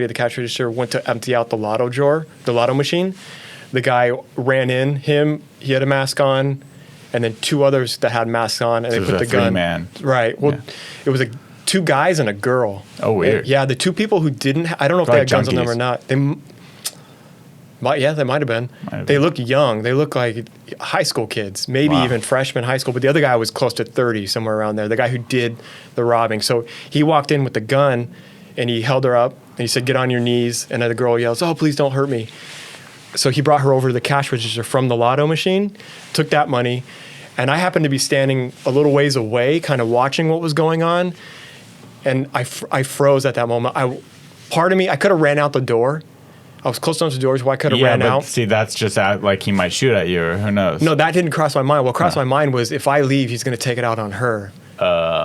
at the cash register went to empty out the lotto drawer, the lotto machine, the guy ran in. He had a mask on, and then 2 others that had masks on, and So they it put was the a gun. 3-man. Right. Well, it was 2 guys and a girl. Oh, weird. Yeah, the 2 people who didn't. I don't know if they Probably had guns on them junkies. or not. They might have been. have They been. look young. They look like high school kids, maybe Wow. even freshman high school. But the other guy was close to 30, somewhere around there. The guy who did the robbing. So he walked in with the gun, and he held her up, and he said, "Get on your knees." And then the girl yells, "Oh, please don't hurt me." So he brought her over to the cash register from the lotto machine, took that money, and I happened to be standing a little ways away, kind of watching what was going on, and I froze at that moment. Part of me, I could have ran out the door. I was close enough to the doors where I could have ran but out. see, that's just like he might shoot at you, or who knows? No, that didn't cross my mind. What crossed my mind was if I leave, he's going to take it out on her.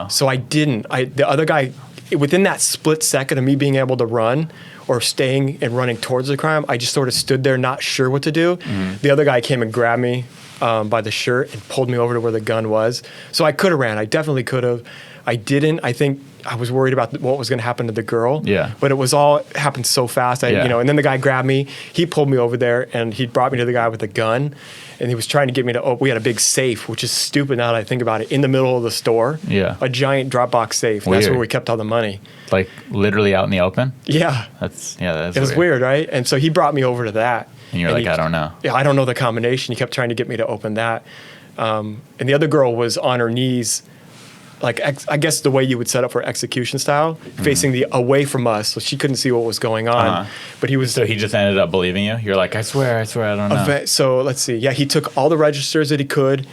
So I didn't. The other guy, within that split second of me being able to run or staying and running towards the crime, I just sort of stood there not sure what to do. The other guy came and grabbed me by the shirt and pulled me over to where the gun was. So I could have ran. I definitely could have. I didn't. I think I was worried about what was going to happen to the girl. Yeah. But it happened so fast. Yeah. And then the guy grabbed me. He pulled me over there, and he brought me to the guy with the gun. And he was trying to get me to open. We had a big safe, which is stupid now that I think about it, in the middle of the store. Yeah. A giant Dropbox safe. And that's Weird. where we kept all the money. Like literally out in the open. Yeah. That's It was weird, right? And so he brought me over to that. And you're like, I don't know. Yeah, I don't know the combination. He kept trying to get me to open that. And the other girl was on her knees, like I guess the way you would set up for execution style, facing away from us, so she couldn't see what was going on. But he was. So he just ended up believing you. You're like, I swear, I don't know. So let's see. Yeah, he took all the registers that he could.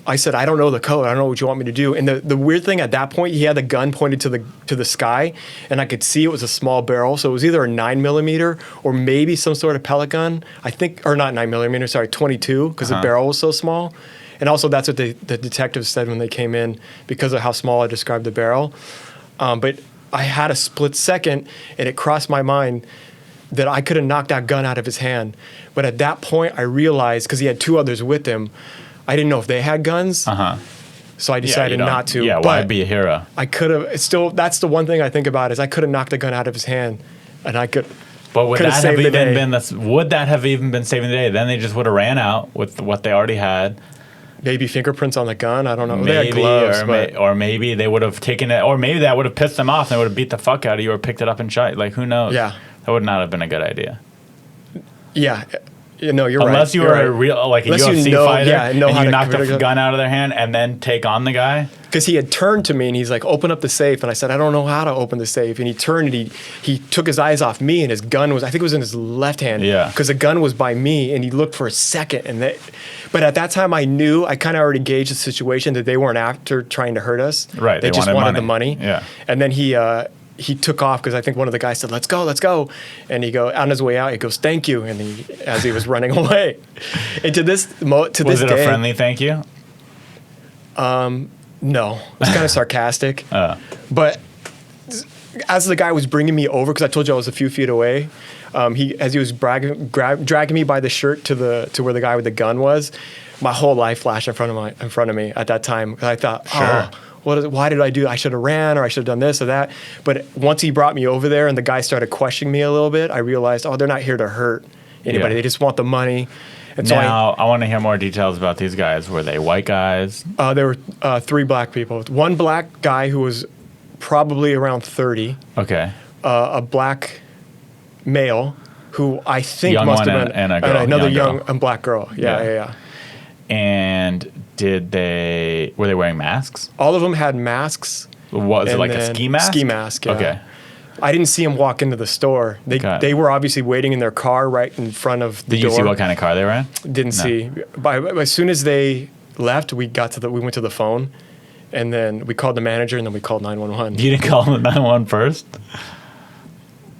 I said, I don't know the code. I don't know what you want me to do. And the weird thing at that point, he had the gun pointed to the sky, and I could see it was a small barrel. So it was either a 9mm or maybe some sort of pellet gun. I think, or not 9mm, sorry, 22, because the barrel was so small. And also that's what the detectives said when they came in because of how small I described the barrel. But I had a split second, and it crossed my mind that I could have knocked that gun out of his hand. But at that point, I realized, because he had 2 others with him, I didn't know if they had guns. So I decided not to. Yeah, why be a hero? I could have. That's the one thing I think about is I could have knocked the gun out of his hand, and I could. But would that have saved the even day. would that have even been saving the day? Then they just would have ran out with what they already had. Maybe fingerprints on the gun. I don't know. They Maybe, had gloves, or maybe they would have taken it, or maybe that would have pissed them off. And they would have beat the fuck out of you, or picked it up and shot. Like who knows? Yeah. That would not have been a good idea. Yeah. No, you're right. Unless you were a real, like a Unless UFC fighter, and and how you to knocked commit the a gun out of their hand and then take on the guy. Because he had turned to me and he's like, "Open up the safe," and I said, "I don't know how to open the safe." And he turned and he took his eyes off me, and his gun was, I think it was in his left hand. Yeah. Because the gun was by me, and he looked for a second, but at that time I knew, I kind of already gauged the situation that they weren't after trying to hurt us. Right, They they just wanted wanted the money. Yeah. And then he took off because I think one of the guys said, let's go. And he on his way out, he goes, "Thank you." And as he was running away. And to this Was it day, a friendly thank you? no, it was kind of sarcastic. But as the guy was bringing me over, because I told you I was a few feet away, as he was dragging me by the shirt to where the guy with the gun was, my whole life flashed in front of me at that time. 'Cause I thought, Sure. why did I do? I should have ran, or I should have done this or that. But once he brought me over there, and the guy started questioning me a little bit, I realized, they're not here to hurt anybody. Yeah. They just want the money. And so Now, I want to hear more details about these guys. Were they white guys? there were 3 black people. One black guy who was probably around 30. Okay. A black male who I think Young must one have been and a girl, another young young and black girl. Yeah. And were they wearing masks? All of them had masks. Was it and like a then- ski mask? Ski mask. Yeah. Okay. I didn't see them walk into the store. They were obviously waiting in their car right in front of the Did door. you see what kind of car they were in? Didn't No. see. As soon as they left, we went to the phone, and then we called the manager, and then we called 911. You didn't call them 911 first?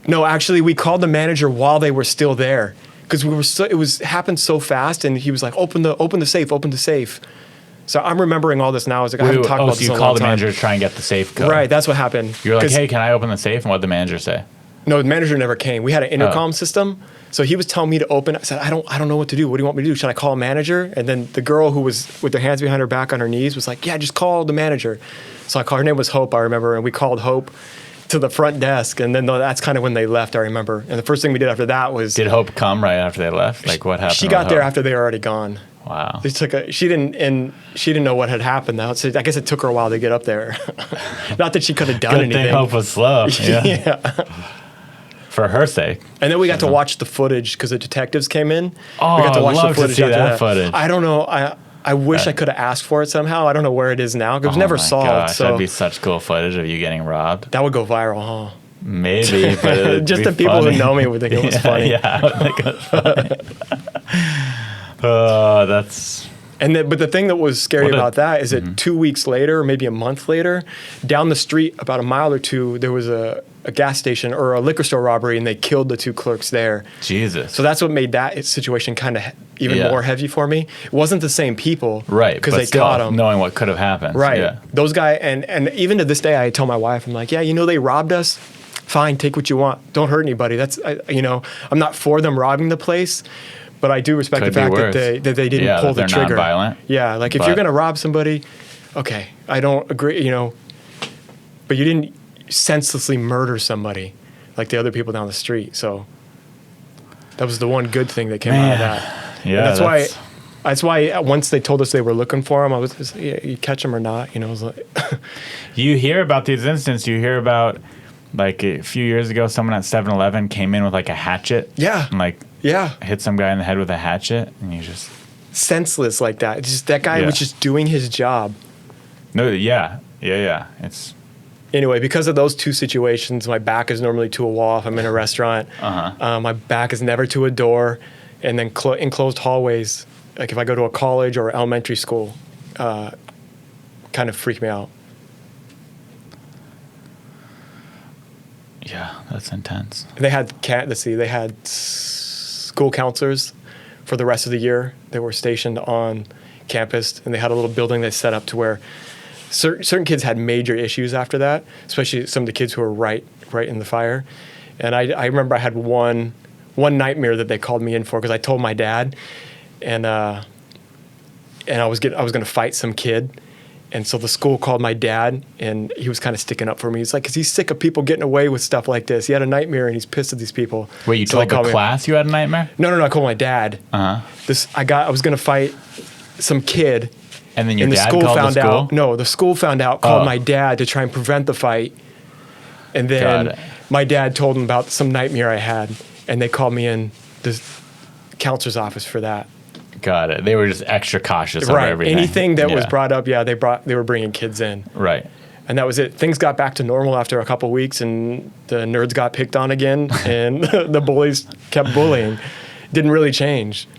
No, actually, we called the manager while they were still there, because happened so fast, and he was like, open the safe. So I'm remembering all this now. I was like, I haven't talked about so this you in a called long the time. manager to try and get the safe code. Right, that's what happened. You're like, 'Cause- hey, can I open the safe? And what did the manager say? No, the manager never came. We had an intercom system. So he was telling me to open. I said, I don't know what to do. What do you want me to do? Should I call a manager? And then the girl who was with her hands behind her back on her knees was like, yeah, just call the manager. So I called, her name was Hope, I remember. And we called Hope to the front desk. And then that's kind of when they left, I remember. And the first thing we did after that was. Did Hope come right after they left? Like what happened? She got there after they were already gone. Wow. She didn't know what had happened though. So I guess it took her a while to get up there. Not that she could have done Good anything. thing Hope was slow. Yeah. Yeah. For her sake. And then we got to watch the footage because the detectives came in. Oh, we got to watch I'd love the footage to see after that footage. I don't know. I wish I could have asked for it somehow. I don't know where it is now. It was never solved. Gosh, so that'd be such cool footage of you getting robbed. that would go viral, huh? Maybe, but it'd Just be the people funny. who know me would think it was funny. Yeah, I would think it was funny. Oh, that's. But the thing that was scary What a- about that is that 2 weeks later, or maybe a month later, down the street, about a mile or two, there was a gas station or a liquor store robbery, and they killed the two clerks there. Jesus. So that's what made that situation kind of even Yeah. more heavy for me. It wasn't the same people, Right, Because but they still, caught them, knowing what could have happened. right? Yeah. Those guys, and even to this day, I tell my wife, I'm like, yeah, they robbed us. Fine, take what you want. Don't hurt anybody. I'm not for them robbing the place. But I do respect Could the be fact worse. that they didn't Yeah, pull that the they're trigger. nonviolent. Yeah, like if But- you're gonna rob somebody, okay, I don't agree, but you didn't senselessly murder somebody like the other people down the street. So that was the one good thing that came out of that. Yeah, And that's why once they told us they were looking for him, I was just, yeah, you catch him or not, it was like. You hear about these incidents. You hear about, like, a few years ago, someone at 7-Eleven came in with, like, a hatchet. Yeah. And, like, Yeah, hit some guy in the head with a hatchet, and you just. senseless like that. It's just that guy Yeah. was just doing his job. No, yeah. It's. Anyway, because of those two situations, my back is normally to a wall if I'm in a restaurant. Uh-huh. My back is never to a door. And then enclosed hallways, like if I go to a college or elementary school, kind of freak me out. Yeah, that's intense. They had school counselors for the rest of the year. They were stationed on campus, and they had a little building they set up to where certain kids had major issues after that, especially some of the kids who were right in the fire. And I remember I had one nightmare that they called me in for because I told my dad, and I was going to fight some kid. And so the school called my dad, and he was kind of sticking up for me. He's like, because he's sick of people getting away with stuff like this. He had a nightmare, and he's pissed at these people. Wait, you So they told called the me- class you had a nightmare? No, I called my dad. Uh-huh. I was going to fight some kid. And then your And the dad school called found the school? out. No, the school found out, called Oh. my dad to try and prevent the fight. And Got then it. my dad told him about some nightmare I had, and they called me in the counselor's office for that. Got it. They were just extra cautious over Right. everything. Anything that was Yeah. brought up, they were bringing kids in. Right. And that was it. Things got back to normal after a couple weeks, and the nerds got picked on again, and the bullies kept bullying. Didn't really change.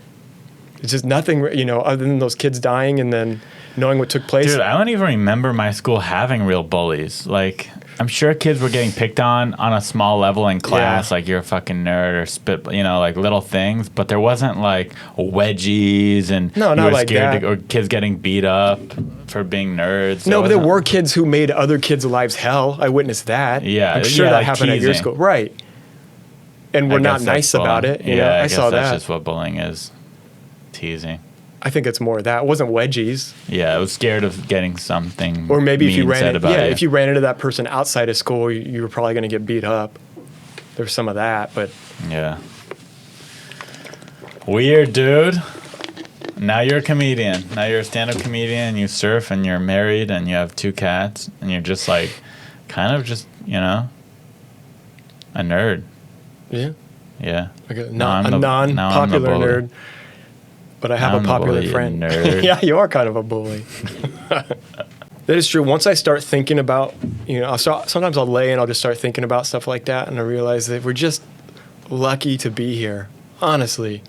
It's just nothing, other than those kids dying and then knowing what took place. Dude, I don't even remember my school having real bullies. Like, I'm sure kids were getting picked on a small level in class, Yeah. like you're a fucking nerd or spit, like little things. But there wasn't like wedgies and No, you not were like scared that. or kids getting beat up for being nerds. No, but there wasn't- were kids who made other kids' lives hell. I witnessed that. Yeah, I'm sure yeah, that like happened at your teasing. school, right? And I we're not guess that's nice about bullying. it. Yeah, I guess saw that's that. just what bullying is. Teasing. I think it's more of that. It wasn't wedgies. Yeah, I was scared of getting something. Or maybe if you mean ran said about if you ran into that person outside of school, you were probably going to get beat up. There's some of that, but Yeah. Weird, dude. Now you're a comedian. Now you're a stand-up comedian, and you surf, and you're married, and you have 2 cats, and you're just like, kind of just, a nerd. yeah, Yeah. like a Now I'm the- non-popular now I'm the bully. nerd. But I have Now a I'm the popular bully, you friend. nerd. Yeah, you are kind of a bully. That is true. Once I start thinking about, sometimes I'll lay and I'll just start thinking about stuff like that, and I realize that we're just lucky to be here. Honestly,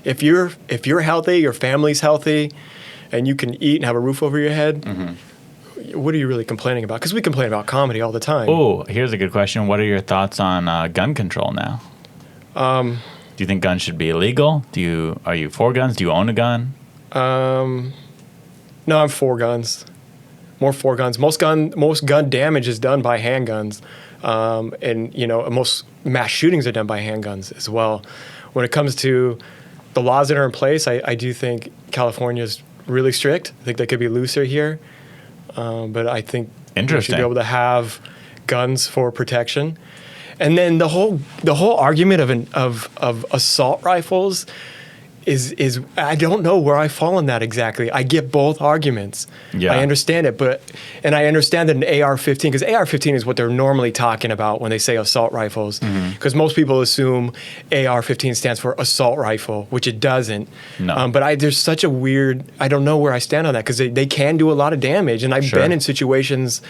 if you're healthy, your family's healthy, and you can eat and have a roof over your head, what are you really complaining about? Because we complain about comedy all the time. Oh, here's a good question. What are your thoughts on gun control now? Do you think guns should be illegal? Are you for guns? Do you own a gun? No, I'm for guns. More for guns. Most gun damage is done by handguns. And most mass shootings are done by handguns as well. When it comes to the laws that are in place, I do think California is really strict. I think they could be looser here, but I think we should be able to have guns for protection. And then the whole argument of assault rifles is I don't know where I fall on that exactly. I get both arguments. Yeah. I understand it, and I understand that an AR-15, because AR-15 is what they're normally talking about when they say assault rifles, because most people assume AR-15 stands for assault rifle, which it doesn't. No. But there's such a weird, I don't know where I stand on that, because they can do a lot of damage, and I've been in situations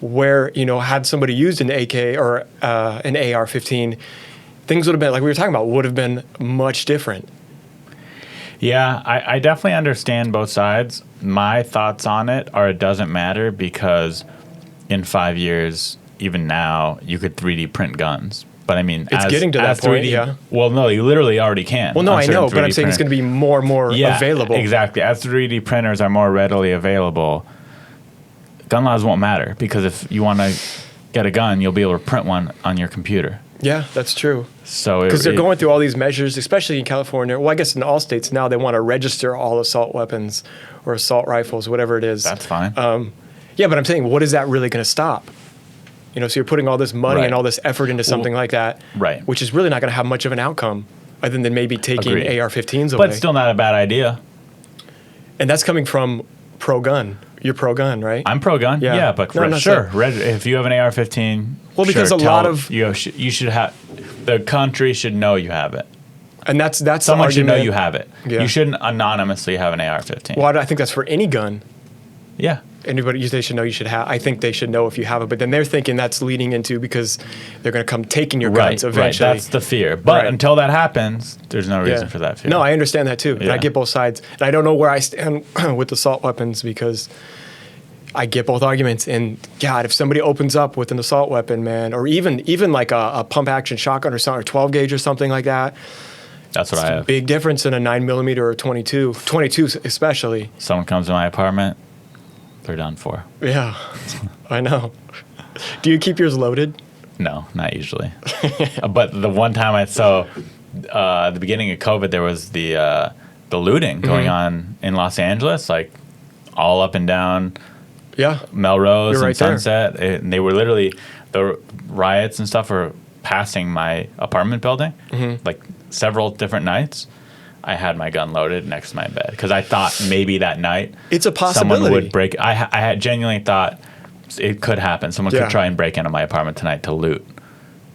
where, had somebody used an AK or an AR-15, things would have been, like we were talking about, would have been much different. Yeah, I definitely understand both sides. My thoughts on it are it doesn't matter because in 5 years, even now, you could 3D print guns. But I mean, it's getting to that point, yeah. Well, no, you literally already can. Well, no, I know, but I'm saying it's going to be more and more available. Exactly. As 3D printers are more readily available, gun laws won't matter because if you want to get a gun, you'll be able to print one on your computer. Yeah, that's true. So because they're going through all these measures, especially in California. Well, I guess in all states now they want to register all assault weapons or assault rifles, whatever it is. That's fine. Yeah, but I'm saying, what is that really going to stop? So you're putting all this money and all this effort into something like that, right? Which is really not going to have much of an outcome, other than maybe taking AR-15s away. But it's still not a bad idea. And that's coming from pro-gun. You're pro-gun, right? I'm pro-gun. Yeah, but sure. If you have an AR-15, well, because sure, a lot of you should have, the country should know you have it. And that's someone should know you have it. Yeah. You shouldn't anonymously have an AR-15. Well, I think that's for any gun. Yeah. Anybody they should know you should have. I think they should know if you have it, but then they're thinking that's leading into because they're going to come taking your guns eventually. Right. That's the fear. But until that happens, there's no reason for that fear. No, I understand that too. And I get both sides. And I don't know where I stand with assault weapons because I get both arguments. And God, if somebody opens up with an assault weapon, man, or even like a pump action shotgun or something, or 12 gauge or something like that. That's what I have. Big difference in a 9mm or a 22 especially. Someone comes to my apartment, they're done for. Yeah, I know. Do you keep yours loaded? No, not usually. But the one time at the beginning of COVID, there was the looting going on in Los Angeles, like all up and down Melrose and Sunset. And they were literally, the riots and stuff were passing my apartment building, like several different nights. I had my gun loaded next to my bed because I thought maybe that night it's a possibility someone would break. I had genuinely thought it could happen. Someone could try and break into my apartment tonight to loot,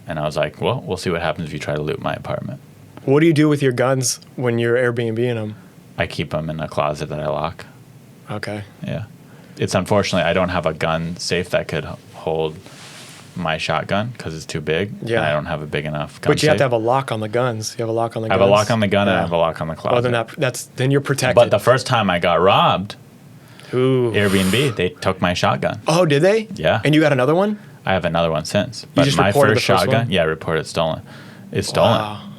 and I was like, "Well, we'll see what happens if you try to loot my apartment." What do you do with your guns when you're Airbnb-ing them? I keep them in a closet that I lock. Okay. Yeah, it's unfortunately I don't have a gun safe that could hold my shotgun because it's too big. Yeah, and I don't have a big enough gun. But you have to have a lock on the guns. You have a lock on the guns. I have a lock on the gun and I have a lock on the closet. Well, then you're protected. But the first time I got robbed, Airbnb, they took my shotgun. Oh, did they? Yeah. And you got another one? I have another one since. But just my reported first the first shotgun, one? reported stolen. It's stolen. Wow.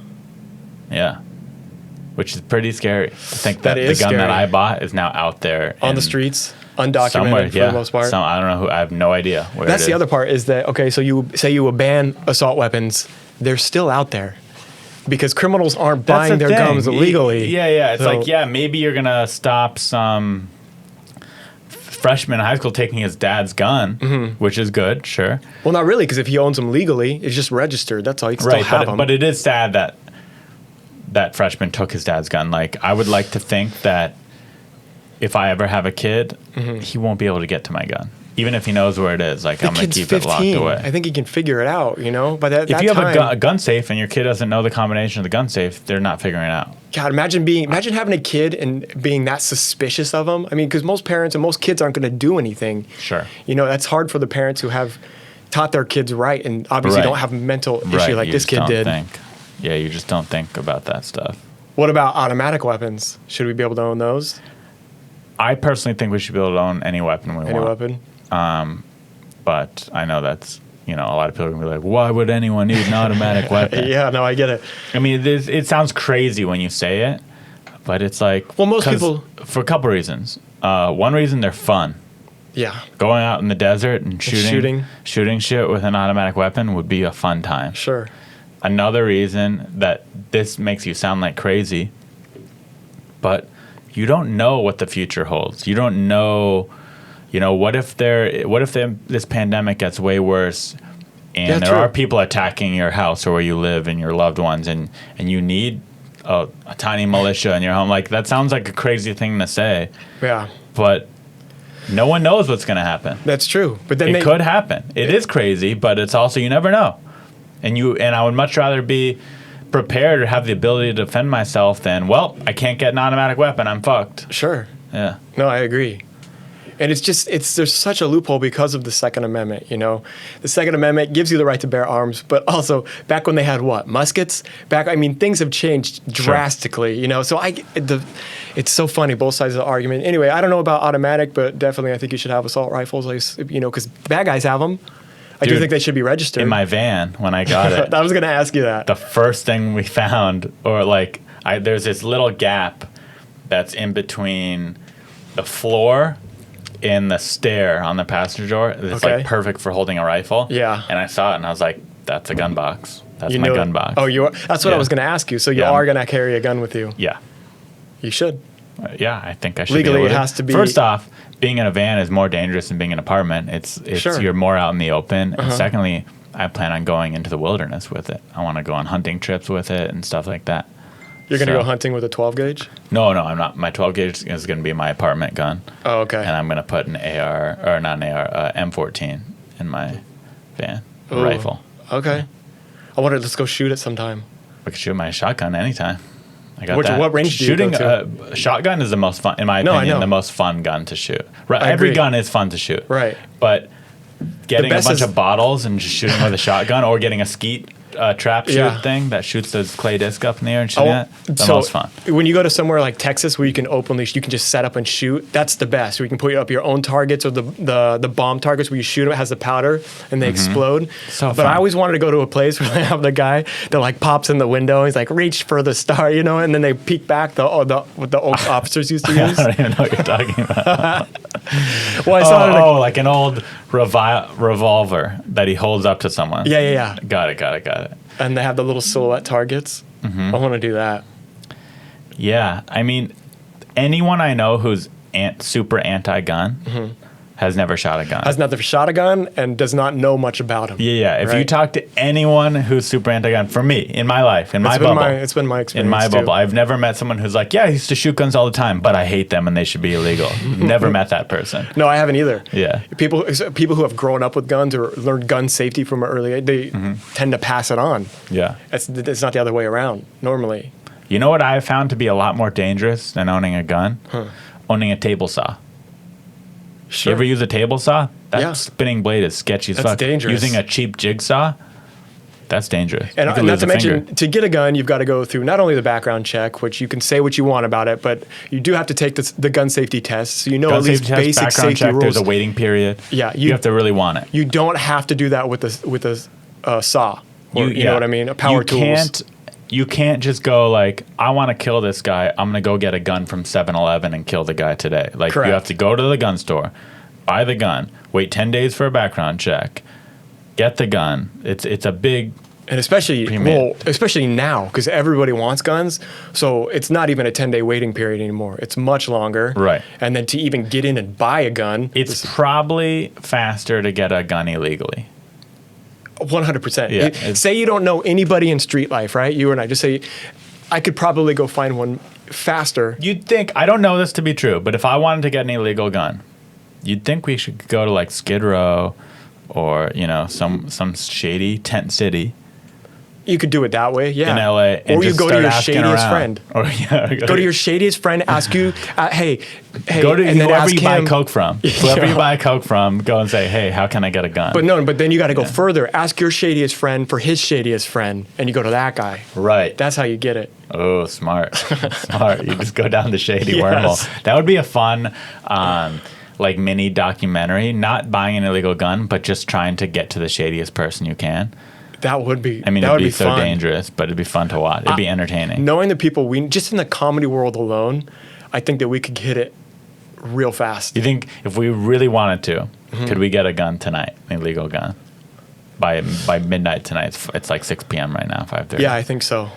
Yeah. Which is pretty scary. I think that the gun scary. that I bought is now out there on the streets, undocumented somewhere, for the most part. I don't know who. I have no idea where. That's the other part is that so you say you would ban assault weapons, they're still out there because criminals aren't buying their guns illegally. Yeah. It's maybe you're gonna stop some freshman in high school taking his dad's gun, which is good, sure. Well, not really, because if he owns them legally, it's just registered. That's all. You can still have them. But it is sad that freshman took his dad's gun. Like, I would like to think that if I ever have a kid, he won't be able to get to my gun. Even if he knows where it is, like, I'm going to keep 15. It locked away. I think he can figure it out, By that if you time, have a gun safe and your kid doesn't know the combination of the gun safe, they're not figuring it out. God, imagine having a kid and being that suspicious of them. I mean, because most parents and most kids aren't going to do anything. Sure. That's hard for the parents who have taught their kids right and obviously don't have a mental issue like this kid did. Yeah, you just don't think about that stuff. What about automatic weapons? Should we be able to own those? I personally think we should be able to own any weapon we want. Any weapon? But I know that's, a lot of people are going to be like, why would anyone need an automatic weapon? Yeah, no, I get it. I mean, it sounds crazy when you say it, but it's like... Well, most people... For a couple reasons. One reason, they're fun. Yeah. Going out in the desert and shooting shit with an automatic weapon would be a fun time. Sure. Another reason that this makes you sound like crazy, but you don't know what the future holds. You don't know, what if this pandemic gets way worse and there are people attacking your house or where you live and your loved ones and you need a tiny militia in your home. Like, that sounds like a crazy thing to say. Yeah. But no one knows what's going to happen. That's true. But then it could happen. It is crazy, but it's also, you never know. And I would much rather be prepared or have the ability to defend myself than, well, I can't get an automatic weapon, I'm fucked. Sure. Yeah. No, I agree. And there's such a loophole because of the Second Amendment, The Second Amendment gives you the right to bear arms, but also back when they had muskets? Things have changed drastically, So it's so funny, both sides of the argument. Anyway, I don't know about automatic, but definitely I think you should have assault rifles, because bad guys have them. I do think they should be registered. In my van, when I got it. I was going to ask you that. The first thing we found, there's this little gap that's in between the floor and the stair on the passenger door. It's perfect for holding a rifle. Yeah. And I saw it and I was like, that's a gun box. That's my gun box. Oh, that's what I was going to ask you. So you are going to carry a gun with you? Yeah. You should. Yeah, I think I should. Legally, be able it has to be. First off, being in a van is more dangerous than being in an apartment. It's Sure. You're more out in the open. And secondly, I plan on going into the wilderness with it. I want to go on hunting trips with it and stuff like that. You're going to go hunting with a 12 gauge? No, I'm not. My 12 gauge is going to be my apartment gun. Oh, okay. And I'm going to put an M14 in my van, a Ooh. rifle. Okay. Let's go shoot it sometime. We could shoot my shotgun anytime. I got What that. range do you Shooting go a shotgun is the most fun, in my opinion, the most fun gun to shoot. Right, every agree. gun is fun to shoot. Right. But getting a best bunch is- of bottles and just shooting with a shotgun, or getting a skeet trap shoot Yeah. thing that shoots the clay disc up in the air and shooting it, the most fun. When you go to somewhere like Texas where you can just set up and shoot, that's the best. Where you can put up your own targets or the bomb targets where you shoot them, it has the powder and they explode. So but fun. I always wanted to go to a place where they have the guy that pops in the window and he's like, reach for the star, and then they peek back, what the old officers used to use. I don't even know what you're talking about. Well, I saw it like an old revolver that he holds up to someone. Yeah. Got it. And they have the little silhouette targets. I want to do that. Yeah, anyone I know who's super anti-gun has never shot a gun. Has never shot a gun and does not know much about him. Yeah. If you Right. talk to anyone who's super anti-gun, for me, in my life, in my bubble, It's been my experience in my too. bubble, I've never met someone who's like, yeah, I used to shoot guns all the time, but I hate them and they should be illegal. Never met that person. No, I haven't either. Yeah. People who have grown up with guns or learned gun safety from an early age, they tend to pass it on. Yeah. It's not the other way around normally. You know what I have found to be a lot more dangerous than owning a gun? Owning a table saw. Sure. You ever use a table saw? That Yeah. spinning blade is sketchy as That's fuck. dangerous. Using a cheap jigsaw, that's dangerous. And You could not lose to a mention, finger. to get a gun, you've got to go through not only the background check, which you can say what you want about it, but you do have to take the gun safety test, so you know Gun at least safety test, basic background safety check, rules. there's a waiting period. Yeah, you have to really want it. You don't have to do that with a saw. Or, you know what I mean? A power tools. You can't just go like, I want to kill this guy. I'm going to go get a gun from 7-Eleven and kill the guy today. Like, Correct. you have to go to the gun store, buy the gun, wait 10 days for a background check, get the gun. It's a big... And especially now, because everybody wants guns, so it's not even a 10-day waiting period anymore. It's much longer. Right. And then to even get in and buy a gun, It's probably faster to get a gun illegally. 100%. Yeah, Say you don't know anybody in street life, right? You and I just say, I could probably go find one faster. You'd think, I don't know this to be true, but if I wanted to get an illegal gun, you'd think we should go to like Skid Row or, some shady tent city. You could do it that way, yeah. In LA, and or you just go to start your asking shadiest around. friend. Or Go to your shadiest friend, ask you, hey, go to and then whoever ask you buy him. coke from. Whoever you buy coke from, go and say, hey, how can I get a gun? But then you got to go further. Ask your shadiest friend for his shadiest friend, and you go to that guy. Right. That's how you get it. Oh, smart. Smart. You just go down the shady Yes. wormhole. That would be a fun mini documentary, not buying an illegal gun, but just trying to get to the shadiest person you can. That would be. It'd would be so fun. dangerous, but it'd be fun to watch. It'd be entertaining. Knowing the people just in the comedy world alone, I think that we could hit it real fast. You think if we really wanted to, could we get a gun tonight, an illegal gun? By midnight tonight, it's like 6 p.m. right now, 5:30. Yeah, I think so.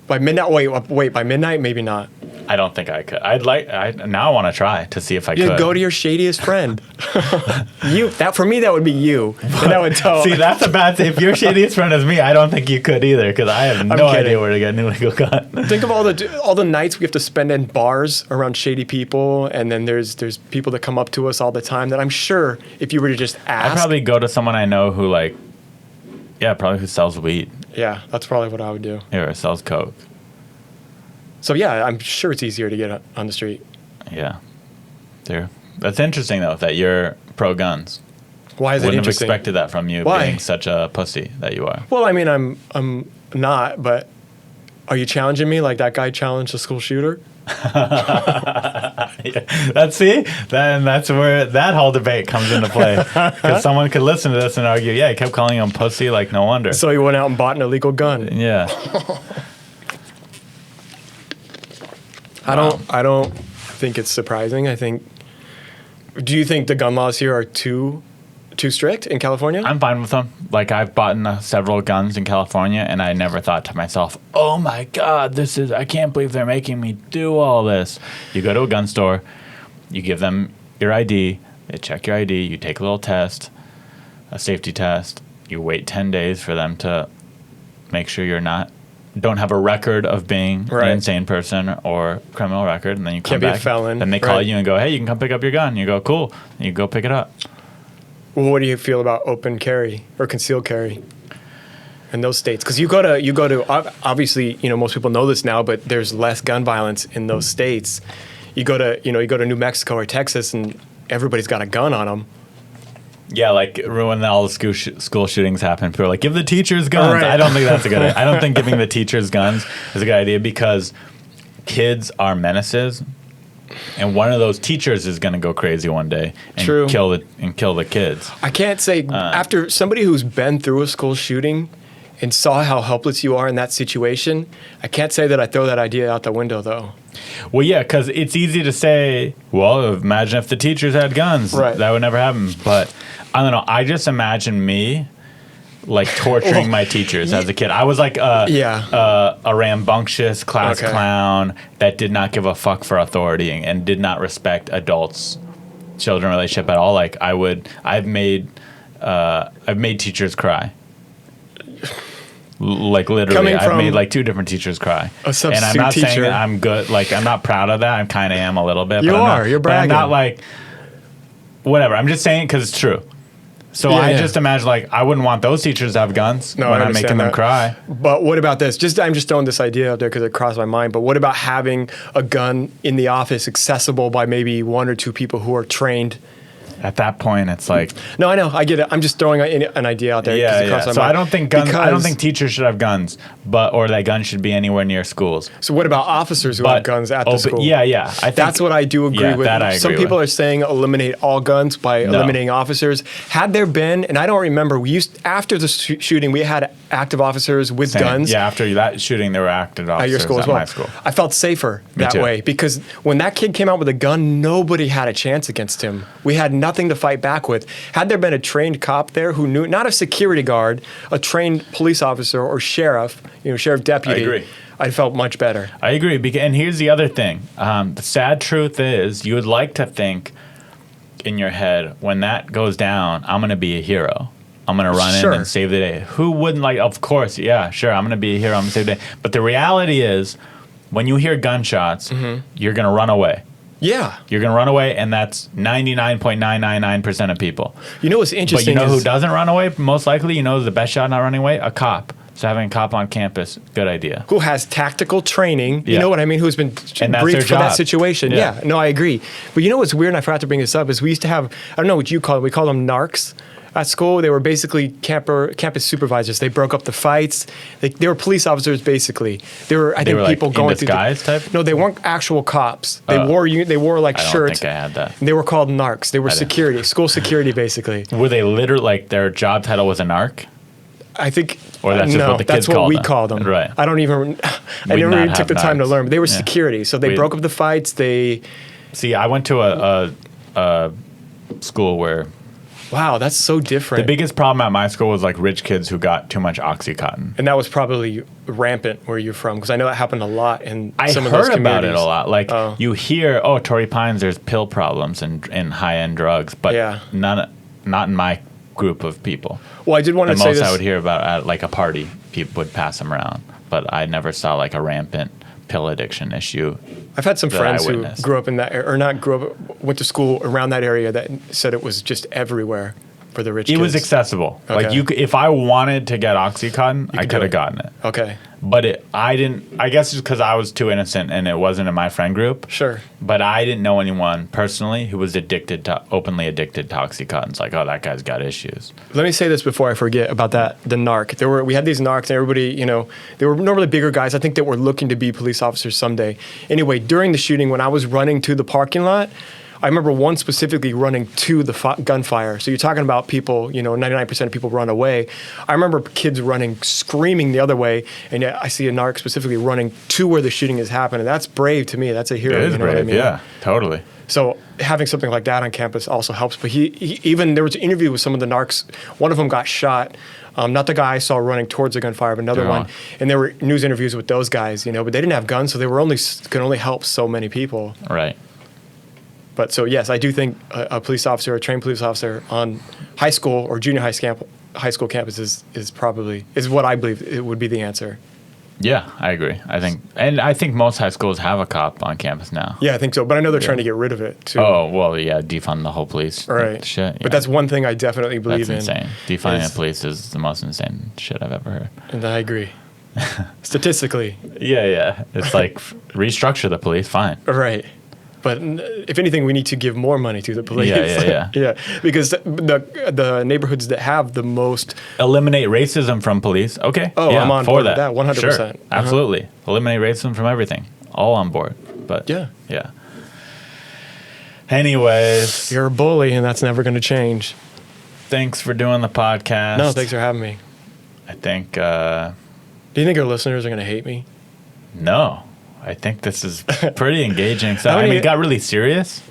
By midnight, wait, by midnight, maybe not. I don't think I could. Now I want to try to see if I You could. go to your shadiest friend. For me, that would be you. And that would tell. See, that's a bad thing. If your shadiest friend is me, I don't think you could either, because I have no kidding. idea where to get an illegal gun. Think of all the nights we have to spend in bars around shady people, and then there's people that come up to us all the time that I'm sure if you were to just ask. I'd probably go to someone I know who who sells weed. Yeah, that's probably what I would do. Or sells coke. So yeah, I'm sure it's easier to get on the street. Yeah. That's interesting, though, that you're pro guns. Why is it Wouldn't have interesting? expected that from you, Why? being such a pussy that you are. Well, I mean, I'm not, but are you challenging me like that guy challenged the school shooter? That's where that whole debate comes into play. Because someone could listen to this and argue, yeah, he kept calling him pussy, like no wonder. So he went out and bought an illegal gun. Yeah. I don't think it's surprising. Do you think the gun laws here are too strict in California? I'm fine with them. Like, I've bought several guns in California, and I never thought to myself, oh my God, I can't believe they're making me do all this. You go to a gun store, you give them your ID, they check your ID, you take a little test, a safety test, you wait 10 days for them to make sure don't have a record of being an insane person or criminal record, and then you come Can't back. be a felon. Then they call you and go, hey, you can come pick up your gun. You go, cool. And you go pick it up. Well, what do you feel about open carry or concealed carry in those states? Because you go to obviously, most people know this now, but there's less gun violence in those states. You go to New Mexico or Texas, and everybody's got a gun on them. Yeah, like when all the school shootings happen, people are like, give the teachers guns. Right. I don't think that's a good idea. I don't think giving the teachers guns is a good idea, because kids are menaces, and one of those teachers is going to go crazy one day and True. kill the kids. I can't say after somebody who's been through a school shooting and saw how helpless you are in that situation, I can't say that I throw that idea out the window, though. Well, yeah, because it's easy to say, well, imagine if the teachers had guns. Right. That would never happen. But I don't know. I just imagine me like torturing my teachers as a kid. I was like a rambunctious class clown that did not give a fuck for authority and did not respect adults' children relationship at all. Like I've made teachers cry. Like literally, I've made like 2 different teachers cry. A substitute and I'm not teacher. saying that I'm good. Like, I'm not proud of that. I kind of am a little bit. You but I'm are. not, You're bragging. But I'm not like, whatever. I'm just saying because it's true. So I just imagine like I wouldn't want those teachers to have guns when I'm making them cry. But what about this? I'm just throwing this idea out there because it crossed my mind. But what about having a gun in the office accessible by maybe 1 or 2 people who are trained? At that point, it's like no, I know, I get it. I'm just throwing an idea out there. Yeah. So I don't think guns. I don't think teachers should have guns, or that guns should be anywhere near schools. So what about officers who have guns at the school? Yeah. I think that's what I do agree with. That I agree Some people with. are saying eliminate all guns by eliminating officers. Had there been, and I don't remember, after the shooting, we had active officers with guns. Yeah, after that shooting, there were active officers at your school as well. My school. I felt safer that way because when that kid came out with a gun, nobody had a chance against him. We had nothing to fight back with. Had there been a trained cop there who knew, not a security guard, a trained police officer or sheriff, sheriff deputy, I agree. I felt much better. I agree. And here's the other thing. The sad truth is you would like to think in your head, when that goes down, I'm going to be a hero. I'm going to run in and save the day. Who wouldn't like, of course, yeah, sure, I'm going to be a hero. I'm going to save the day. But the reality is when you hear gunshots, you're going to run away. Yeah. You're going to run away, and that's 99.999% of people. You know what's interesting? But who doesn't run away? Most likely, the best shot not running away? A cop. So having a cop on campus, good idea. Who has tactical training, Yeah. you know what I mean, who's been briefed for that situation. Yeah, no, I agree. But you know what's weird, and I forgot to bring this up, is we used to have, I don't know what you call it, we call them narcs. At school, they were basically campus supervisors. They broke up the fights. They were police officers, basically. They were people like going in disguise type. No, they weren't actual cops. They wore like I don't shirts. think I had that. They were called narcs. They were school security, basically. Were they literally like their job title was a narc? I think. Or that's just what the kids what we them. called them. Right. I don't even. I never even took the time to learn. But they were security, so they broke up the fights. They See, I went to a school where Wow, that's so the different. biggest problem at my school was like rich kids who got too much Oxycontin. And that was probably rampant where you're from, because I know that happened a lot in I some of those heard communities. about it a lot. Like Oh. you hear, oh, Torrey Pines, there's pill problems and high-end drugs, but Yeah. not in my group of people. Well, I did want The to say most this. I would hear about at like a party, people would pass them around, but I never saw like a rampant pill addiction issue. I've had some that friends I who witnessed. grew up in that, or not grew up, went to school around that area that said it was just everywhere for the rich It kids. was accessible. Like Okay. you, if I wanted to get Oxycontin, I could do could have it. gotten it. Okay, But I didn't. I guess it's because I was too innocent and it wasn't in my friend group. sure. But I didn't know anyone personally who was openly addicted to Oxycontin. It's like, oh, that guy's got issues. Let me say this before I forget about that. The narc. We had these narcs, and everybody, they were normally bigger guys. I think that were looking to be police officers someday. Anyway, during the shooting, when I was running to the parking lot, I remember one specifically running to the gunfire. So you're talking about people, 99% of people run away. I remember kids running, screaming the other way, and yet I see a narc specifically running to where the shooting is happening. That's brave to me. That's a hero. It is you know what I brave. mean? Yeah, totally. So having something like that on campus also helps. But he even there was an interview with some of the narcs. One of them got shot. Not the guy I saw running towards the gunfire, but another Uh-huh. one. And there were news interviews with those guys, but they didn't have guns, so they were could only help so many people. Right. But so yes, I do think a police officer, a trained police officer on high school or junior high school campus is what I believe it would be the answer. Yeah, I agree. I think most high schools have a cop on campus now. Yeah, I think so. But I know they're trying to get rid of it too. Oh well, yeah. Defund the whole police. Right. Shit. Yeah. But that's one thing I definitely believe That's insane. Defunding is- the police is the most insane shit I've ever heard. And I agree. Statistically, Yeah. It's like restructure the police. Fine. right. But if anything, we need to give more money to the police. Yeah. Yeah, because the neighborhoods that have the most. Eliminate racism from police. Okay. Oh, yeah, I'm on for board with that. that, 100%. Sure. Uh-huh. Absolutely. Eliminate racism from everything. All on board. But Yeah. Yeah. Anyways, You're a bully, and that's never going to change. thanks for doing the podcast. No, thanks for having me. I think Do you think our listeners are going to hate me? no. I think this is pretty engaging. So How I many- mean, it got really serious,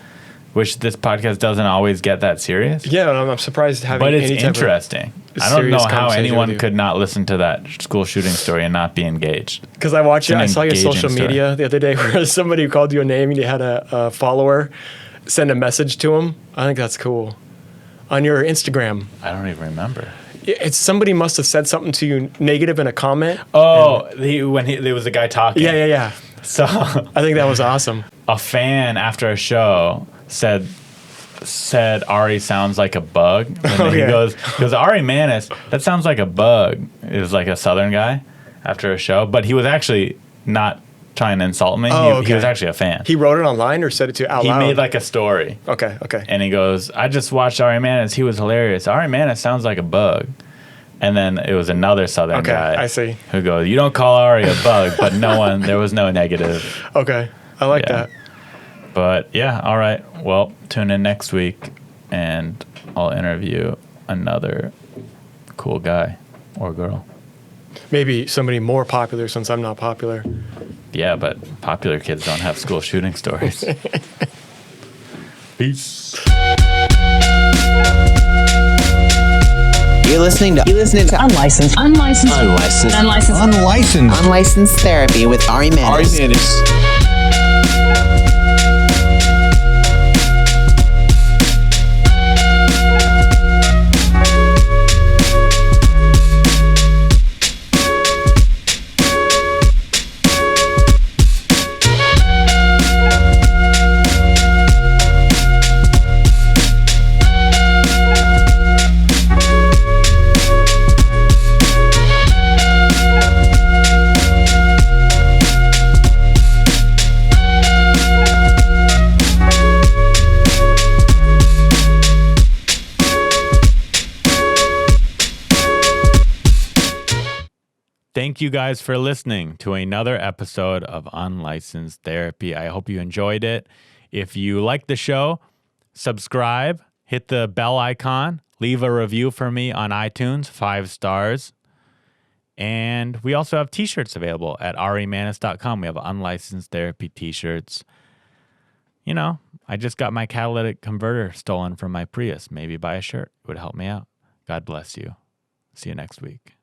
which this podcast doesn't always get that serious. Yeah, I'm surprised having. But it's any type of interesting. I don't know serious how conversation anyone with you. could not listen to that school shooting story and not be engaged. Because I watched it. It's I an saw your engaging social story. media the other day where somebody called you a name and you had a follower send a message to him. I think that's cool. On your Instagram, I don't even remember. it's somebody must have said something to you negative in a comment. Oh, there was a guy talking. Yeah. So I think that was awesome. a fan after a show said Ari sounds like a bug. And then he Okay. goes, Ari Mannis, that sounds like a bug. It was like a Southern guy after a show, but he was actually not trying to insult me. Oh, He okay. was actually a fan. He wrote it online or said it to you out He loud? made like a story. Okay. And he goes, I just watched Ari Mannis. He was hilarious. Ari Mannis sounds like a bug. And then it was another Southern Okay, guy I see. who goes, you don't call Ari a bug, but there was no negative. Okay. I like Yeah. that. But yeah, all right. Well, tune in next week and I'll interview another cool guy or girl. Maybe somebody more popular since I'm not popular. Yeah, but popular kids don't have school shooting stories. Peace. You're listening to Unlicensed Unlicensed Therapy with Ari Mannis. Thank you guys for listening to another episode of Unlicensed Therapy. I hope you enjoyed it. If you like the show, subscribe, hit the bell icon, leave a review for me on iTunes, 5 stars. And we also have t-shirts available at arimannis.com. We have unlicensed therapy t-shirts. you know, I just got my catalytic converter stolen from my Prius. Maybe buy a shirt. It would help me out. God bless you. See you next week.